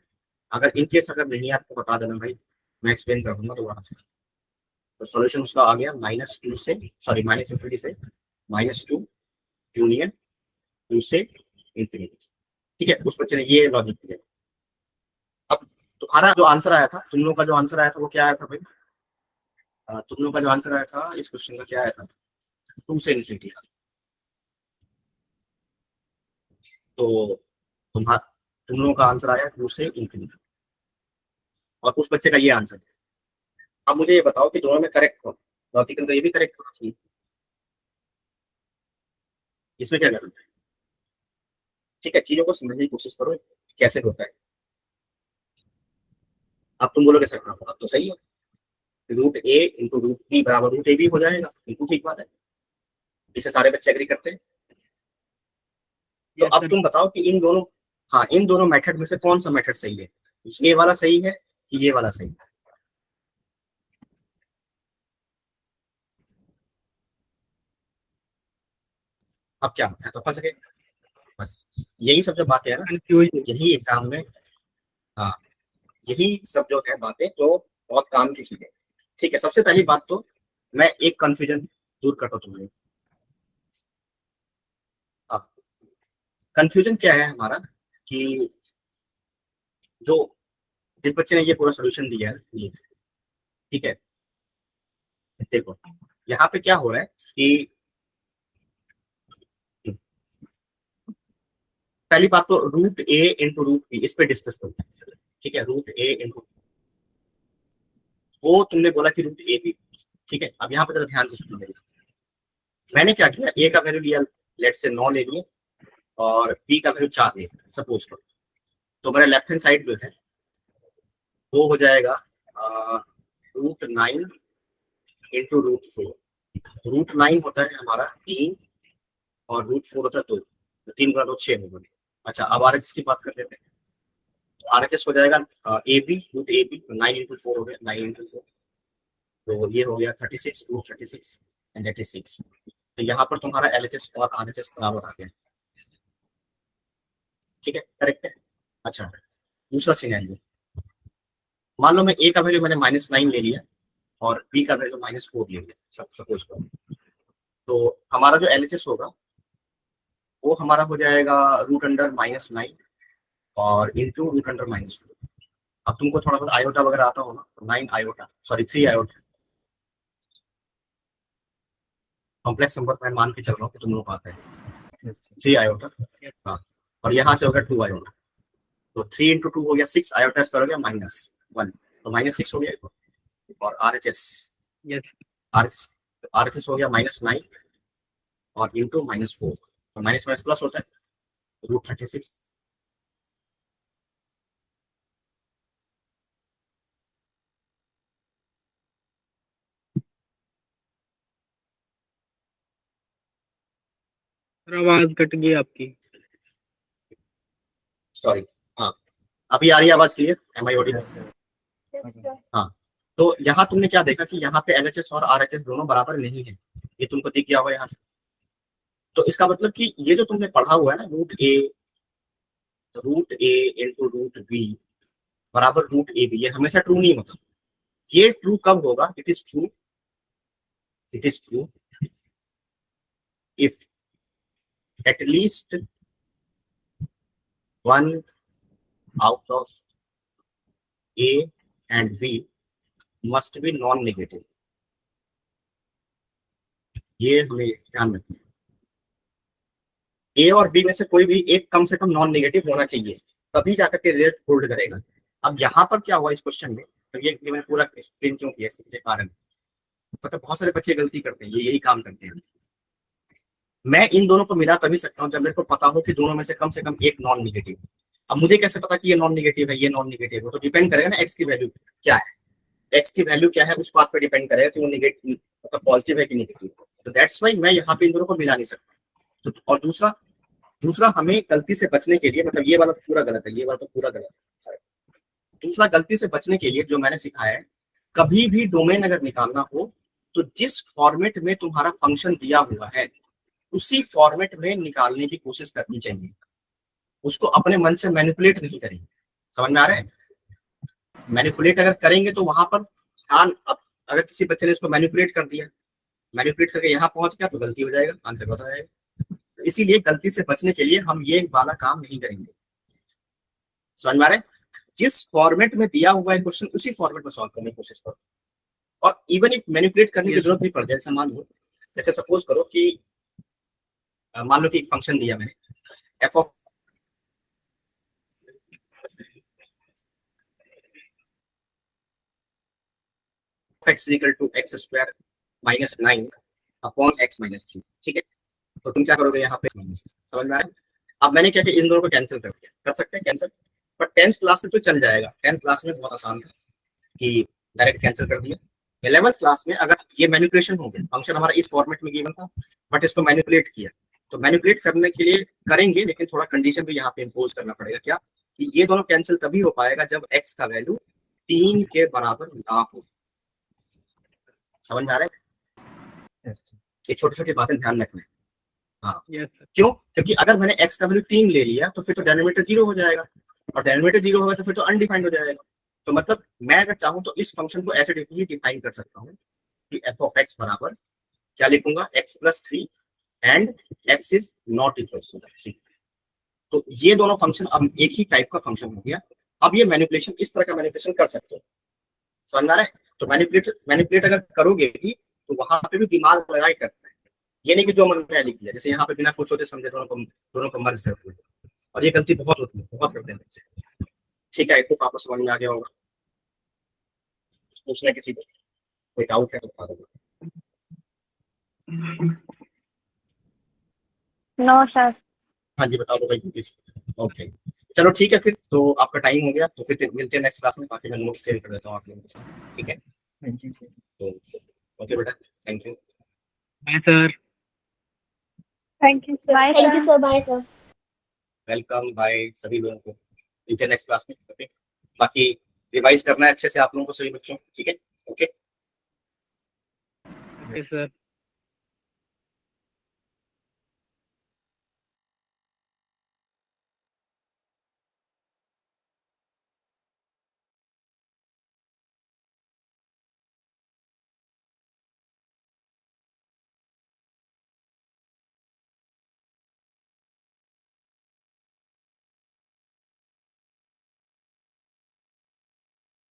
अगर इन केस अगर नहीं आपको बता देना भाई, मैं एक्सप्लेन कर दूंगा दोबारा से। तो सॉल्यूशन उसका आ गया -2 से, सॉरी -∞ से -2 यूनियन 2 से इंफिनिटी, ठीक है। उस बच्चे ने ये लॉजिक किया। अब तुम्हारा जो आंसर आया था, तुम लोग का जो आंसर आया था वो क्या आया था भाई, तुम लोग का जो आंसर आया था इस क्वेश्चन का क्या आया था, 2 से इंफिनिटी। तो तुम लोगों का आंसर आया 2 से इंफिनिटी, और उस बच्चे का ये आंसर है। अब मुझे ये बताओ कि दोनों में करेक्ट हो, लॉजिकल तो ये भी करेक्ट होना चाहिए, इसमें क्या करना है, ठीक है। चीजों को समझने की कोशिश करो कैसे होता है। अब तुम बोलोगे सर अब तो सही है, √a × √b बराबर √ab हो जाएगा, बिल्कुल ठीक बात है, इसे सारे बच्चे एग्री करते हैं। तो अब तुम बताओ कि इन दोनों, हाँ, इन दोनों मेथड में से कौन सा मेथड सही है, ये वाला सही है कि ये वाला सही है। अब क्या है, तो फंस गए बस। यही सब जो बातें है ना, यही एग्जाम में, हाँ, यही सब जो है बातें जो बहुत काम की चीजें, ठीक है। सबसे पहली बात तो मैं एक कंफ्यूजन दूर करता हूँ तुम्हें। हाँ, कंफ्यूजन क्या है हमारा कि जो जिस बच्चे ने ये पूरा सोल्यूशन दिया है ये, ठीक है, देखो यहाँ पे क्या हो रहा है कि पहली बात तो √a × √b इस पे डिस्कस करते हैं, ठीक है। √a × वो तुमने बोला कि √ab, ठीक है। अब यहाँ पे जरा ध्यान से सुनो, मैंने क्या किया, a का वैल्यू लिया लेट से 9 ले लिया और b का वैल्यू 4 ले सपोज करो, तो मेरा लेफ्ट हैंड साइड जो है वो हो जाएगा √9 × √4। √9 होता है हमारा 3 और √4 होता है 2, तो 3 × 2 6 होगा। अच्छा, अब RHS की बात कर लेते हैं, तो RHS हो जाएगा AB √AB, तो 9 × 4 हो गया, 9 × 4, तो ये हो गया 36 √36 एंड दैट इज 6। तो यहाँ पर तुम्हारा LHS और RHS बराबर आ गया, ठीक है, करेक्ट है। अच्छा, दूसरा सिनेरियो, मान लो मैं ए का वैल्यू मैंने -9 ले लिया और बी का वैल्यू -4 ले लिया, सब सपोज करो। तो हमारा जो LHS होगा वो हमारा हो जाएगा √9 और इंटू √-4। अब तुमको थोड़ा बहुत आयोटा वगैरह आता होगा, 9 iota, sorry 3 iota, complex number मैं मान के चल रहा हूँ कि तुम लोग आता है, 3 आयोटा, हाँ, और यहाँ से हो गया 2 आयोटा, तो 3 × 2 हो गया 6 आयोटा, स्क्वायर हो गया -1, तो -6 हो गया। और RHS, यस RHS हो गया -9 और इंटू -4, तो माइनस माइनस प्लस होता है √36। आवाज कट गई आपकी। सॉरी, हाँ अभी आ रही है आवाज क्लियर? एम आई ऑडियो? Yes sir. हाँ, तो यहाँ तुमने क्या देखा कि यहाँ पे LHS और RHS दोनों बराबर नहीं है, ये तुमको दिख गया हुआ यहाँ से। तो इसका मतलब कि ये जो तुमने पढ़ा हुआ है ना, √a इंटू √b बराबर √ab, ये हमेशा ट्रू नहीं होता। ये ट्रू कब होगा? It is true if at least one out of A and B must be non-negative। ये हमें ध्यान रखना है, A और B में से कोई भी एक कम से कम नॉन नेगेटिव होना चाहिए, तभी जाकर के रिजल्ट होल्ड करेगा। अब यहाँ पर क्या हुआ इस क्वेश्चन में, तो ये मैंने पूरा एक्सप्लेन क्यों किया, इसके कारण मतलब बहुत सारे बच्चे गलती करते हैं, ये यही काम करते हैं। मैं इन दोनों को मिला तभी सकता हूँ जब मेरे को पता हो कि दोनों में से कम एक नॉन नेगेटिव। अब मुझे कैसे पता कि ये नॉन नेगेटिव है, ये नॉन नेगेटिव है? तो डिपेंड करेगा ना एक्स की वैल्यू क्या है, एक्स की वैल्यू क्या है उस बात पर डिपेंड करेगा कि वो नेगेटिव मतलब पॉजिटिव है कि नेगेटिव। तो दैट्स वाई मैं यहाँ पे इन दोनों को मिला नहीं सकता। तो और दूसरा हमें गलती से बचने के लिए, मतलब ये वाला तो पूरा गलत है, ये वाला तो पूरा गलत है, दूसरा गलती से बचने के लिए जो मैंने सिखाया है, कभी भी डोमेन अगर निकालना हो तो जिस फॉर्मेट में तुम्हारा फंक्शन दिया हुआ है उसी फॉर्मेट में निकालने की कोशिश करनी चाहिए, उसको अपने मन से मैनिपुलेट नहीं करेंगे। समझ में आ रहा है? मैनिपुलेट अगर करेंगे तो वहां पर ध्यान, अगर किसी बच्चे ने इसको मैनिपुलेट कर दिया, मैनिपुलेट करके यहाँ पहुंच गया तो गलती हो जाएगा, आंसर बता जाएगा। तो इसीलिए गलती से बचने के लिए हम ये वाला काम नहीं करेंगे। समझ में आ रहा है? जिस फॉर्मेट में दिया हुआ है क्वेश्चन उसी फॉर्मेट में सॉल्व करने की कोशिश करो। और इवन इफ मैनिपुलेट करने की जरूरत भी पड़ जाए, जैसे मान लो, जैसे सपोज करो कि मान लो कि एक फंक्शन दिया मैंने f of x equal to x square -9 upon x -3, ठीक है? तो तुम क्या करोगे यहाँ पे माइनस, समझ में आ रहा है? अब मैंने क्या किया, इन दोनों को कैंसिल कर दिया, कर सकते हैं कैंसिल, पर 10th क्लास में तो चल जाएगा, 10th क्लास में बहुत आसान था कि डायरेक्ट कैंसिल कर दिया। 11th क्लास में अगर ये मैनिपुलेशन हो गया, फंक्शन हमारा इस फॉर्मेट में गिवन था बट इसको मैनिपुलेट किया, तो मैनिपुलेट करने के लिए करेंगे, लेकिन थोड़ा कंडीशन भी यहाँ पे इम्पोज करना पड़ेगा। क्या कि ये दोनों कैंसिल तभी हो पाएगा जब x का वैल्यू 3 के बराबर ना हो। समझ में आ रहा है? ये छोटी छोटी बातें ध्यान रखना है। हाँ, क्यों? क्योंकि अगर मैंने x का वैल्यू 3 ले लिया तो फिर तो डिनोमिनेटर 0 हो जाएगा, और डिनोमिनेटर 0 होगा तो फिर तो अनडिफाइंड हो जाएगा। तो मतलब मैं अगर चाहूँ तो इस फंक्शन को ऐसे डिफाइन कर सकता हूँ कि f of x बराबर क्या लिखूंगा, x + 3 and x is not equal to 3। तो ये दोनों फंक्शन अब एक ही टाइप का फंक्शन हो गया। अब ये मैनिपुलेशन, इस तरह का मैनिपुलेशन कर सकते हो। समझ में आ रहा है? तो मैनिपुलेट अगर करोगे भी तो वहां पे भी दिमाग लगाए करना है, ये नहीं कि जो मन में लिख दिया, जैसे यहाँ पे बिना कुछ सोचे समझे दोनों को मर्ज कर दिया, और ये गलती बहुत होती है, बहुत करते हैं बच्चे। ठीक है, इसको आपको समझ में आ गया होगा? पूछना किसी को कोई डाउट है तो बता दो। No sir. हाँ जी, बता दो भाई। ओके, चलो ठीक है, फिर तो आपका टाइम हो गया, तो फिर मिलते हैं नेक्स्ट क्लास में। बाकी मैं नोट शेयर कर देता हूँ आप लोगों को, ठीक है? Thank you. तो ओके बेटा, thank you. Bye sir. Thank you sir. Thank you sir, bye sir. Welcome, bye सभी लोगों को, मिलते हैं नेक्स्ट क्लास में। ओके, बाकी रिवाइज करना है अच्छे से आप लोगों को, सभी बच्चों, ठीक है? Okay sir.